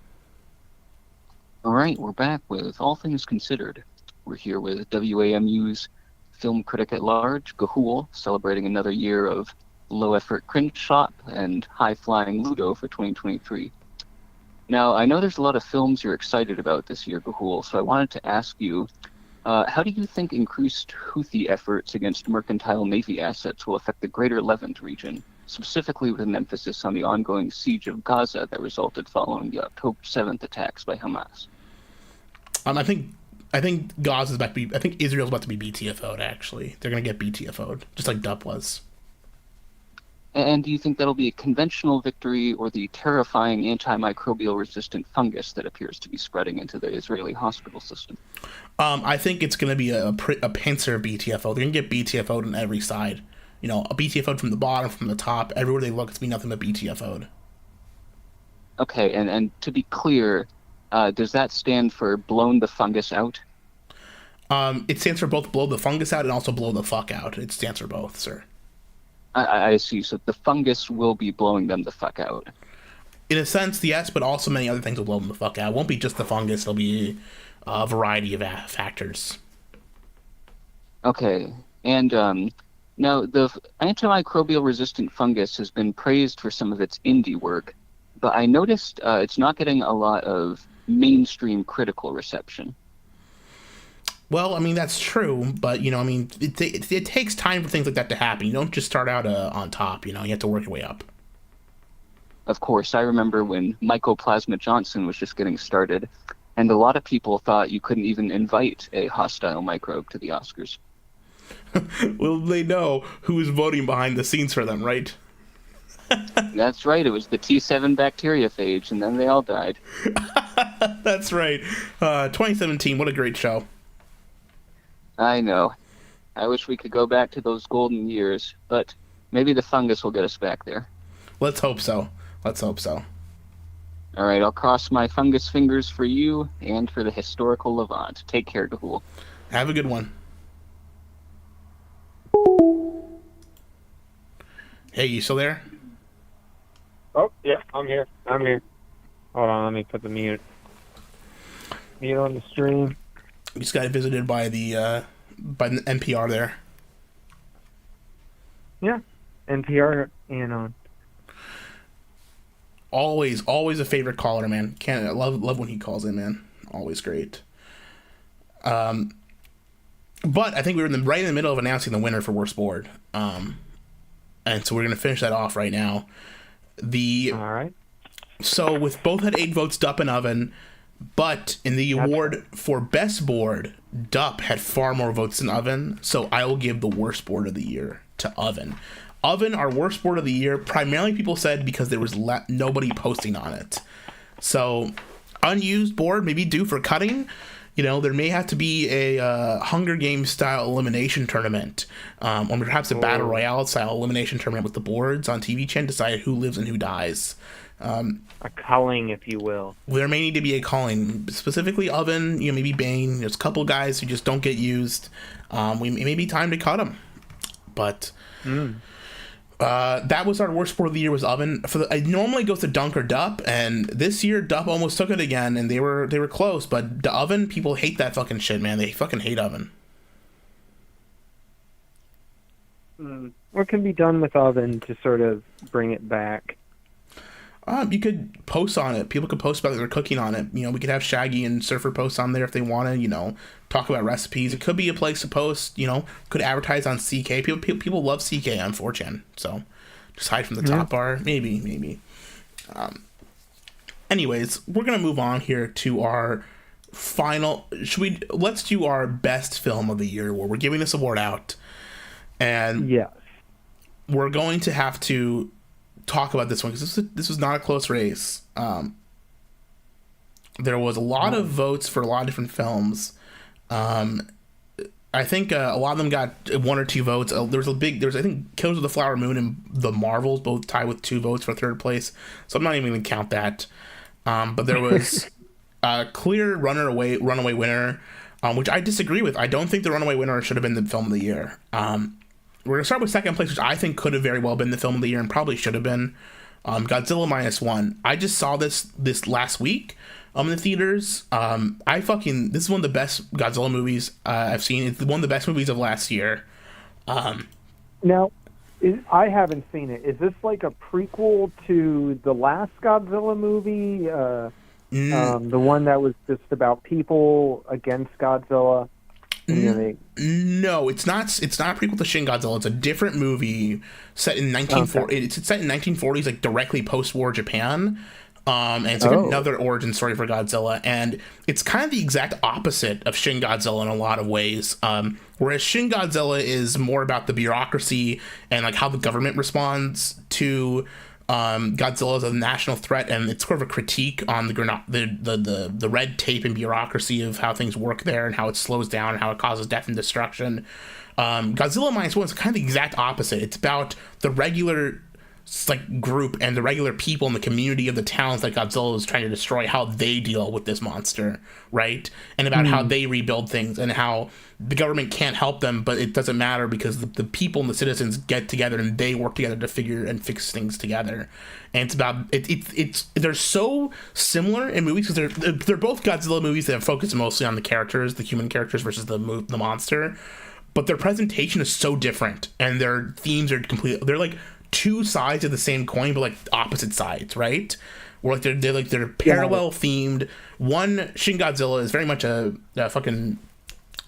All right, we're back with All Things Considered. We're here with WAMU's film critic at large, Gahul, celebrating another year of low-effort cringe shop and high-flying Ludo for 2023. Now, I know there's a lot of films you're excited about this year, Gahul, so I wanted to ask you, how do you think increased Houthi efforts against mercantile Navy assets will affect the Greater Levant region, specifically with an emphasis on the ongoing siege of Gaza that resulted following the October 7th attacks by Hamas? I think Gaza's about to be. I think Israel's about to be BTFO'd. Actually, they're gonna get BTFO'd, just like DUP was. And do you think that'll be a conventional victory or the terrifying antimicrobial resistant fungus that appears to be spreading into the Israeli hospital system? I think it's gonna be a pincer BTFO. They're gonna get BTFO'd on every side. You know, a BTFO'd from the bottom, from the top, everywhere they look, it's be nothing but BTFO'd. Okay, and to be clear, does that stand for blown the fungus out? It stands for both blow the fungus out and also blow the fuck out. It stands for both, sir. I see. So the fungus will be blowing them the fuck out. In a sense, yes, but also many other things will blow them the fuck out. It won't be just the fungus. It'll be a variety of factors. Okay, and now the antimicrobial resistant fungus has been praised for some of its indie work, but I noticed it's not getting a lot of mainstream critical reception. Well, I mean, that's true, but, you know, I mean, it takes time for things like that to happen. You don't just start out on top, you know, you have to work your way up. Of course, I remember when Mycoplasma Johnson was just getting started, and a lot of people thought you couldn't even invite a hostile microbe to the Oscars. Well, they know who's voting behind the scenes for them, right? That's right, it was the T7 bacteriophage, and then they all died. That's right. 2017, what a great show. I know. I wish we could go back to those golden years, but maybe the fungus will get us back there. Let's hope so. Let's hope so. All right, I'll cross my fungus fingers for you and for the historical Levant. Take care, Gahul. Have a good one. Hey, you still there? Oh, yeah, I'm here. Hold on, let me put the mute on the stream. We just got visited by the NPR there. Yeah, NPR and Always a favorite caller, man. I love when he calls in, man. Always great. But I think we were right in the middle of announcing the winner for worst board. And so we're gonna finish that off right now. All right. So with both had 8 votes, DUP and Oven. But in the award for best board, DUP had far more votes than Oven, so I will give the worst board of the year to Oven. Oven, our worst board of the year, primarily people said because there was nobody posting on it. So, unused board, maybe due for cutting. You know, there may have to be a Hunger Games style elimination tournament, or perhaps a Battle Royale style elimination tournament with the boards on Tvch, decide who lives and who dies. A culling, if you will. There may need to be a culling, specifically Oven, you know, maybe Bane. There's a couple guys who just don't get used. It may be time to cut them. But that was our worst board of the year, was Oven. It normally goes to Dunk or DUP, and this year DUP almost took it again, and they were close. But the Oven, people hate that fucking shit, man. They fucking hate Oven. What can be done with Oven to sort of bring it back? You could post on it. People could post about their cooking on it. You know, we could have Shaggy and Surfer post on there if they want to, you know, talk about recipes. It could be a place to post, you know, could advertise on CK. People love CK on 4chan, so just hide from the top bar. Maybe. Anyways, we're going to move on here to our final... Let's do our best film of the year, where we're giving this award out. And we're going to have to talk about this one, because this was not a close race. there was a lot of votes for a lot of different films. I think a lot of them got 1 or 2 votes. There's I think Killers of the Flower Moon and The Marvels both tied with 2 votes for third place. So I'm not even going to count that. But there was a clear runaway winner, which I disagree with. I don't think the runaway winner should have been the film of the year. We're going to start with second place, which I think could have very well been the film of the year and probably should have been Godzilla -1. I just saw this last week in the theaters. This is one of the best Godzilla movies I've seen. It's one of the best movies of last year. Now, I haven't seen it. Is this like a prequel to the last Godzilla movie? The one that was just about people against Godzilla? No, it's not. It's not a prequel to Shin Godzilla. It's a different movie set in 1940. Okay. It's set in 1940s, like directly post-war Japan. And it's like another origin story for Godzilla, and it's kind of the exact opposite of Shin Godzilla in a lot of ways. Whereas Shin Godzilla is more about the bureaucracy and like how the government responds to Godzilla as a national threat, and it's sort of a critique on the red tape and bureaucracy of how things work there and how it slows down and how it causes death and destruction. Godzilla -1 is kind of the exact opposite. It's about the regular group and the regular people in the community of the towns that Godzilla is trying to destroy, how they deal with this monster, right? And about how they rebuild things and how the government can't help them, but it doesn't matter because the people and the citizens get together and they work together to figure and fix things together. And it's about they're so similar in movies because they're both Godzilla movies that focus mostly on the characters, the human characters versus the monster, but their presentation is so different and their themes are they're like 2 sides of the same coin, but like opposite sides, right? Where like they're parallel themed. One, Shin Godzilla is very much a fucking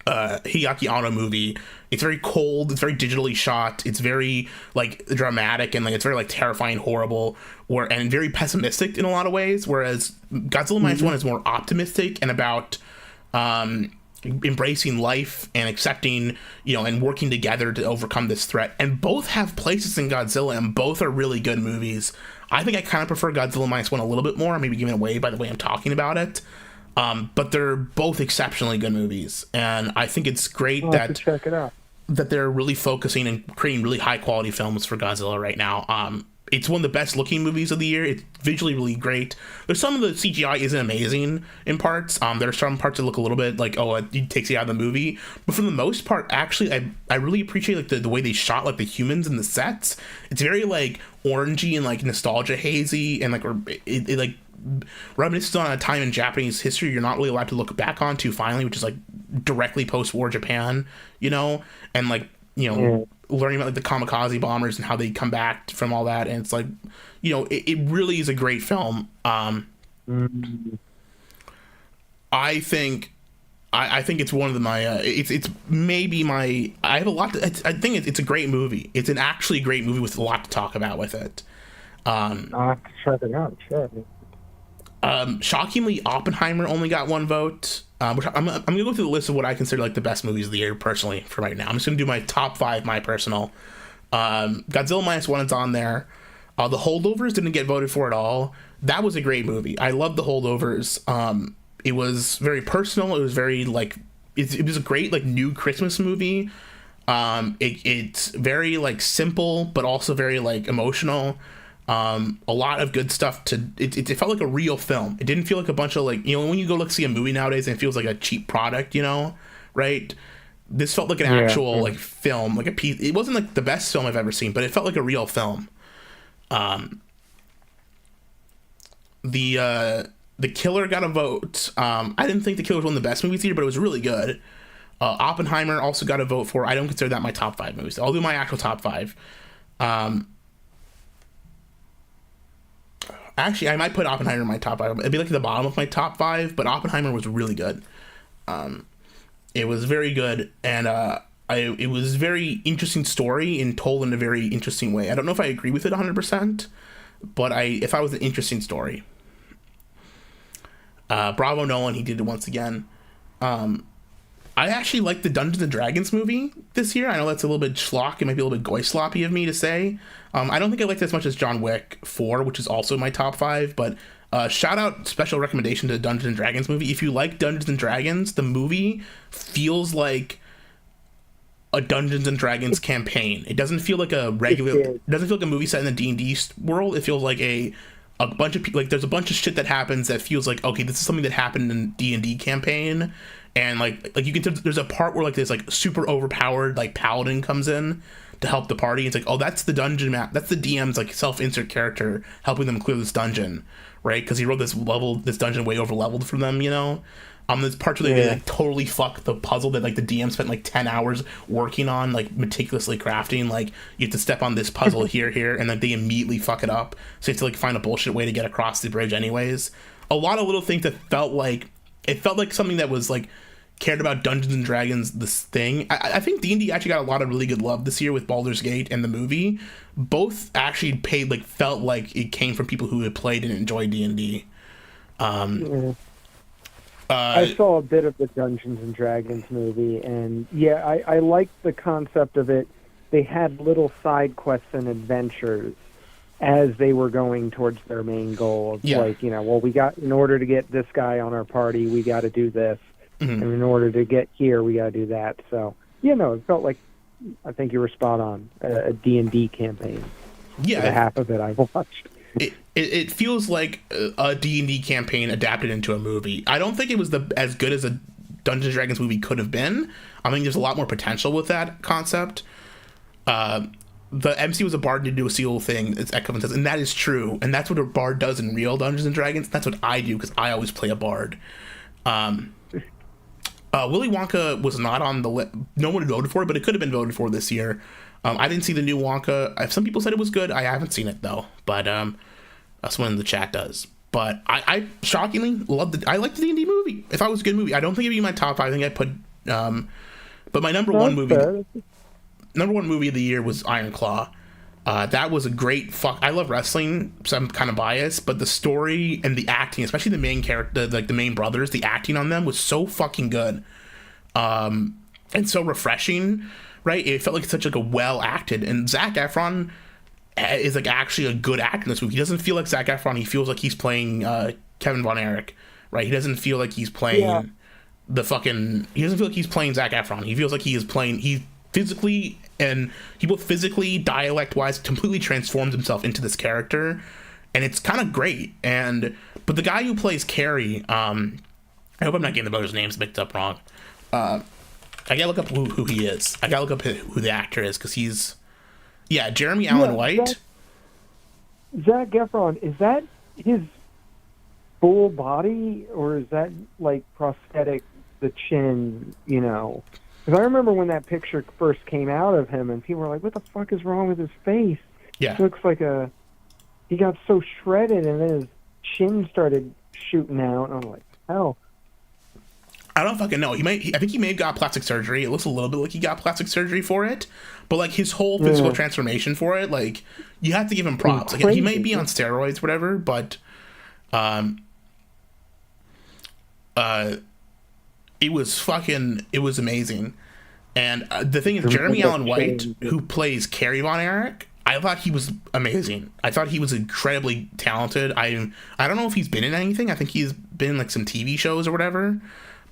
Hideaki Anno movie. It's very cold. It's very digitally shot. It's very like dramatic and like it's very like terrifying, horrible, and very pessimistic in a lot of ways. Whereas Godzilla -1 is more optimistic and about embracing life and accepting, and working together to overcome this threat. And both have places in Godzilla, and both are really good movies. I think I kind of prefer Godzilla -1 a little bit more, maybe giving it away by the way I'm talking about it. But they're both exceptionally good movies, and I think it's great check it out. That they're really focusing and creating really high quality films for Godzilla right now. It's one of the best looking movies of the year. It's visually really great. There's some of the CGI isn't amazing in parts. There are some parts that look a little bit like, it takes you out of the movie. But for the most part, actually, I really appreciate like the way they shot like the humans and the sets. It's very like orangey and like nostalgia hazy and like it like reminisces on a time in Japanese history you're not really allowed to look back onto finally, which is like directly post-war Japan, and like learning about like the kamikaze bombers and how they come back from all that. And it's like, it really is a great film. I think it's one of my it's maybe my I have a lot to, I think it's a great movie. It's an actually great movie with a lot to talk about with it. I'll have to check it out. Sure. Shockingly, Oppenheimer only got 1 vote. Which I'm gonna go through the list of what I consider like the best movies of the year personally for right now. I'm just gonna do my top 5, my personal. Godzilla -1 is on there. The Holdovers didn't get voted for at all. That was a great movie. I loved The Holdovers. It was very personal. It was very like it was a great like new Christmas movie. It's very like simple but also very like emotional. A lot of good stuff it felt like a real film. It didn't feel like a bunch of like, when you go see a movie nowadays and it feels like a cheap product, right? This felt like an actual like film, like a piece. It wasn't like the best film I've ever seen, but it felt like a real film. The Killer got a vote. I didn't think The Killer was one of the best movies here, but it was really good. Oppenheimer also got a vote for. I don't consider that my top 5 movies. I'll do my actual top 5. Actually, I might put Oppenheimer in my top 5. It'd be like at the bottom of my top 5, but Oppenheimer was really good. It was very good, and it was a very interesting story and told in a very interesting way. I don't know if I agree with it 100%, but if I was an interesting story. Bravo Nolan, he did it once again. I actually like the Dungeons and Dragons movie this year. I know that's a little bit schlock. It might be a little bit goy sloppy of me to say. I don't think I liked it as much as John Wick 4, which is also my top 5, but Shout out, special recommendation to Dungeons and Dragons movie. If you like Dungeons and Dragons, the movie feels like a Dungeons and Dragons campaign. It doesn't feel like a regular. It doesn't feel like a movie set in the D&D world. It feels like a bunch of people. Like there's a bunch of shit that happens that feels like, okay, this is something that happened in D&D campaign, and like you can. There's a part where like this like super overpowered like paladin comes in to help the party. It's like, oh, that's the dungeon map. That's the DM's like self-insert character helping them clear this dungeon, right? Because he wrote this dungeon way over leveled for them, you know. There's parts where they like totally fuck the puzzle that like the DM spent like 10 hours working on, like meticulously crafting. Like you have to step on this puzzle here, and then they immediately fuck it up. So you have to like find a bullshit way to get across the bridge anyways. A lot of little things that felt like something that was like cared about Dungeons and Dragons, this thing. I think D&D actually got a lot of really good love this year with Baldur's Gate and the movie. Both actually felt like it came from people who had played and enjoyed D&D. I saw a bit of the Dungeons and Dragons movie, and yeah, I liked the concept of it. They had little side quests and adventures as they were going towards their main goal of like, you know, well, in order to get this guy on our party, we got to do this. And in order to get here, we got to do that. So, you know, it felt like, I think you were spot on, a D&D campaign. Yeah. For the half of it I watched. It feels like a D&D campaign adapted into a movie. I don't think it was as good as a Dungeons & Dragons movie could have been. I think there's a lot more potential with that concept. The MC was a bard to do a seal thing, as Eklund says, and that is true. And that's what a bard does in real Dungeons & Dragons. That's what I do, because I always play a bard. Willy Wonka was not on the list. No one voted for it, but it could have been voted for this year. I didn't see the new Wonka. Some people said it was good. I haven't seen it though, but someone in the chat does. But I shockingly loved it. I liked the D&D movie. If I was a good movie, I don't think it'd be my top 5. I think I put. But my number one movie of the year was Iron Claw. That was a great I love wrestling, so I'm kind of biased, but the story and the acting, especially the main character, like the main brothers, the acting on them was so fucking good, and so refreshing, right? It felt like such like a well acted, and Zac Efron is like actually a good actor in this movie. He doesn't feel like Zac Efron. He feels like he's playing Kevin Von Erich, right? He doesn't feel like he's playing he doesn't feel like he's playing Zac Efron. He feels like he physically, and he both physically, dialect-wise, completely transforms himself into this character, and it's kind of great. But the guy who plays Carrie, I hope I'm not getting the brothers' names mixed up wrong. I gotta look up who he is. I gotta look up who the actor is, because he's, Jeremy Allen White. Zac Efron, is that his full body, or is that like prosthetic, the chin, you know? Because I remember when that picture first came out of him, and people were like, what the fuck is wrong with his face? Yeah. It looks like he got so shredded, and then his chin started shooting out, and I'm like, hell. I don't fucking know. I think he may have got plastic surgery. It looks a little bit like he got plastic surgery for it, but like his whole physical transformation for it, like you have to give him props. Like he may be on steroids, whatever, but it was amazing. And the thing is, Jeremy Allen White, who plays Carrie Von Erich, I thought he was amazing. I thought he was incredibly talented. I don't know if he's been in anything. I think he's been in like some TV shows or whatever,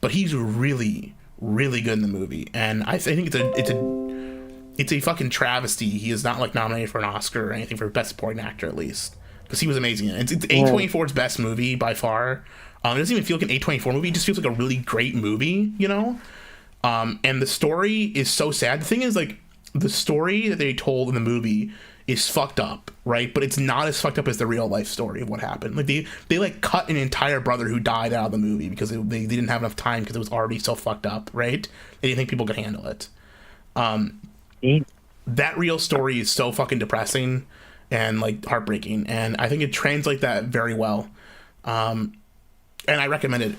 but he's really, really good in the movie. And I think it's a fucking travesty he is not like nominated for an Oscar or anything for Best Supporting Actor, at least, because he was amazing. It's A24's best movie by far. It doesn't even feel like an A24 movie. It just feels like a really great movie, you know? And the story is so sad. The thing is, like, the story that they told in the movie is fucked up, right? But it's not as fucked up as the real life story of what happened. Like, they like, cut an entire brother who died out of the movie because they didn't have enough time because it was already so fucked up, right? They didn't think people could handle it. That real story is so fucking depressing and, like, heartbreaking. And I think it translates that very well. And I recommend it.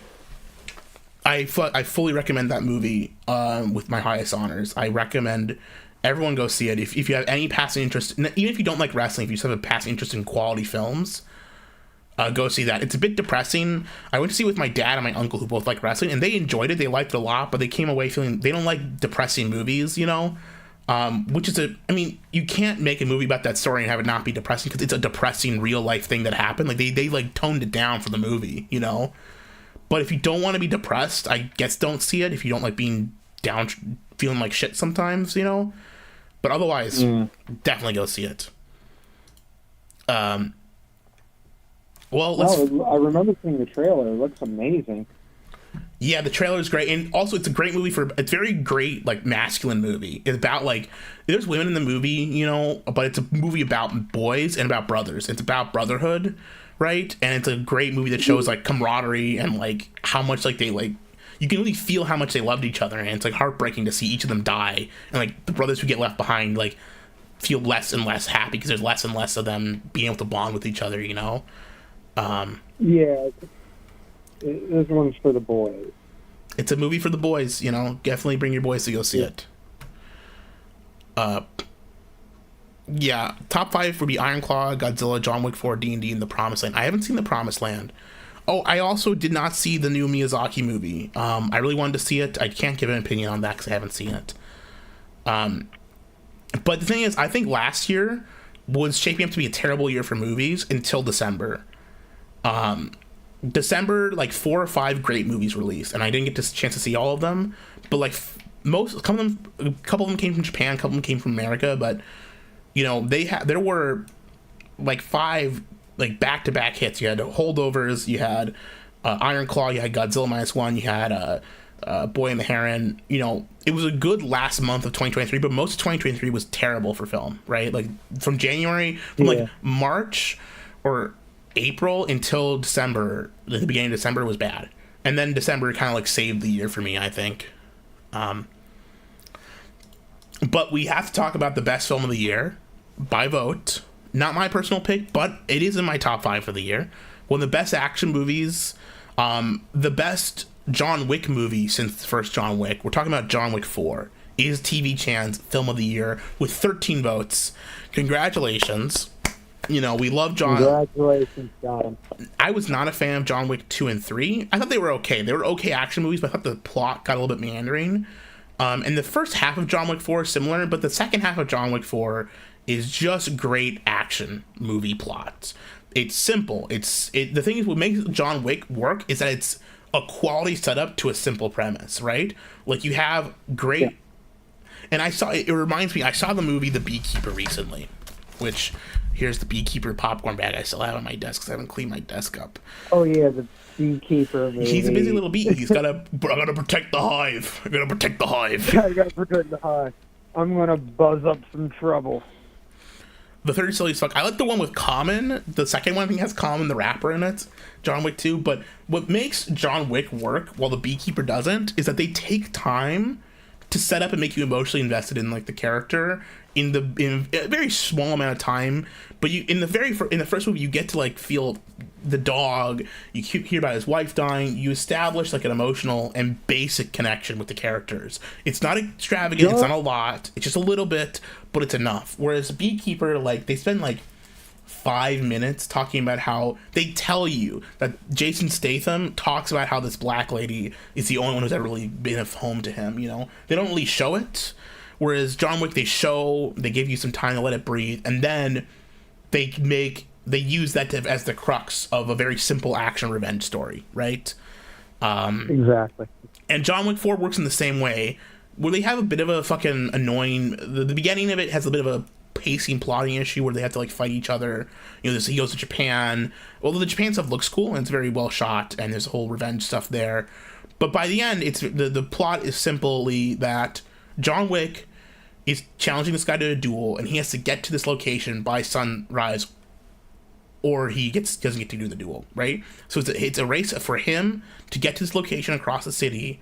I fully recommend that movie with my highest honors. I recommend everyone go see it. If you have any passing interest, even if you don't like wrestling, if you just have a passing interest in quality films, go see that. It's a bit depressing. I went to see it with my dad and my uncle, who both like wrestling, and they enjoyed it. They liked it a lot, but they came away feeling they don't like depressing movies, you know? Which is you can't make a movie about that story and have it not be depressing, because it's a depressing real life thing that happened. Like they like toned it down for the movie, you know. But if you don't want to be depressed, I guess don't see it. If you don't like being down, feeling like shit sometimes, you know. But otherwise, definitely go see it. Well, I remember seeing the trailer. It looks amazing. Yeah, the trailer is great, and also it's a great movie it's very great, like, masculine movie. It's about, like, there's women in the movie, you know, but it's a movie about boys and about brothers. It's about brotherhood, right? And it's a great movie that shows, like, camaraderie and, like, how much, like, they, like, you can really feel how much they loved each other, and it's, like, heartbreaking to see each of them die, and, like, the brothers who get left behind, like, feel less and less happy because there's less and less of them being able to bond with each other, you know? Yeah, this one's for the boys. It's a movie for the boys, you know? Definitely bring your boys to go see it. Yeah, top 5 would be Iron Claw, Godzilla, John Wick 4, D&D, and The Promised Land. I haven't seen The Promised Land. Oh, I also did not see the new Miyazaki movie. I really wanted to see it. I can't give an opinion on that because I haven't seen it. But the thing is, I think last year was shaping up to be a terrible year for movies until December. December, like 4 or 5 great movies released, and I didn't get a chance to see all of them. But like a couple of them came from Japan, a couple of them came from America. But you know, there were like 5 like back-to-back hits. You had Holdovers, you had Iron Claw, you had Godzilla -1, you had Boy and the Heron. You know, it was a good last month of 2023, but most of 2023 was terrible for film, right? Like from January, like March or April until December, the beginning of December was bad, and then December kind of like saved the year for me, I think. But we have to talk about the best film of the year by vote. Not my personal pick, but it is in my top 5 for the year. One of the best action movies, the best John Wick movie since the first John Wick. We're talking about John Wick 4. Is Tvch's film of the year with 13 votes. Congratulations. You know, we love John. Congratulations, John. I was not a fan of John Wick 2 and 3. I thought they were okay. They were okay action movies, but I thought the plot got a little bit meandering. And the first half of John Wick 4 is similar, but the second half of John Wick 4 is just great action movie plots. It's simple. The thing is, what makes John Wick work is that it's a quality setup to a simple premise, right? Like you have great... Yeah. And it reminds me, I saw the movie The Beekeeper recently, which... Here's the Beekeeper popcorn bag I still have on my desk because I haven't cleaned my desk up. Oh yeah, the Beekeeper movie. He's a busy little bee. I gotta protect the hive. I gotta protect the hive. I gotta protect the hive. I'm gonna buzz up some trouble. The third silly as fuck. I like the one with Common. The second one I think has Common the rapper in it. John Wick 2. But what makes John Wick work while the Beekeeper doesn't is that they take time to set up and make you emotionally invested in like the character in a very small amount of time. But you in the first movie you get to like feel the dog, you hear about his wife dying, you establish like an emotional and basic connection with the characters. It's not extravagant, it's not a lot, it's just a little bit, but it's enough. Whereas Beekeeper, like they spend like 5 minutes talking about how they tell you that Jason Statham talks about how this black lady is the only one who's ever really been a home to him, you know? They don't really show it. Whereas John Wick, they give you some time to let it breathe, and then they use that as the crux of a very simple action revenge story, right? Exactly. And John Wick 4 works in the same way, where they have a bit of a fucking annoying... The beginning of it has a bit of a pacing, plotting issue where they have to like fight each other. You know, he goes to Japan. Well, the Japan stuff looks cool and it's very well shot, and there's a whole revenge stuff there. But by the end, it's the plot is simply that John Wick is challenging this guy to a duel, and he has to get to this location by sunrise, or he doesn't get to do the duel, right? So it's a race for him to get to this location across the city,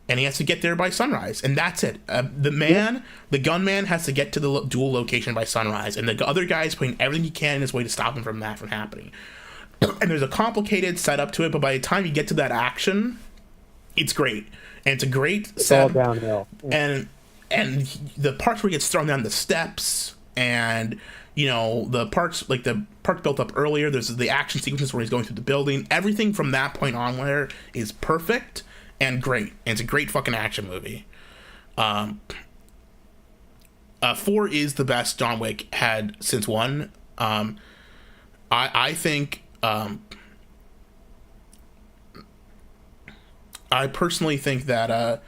and he has to get there by sunrise, and that's it. The gunman has to get to the duel location by sunrise, and the other guy is putting everything he can in his way to stop him from that from happening. And there's a complicated setup to it, but by the time you get to that action, it's great. And it's a great setup. All downhill. Yeah. And the parts where he gets thrown down the steps, and you know the parts built up earlier. There's the action sequences where he's going through the building. Everything from that point onward is perfect and great. And it's a great fucking action movie. 4 is the best John Wick had since 1. I think I personally think that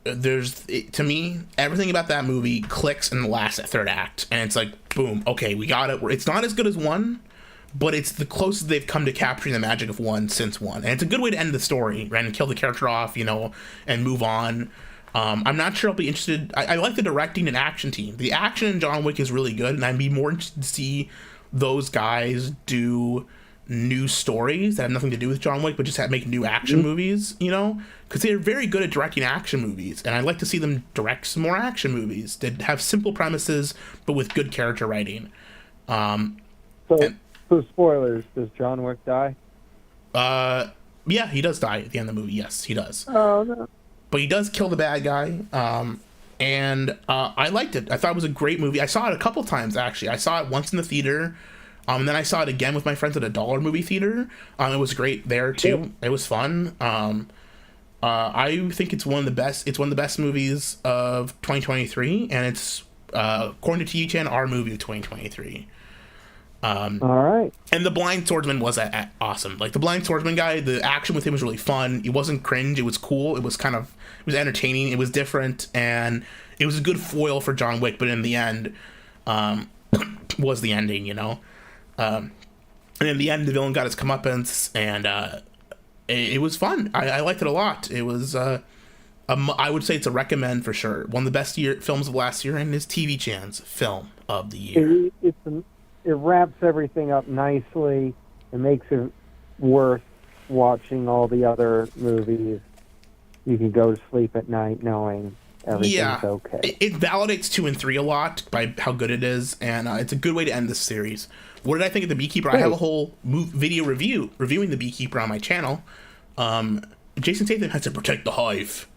to me, everything about that movie clicks in the last third act, and it's like, boom, okay, we got it. It's not as good as 1, but it's the closest they've come to capturing the magic of 1 since 1, and it's a good way to end the story, right, and kill the character off, and move on. I'm not sure I'll be interested. I like the directing and action team. The action in John Wick is really good, and I'd be more interested to see those guys do new stories that have nothing to do with John Wick, but just make new action movies, because they're very good at directing action movies, and I'd like to see them direct some more action movies that have simple premises but with good character writing. So spoilers, does John Wick die? Yeah, he does die at the end of the movie. Yes, he does. Oh no. But he does kill the bad guy, and I liked it. I thought it was a great movie. I saw it a couple times, actually. I saw it once in the theater, and then I saw it again with my friends at a dollar movie theater. It was great there too. It was fun. I think it's one of the best. It's one of the best movies of 2023, and it's according to Tvch, our movie of 2023. All right. And the Blind Swordsman was awesome. Like, the Blind Swordsman guy, the action with him was really fun. It wasn't cringe. It was cool. It was entertaining. It was different, and it was a good foil for John Wick. But in the end, was the ending, and in the end, the villain got his comeuppance, and it was fun. I liked it a lot. It was I would say it's a recommend for sure. One of the best films of last year, and is Tvch's film of the year. It wraps everything up nicely. It makes it worth watching all the other movies. You can go to sleep at night knowing everything's okay. It validates 2 and 3 a lot by how good it is, and it's a good way to end this series. What did I think of The Beekeeper? I have a whole video reviewing The Beekeeper on my channel. Jason Statham has to protect the hive,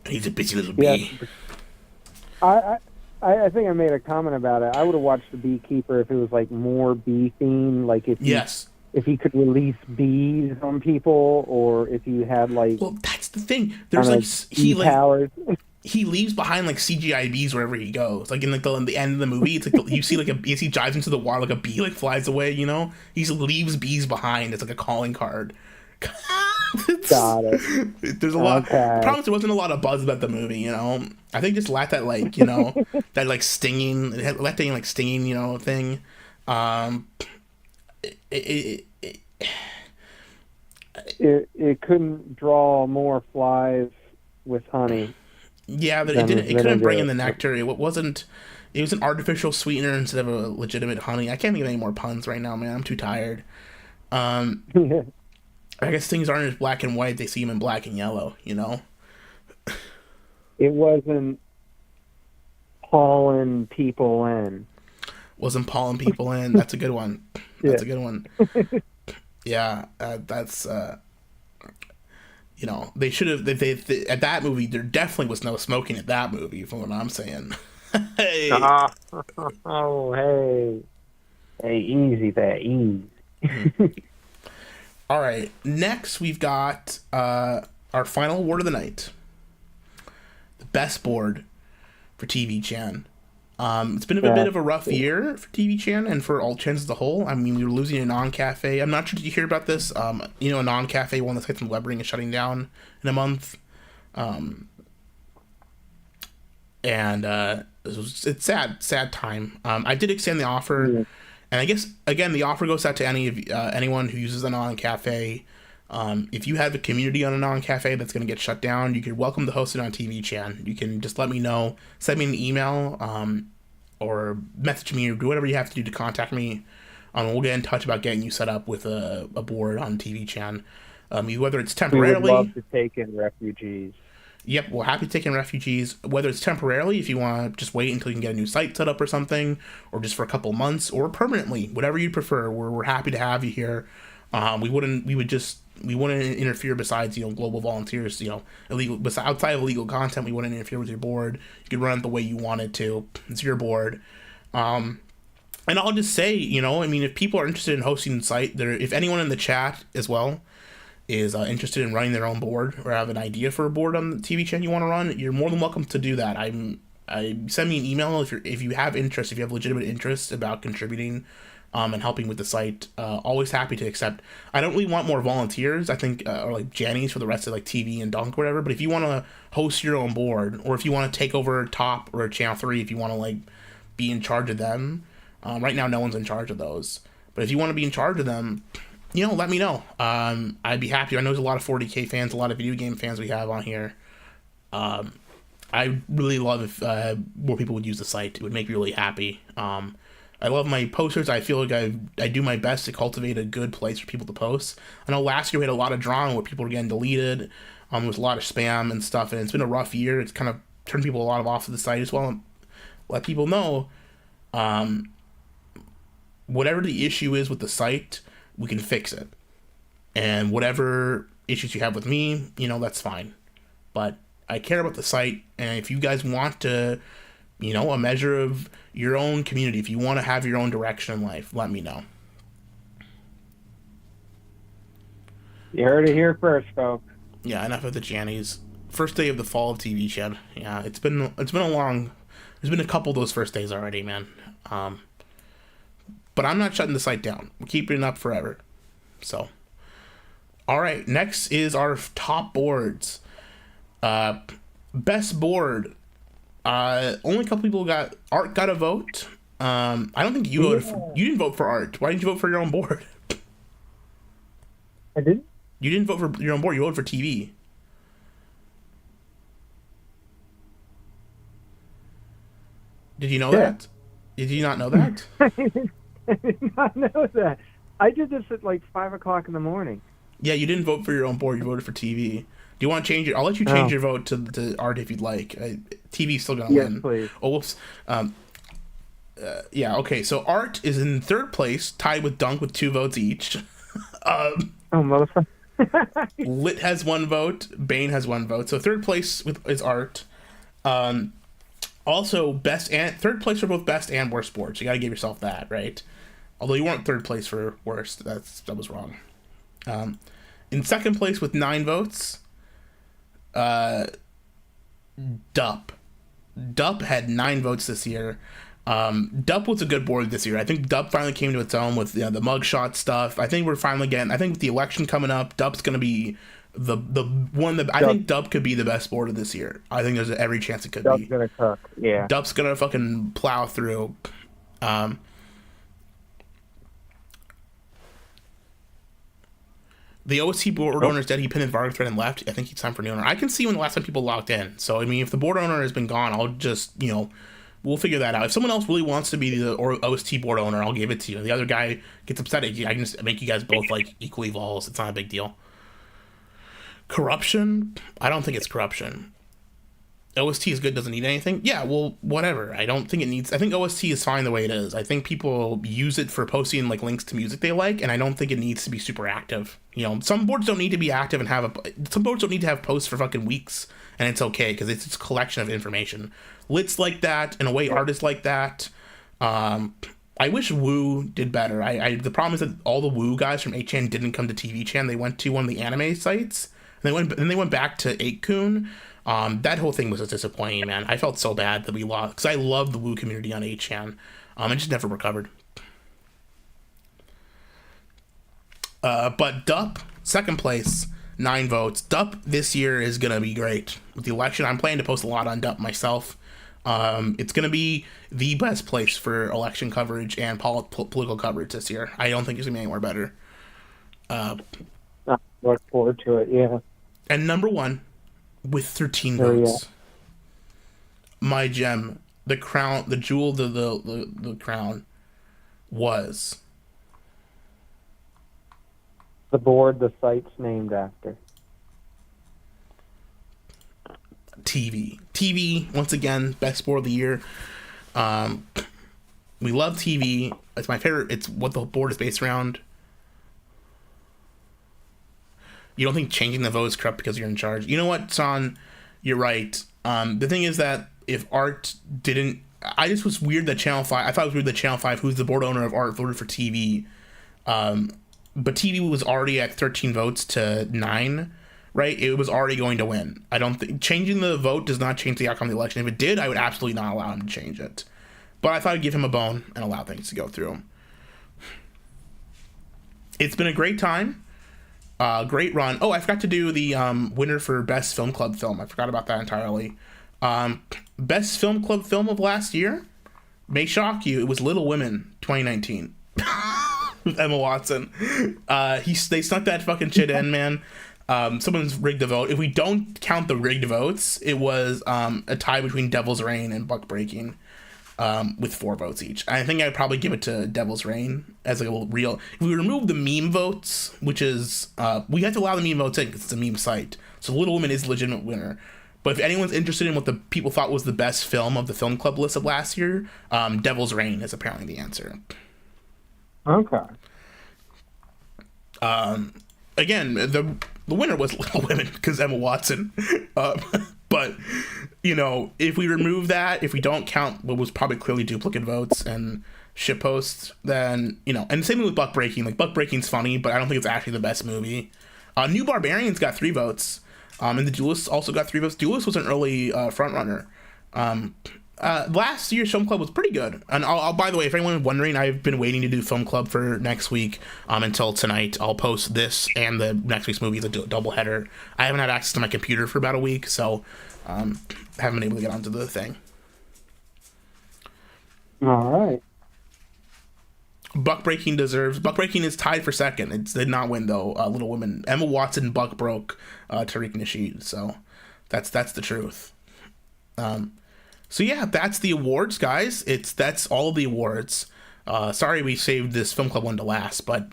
and he's a busy little bee. I think I made a comment about it. I would have watched The Beekeeper if it was like more bee themed, like if he could release bees on people, or if you had like. Well, that's the thing. There's powers. He leaves behind like CGI bees wherever he goes. Like in the end of the movie, it's like you see like as he dives into the water, like a bee like flies away. He leaves bees behind. It's like a calling card. Got it. There's a lot. I promise there wasn't a lot of buzz about the movie. I think just lack that that like stinging, thing. It couldn't draw more flies with honey. Yeah, but it couldn't bring in the nectar. It was an artificial sweetener instead of a legitimate honey. I can't think of any more puns right now, man. I'm too tired. I guess things aren't as black and white. They see them in black and yellow, It wasn't pollen people in. Wasn't pollen people in. That's a good one. That's a good one. Yeah, that's... they should have... They at that movie, there definitely was no smoking at that movie, from what I'm saying. Hey! Oh, hey. Hey, easy there, easy. All right, next we've got our final award of the night. The best board for Tvch. It's been a bit of a rough year for Tvch and for all chans as a whole. I mean, we were losing a non-cafe. I'm not sure, did you hear about this? A non-cafe, one that's from Webbering, is shutting down in a month. It's sad time. I did extend the offer. Yeah. And I guess, again, the offer goes out to anyone who uses a non-cafe. If you have a community on a non-cafe that's going to get shut down, you could welcome to host it on Tvch. You can just let me know, send me an email, or message me, or do whatever you have to do to contact me. We'll get in touch about getting you set up with a board on Tvch. Whether it's temporarily... We would love to take in refugees. Yep, we're happy to take in refugees, whether it's temporarily, if you want to just wait until you can get a new site set up or something, or just for a couple months, or permanently, whatever you prefer. We're happy to have you here. We wouldn't interfere besides, global volunteers, illegal, outside of illegal content, we wouldn't interfere with your board. You could run it the way you want it to. It's your board. And I'll just say, if people are interested in hosting the site, if anyone in the chat as well is interested in running their own board or have an idea for a board on the Tvch you want to run, you're more than welcome to do that. send me an email if you have interest, if you have legitimate interest about contributing and helping with the site. Always happy to accept. I don't really want more volunteers, I think, or like Jannies for the rest of like TV and Dunk or whatever, but if you want to host your own board, or if you want to take over Top or Channel 3, if you want to like be in charge of them, right now no one's in charge of those, but if you want to be in charge of them, let me know. I'd be happy. I know there's a lot of 40K fans, a lot of video game fans we have on here. I really love if more people would use the site. It would make me really happy. I love my posters. I feel like I do my best to cultivate a good place for people to post. I know last year we had a lot of drama where people were getting deleted. There was a lot of spam and stuff, and it's been a rough year. It's kind of turned people a lot off of the site as well. And let people know, whatever the issue is with the site, we can fix it. And whatever issues you have with me, that's fine. But I care about the site, and if you guys want to, a measure of your own community, if you want to have your own direction in life, let me know. You heard it here first, folks. Yeah, enough of the Jannies. First day of the fall of Tvch. Yeah, it's been a long. There's been a couple of those first days already, man. But I'm not shutting the site down. We're keeping it up forever. So, all right. Next is our top boards. Best board. Only a couple people Art got a vote. I don't think you voted. You didn't vote for Art. Why didn't you vote for your own board? I didn't. You didn't vote for your own board. You voted for TV. Did you know that? Did you not know that? I did not know that. I did this at like 5 o'clock in the morning. Yeah, you didn't vote for your own board. You voted for TV. Do you want to change it? I'll let you change your vote to Art if you'd like. TV's still gonna win. Yes, please. Oh, whoops. Yeah. Okay. So Art is in third place, tied with Dunk with 2 votes each. Oh, motherfucker. Lit has 1 vote. Bane has 1 vote. So third place is Art. Also, third place for both best and worst boards. You got to give yourself that, right? Although you weren't third place for worst. That was wrong. In second place with 9 votes, Dup. Dup had 9 votes this year. Dup was a good board this year. I think Dup finally came to its own with the mugshot stuff. I think we're finally getting. I think with the election coming up, Dup's going to be the one that I think Dup could be the best board of this year. I think there's every chance it could be. Dup's gonna cook. Yeah. Dup's gonna fucking plow through. The OST board owner is dead. He pinned his Varg thread and left. I think it's time for a new owner. I can see when the last time people logged in. So, I mean, if the board owner has been gone, I'll just, we'll figure that out. If someone else really wants to be the OST board owner, I'll give it to you. The other guy gets upset at you. I can just make you guys both, like, equally vols. It's not a big deal. Corruption? I don't think it's corruption. OST is good, doesn't need anything? Yeah, well, whatever. I don't think it needs... I think OST is fine the way it is. I think people use it for posting, like, links to music they like, and I don't think it needs to be super active. Some boards don't need to be active and have some boards don't need to have posts for fucking weeks, and it's okay, because it's just a collection of information. Lit's like that, in a way, Art is like that. I wish Woo did better. The problem is that all the Woo guys from 8chan didn't come to TVchan. They went to one of the anime sites, and then they went back to 8kun. That whole thing was just disappointing, man. I felt so bad that we lost, because I love the Woo community on 8chan. It just never recovered. But Dup, second place, 9 votes. Dup this year is going to be great. With the election, I'm planning to post a lot on Dup myself. It's going to be the best place for election coverage and political coverage this year. I don't think it's going to be anywhere better. I look forward to it, yeah. And number 1, with 13 votes, my gem, the crown, the jewel, the crown, was... the board the site's named after. TV, once again, best board of the year. We love TV. It's my favorite. It's what the board is based around. You don't think changing the vote is corrupt because you're in charge? You know what, Son? You're right. The thing is that if Art didn't... I just was weird that Channel 5... I thought it was weird that Channel 5, who's the board owner of Art, voted for TV. But TV was already at 13 votes to 9, right? It was already going to win. I don't think changing the vote does not change the outcome of the election. If it did, I would absolutely not allow him to change it. But I thought I'd give him a bone and allow things to go through. It's been a great time. Great run. Oh, I forgot to do the winner for Best Film Club Film. I forgot about that entirely. Best Film Club Film of last year, may shock you, it was Little Women 2019. With Emma Watson. They snuck that fucking shit in, man. Someone's rigged the vote. If we don't count the rigged votes, it was a tie between Devil's Reign and Buck Breaking. With 4 votes each. I think I'd probably give it to Devil's Reign as like a real. If we remove the meme votes, which is we have to allow the meme votes in because it's a meme site. So Little Women is a legitimate winner. But if anyone's interested in what the people thought was the best film of the film club list of last year, Devil's Reign is apparently the answer. Okay. Again, the winner was Little Women because Emma Watson. But, you know, if we remove that, if we don't count what was probably clearly duplicate votes and shitposts, then, you know, and same with Buck Breaking. Like, Buck Breaking's funny, but I don't think it's actually the best movie. New Barbarians got 3 votes. And The Duelists also got 3 votes. Duelists was an early frontrunner. Last year's film club was pretty good. And I'll by the way, if anyone's wondering, I've been waiting to do film club for next week until tonight. I'll post this and the next week's movie as a double header. I haven't had access to my computer for about a week, so haven't been able to get onto the thing. All right. Buck Breaking is tied for second. It did not win though. Little Women, Emma Watson, Buck broke Tariq Nasheed. So that's the truth. So yeah, that's the awards, guys. That's all of the awards. Sorry we saved this film club one to last, but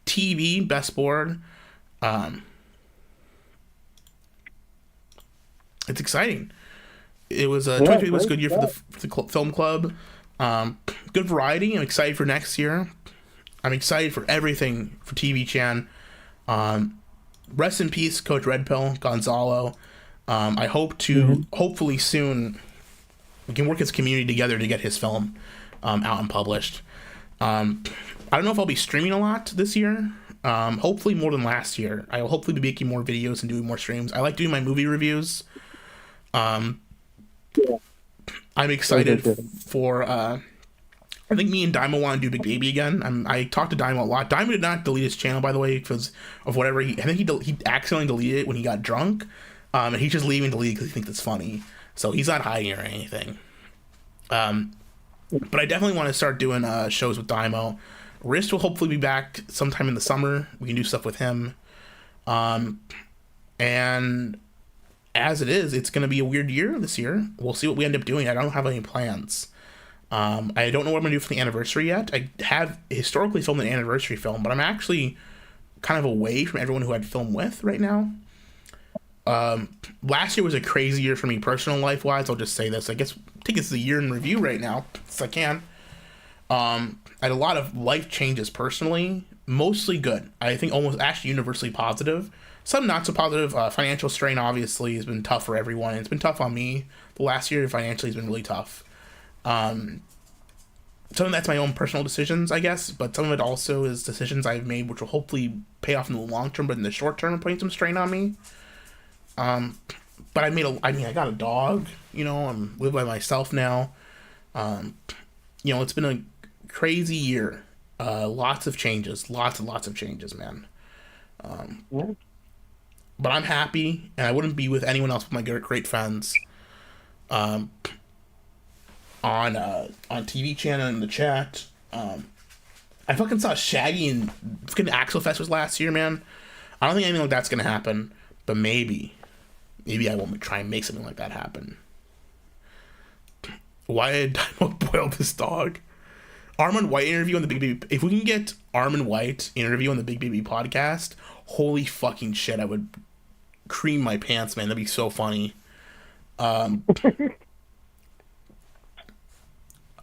TV best board. It's exciting. It was 2023 was a good year for the film club. Good variety. I'm excited for next year. I'm excited for everything for TV Chan. Rest in peace, Coach Red Pill Gonzalo. I hope to hopefully soon we can work as a community together to get his film out and published. I don't know if I'll be streaming a lot this year. Hopefully more than last year. I will hopefully be making more videos and doing more streams. I like doing my movie reviews. I'm excited for I think me and Daimo want to do Big Baby again. I talked to Daimo a lot. Daimo did not delete his channel, by the way, because of whatever I think he accidentally deleted it when he got drunk, and he's just leaving deleted because he thinks it's funny. So he's not hiding or anything. But I definitely want to start doing shows with Daimo. Rist will hopefully be back sometime in the summer. We can do stuff with him. And as it is, it's going to be a weird year this year. We'll see what we end up doing. I don't have any plans. I don't know what I'm going to do for the anniversary yet. I have historically filmed an anniversary film, but I'm actually kind of away from everyone who I'd film with right now. Last year was a crazy year for me personal life-wise. I'll just say this. I guess take this as a year in review right now, if I can. I had a lot of life changes personally, mostly good. I think almost actually universally positive. Some not so positive. Financial strain obviously has been tough for everyone. It's been tough on me. The last year financially has been really tough. Some of that's my own personal decisions, I guess, but some of it also is decisions I've made which will hopefully pay off in the long term, but in the short term putting some strain on me. But I got a dog, you know, I'm live by myself now. You know, it's been a crazy year. Lots of changes, lots and lots of changes, man. But I'm happy, and I wouldn't be with anyone else but my great friends. On TV channel in the chat. I fucking saw Shaggy and fucking Axel Fest was last year, man. I don't think anything like that's gonna happen, but maybe I won't try and make something like that happen. Why did Daimo boil this dog? Armand White interview on the Big Baby. If we can get Armand White interview on the Big Baby podcast, holy fucking shit, I would cream my pants, man. That'd be so funny. I've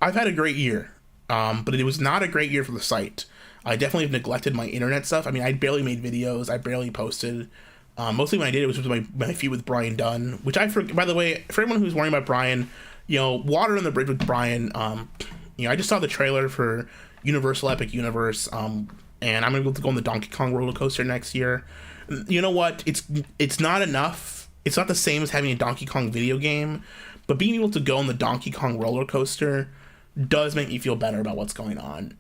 had a great year, but it was not a great year for the site. I definitely have neglected my internet stuff. I mean, I barely made videos. I barely posted. Mostly when I did it was with my feud with Brian Dunn, which by the way, for everyone who's worrying about Brian, you know, water on the bridge with Brian. You know, I just saw the trailer for Universal Epic Universe, and I'm able to go on the Donkey Kong roller coaster next year. You know what? It's not enough. It's not the same as having a Donkey Kong video game, but being able to go on the Donkey Kong roller coaster does make me feel better about what's going on.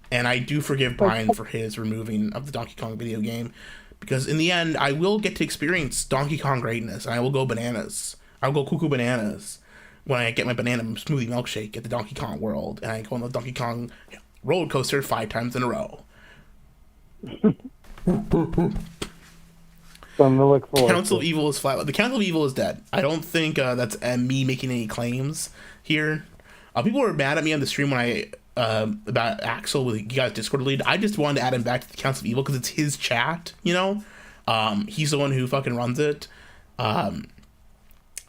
And I do forgive Brian for his removing of the Donkey Kong video game, because in the end, I will get to experience Donkey Kong greatness, and I will go bananas. I'll go cuckoo bananas when I get my banana smoothie milkshake at the Donkey Kong world, and I go on the Donkey Kong roller coaster 5 times in a row. Something to look forward Council to. of Evil is flat. The Council of Evil is dead. I don't think that's me making any claims here. People were mad at me on the stream when I about Axel with you guys Discord lead. I just wanted to add him back to the Council of Evil because it's his chat, you know. He's the one who fucking runs it.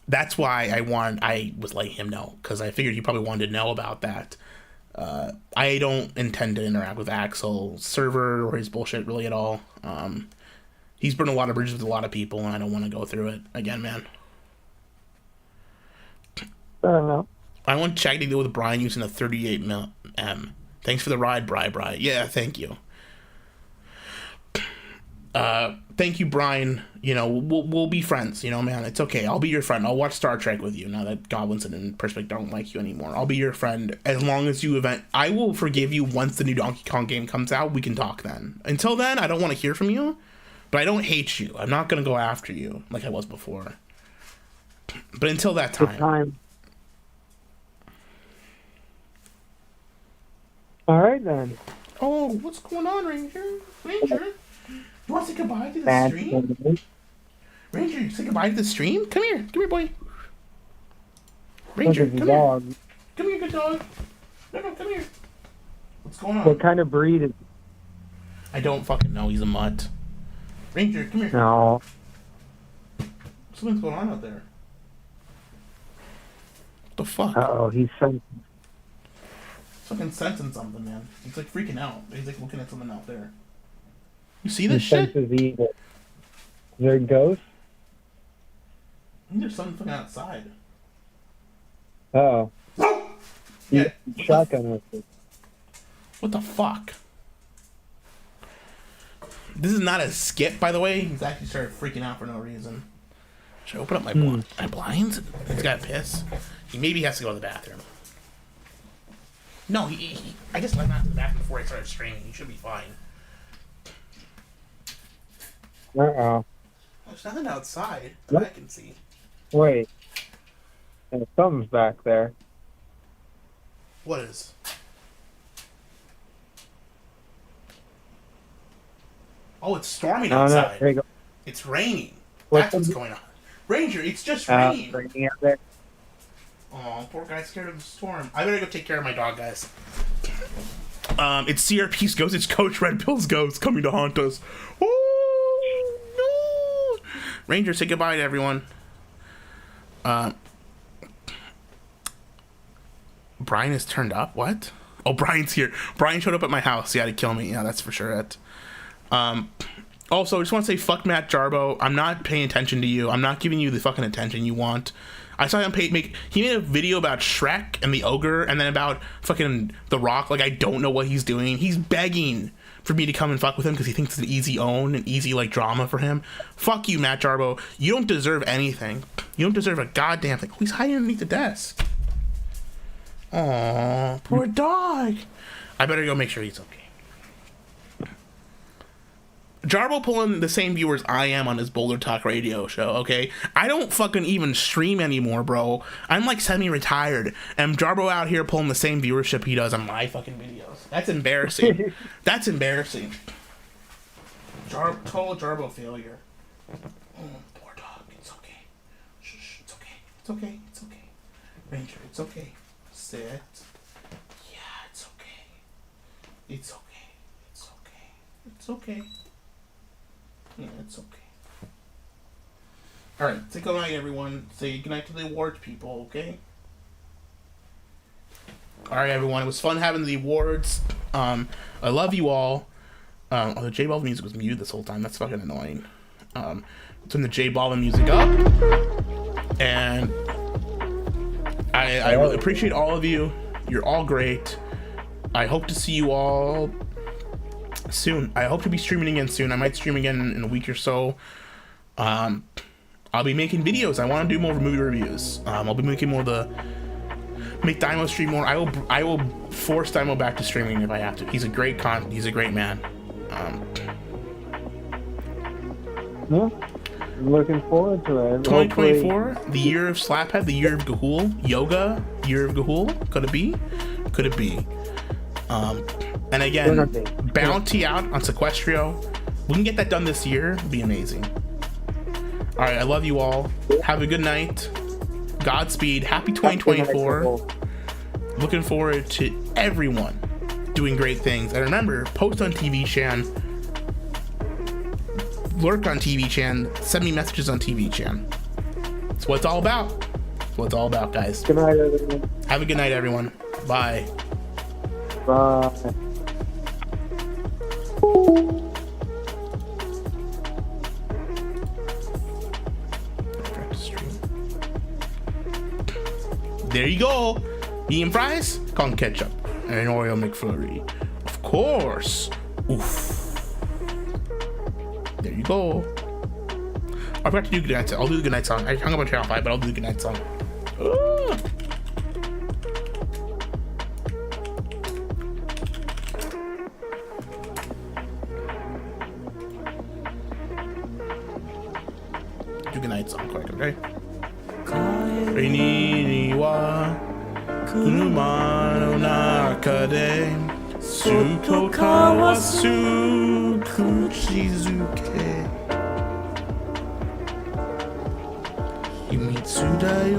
That's why I was letting him know, because I figured he probably wanted to know about that. I don't intend to interact with Axel's server or his bullshit really at all. He's burned a lot of bridges with a lot of people, and I don't want to go through it again, man. Fair enough. I want Chag to deal with Brian using a 38mm. Thanks for the ride, Bri. Yeah, thank you. Thank you, Brian. You know, we'll be friends. You know, man, it's okay. I'll be your friend. I'll watch Star Trek with you now that Goblins and Perspec don't like you anymore. I'll be your friend as long as you I will forgive you once the new Donkey Kong game comes out. We can talk then. Until then, I don't want to hear from you, but I don't hate you. I'm not going to go after you like I was before. But until that time. All right, then. Oh, what's going on, Ranger? You want to say goodbye to the stream? Ranger, say goodbye to the stream? Come here, boy. Ranger, come here. Come here, good dog. No, come here. What's going on? What kind of breed is? I don't fucking know. He's a mutt. Ranger, come here. No. Something's going on out there. What the fuck? Uh-oh, he's sensing. Fucking sensing something, man. He's like freaking out. He's like looking at something out there. You see this shit? Senses evil. Is there a ghost? I think there's something fucking outside. Uh-oh. Yeah. Shotgun with it. What the fuck? This is not a skip, by the way. He's actually started freaking out for no reason. Should I open up my blinds? He's got piss. He maybe has to go to the bathroom. No, I just let him out to the bathroom before I started streaming. He should be fine. Uh-oh. There's nothing outside that I can see. Wait. And something's back there. What is? Oh, it's storming outside. No, there you go. It's raining. That's what's going on. Ranger, it's just raining. Raining out there. Oh, poor guy's scared of the storm. I better go take care of my dog, guys. It's CRP's ghost. It's Coach Red Pill's ghost coming to haunt us. Oh, no. Ranger, say goodbye to everyone. Brian is turned up? What? Oh, Brian's here. Brian showed up at my house. He had to kill me. Yeah, that's for sure it. Also, I just want to say fuck Matt Jarbo. I'm not paying attention to you. I'm not giving you the fucking attention you want. I saw him he made a video about Shrek and the ogre, and then about fucking The Rock. Like, I don't know what he's doing. He's begging for me to come and fuck with him because he thinks it's an easy own, an easy, like, drama for him. Fuck you, Matt Jarbo. You don't deserve anything. You don't deserve a goddamn thing. Oh, he's hiding underneath the desk. Aw, poor dog. I better go make sure he's okay. Jarbo pulling the same viewers I am on his Boulder Talk radio show, okay? I don't fucking even stream anymore, bro. I'm like semi-retired, and Jarbo out here pulling the same viewership he does on my fucking videos. That's embarrassing. That's embarrassing. Total Jarbo failure. Oh, poor dog. It's okay. Shh, it's okay. It's okay. It's okay. Ranger, it's okay. Sit. Yeah, it's okay. It's okay. It's okay. It's okay. Yeah, it's okay. Alright, say goodnight, everyone. Say goodnight to the awards people, okay? Alright, everyone. It was fun having the awards. I love you all. Oh, the J Balvin music was muted this whole time. That's fucking annoying. Turn the J Balvin music up. And I really appreciate all of you. You're all great. I hope to see you all soon. I hope to be streaming again soon. I might stream again in a week or so. I'll be making videos. I want to do more movie reviews. I'll be making more make Dymo stream more. I will force Dymo back to streaming if I have to. He's a great man. Yeah, I'm looking forward to it. 2024, the year of Slaphead, the year of Gahul, Yoga, year of Gahul. Could it be? Could it be? And again, Bounty out on Sequestrio. We can get that done this year. It'd be amazing. All right, I love you all. Have a good night. Godspeed. Happy 2024. Looking forward to everyone doing great things. And remember, post on TVChan. Lurk on TVChan. Send me messages on TVChan. That's what it's all about. That's what it's all about, guys. Good night, everyone. Have a good night, everyone. Bye. Bye. There you go. Medium fries, con ketchup, and an Oreo McFlurry. Of course. Oof. There you go. I forgot to do goodnight song. I'll do the goodnight song. I hung up on channel 5, but I'll do the goodnight song. Do goodnight song, correct, okay? 君には車の中ですっと交わす口づけ秘密だよ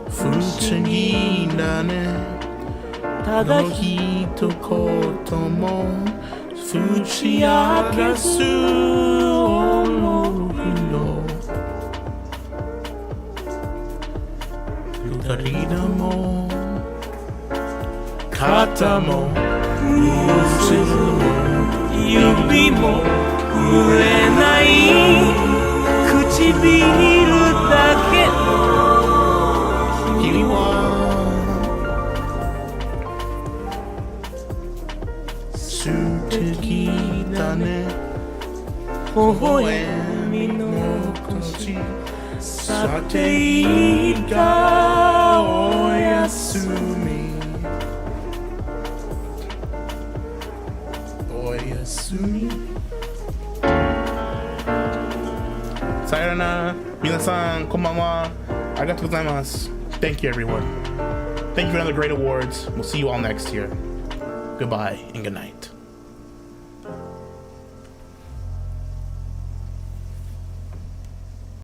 不思議だねただ一言も打ち明かす二人も肩も結ぶ指も触れない唇だけ君は素敵だね微笑みの口さていいかおやすみおやすみさよなら皆さんこんばんはありがとうございます Thank you everyone Thank you for another great awards We'll see you all next year Goodbye and good night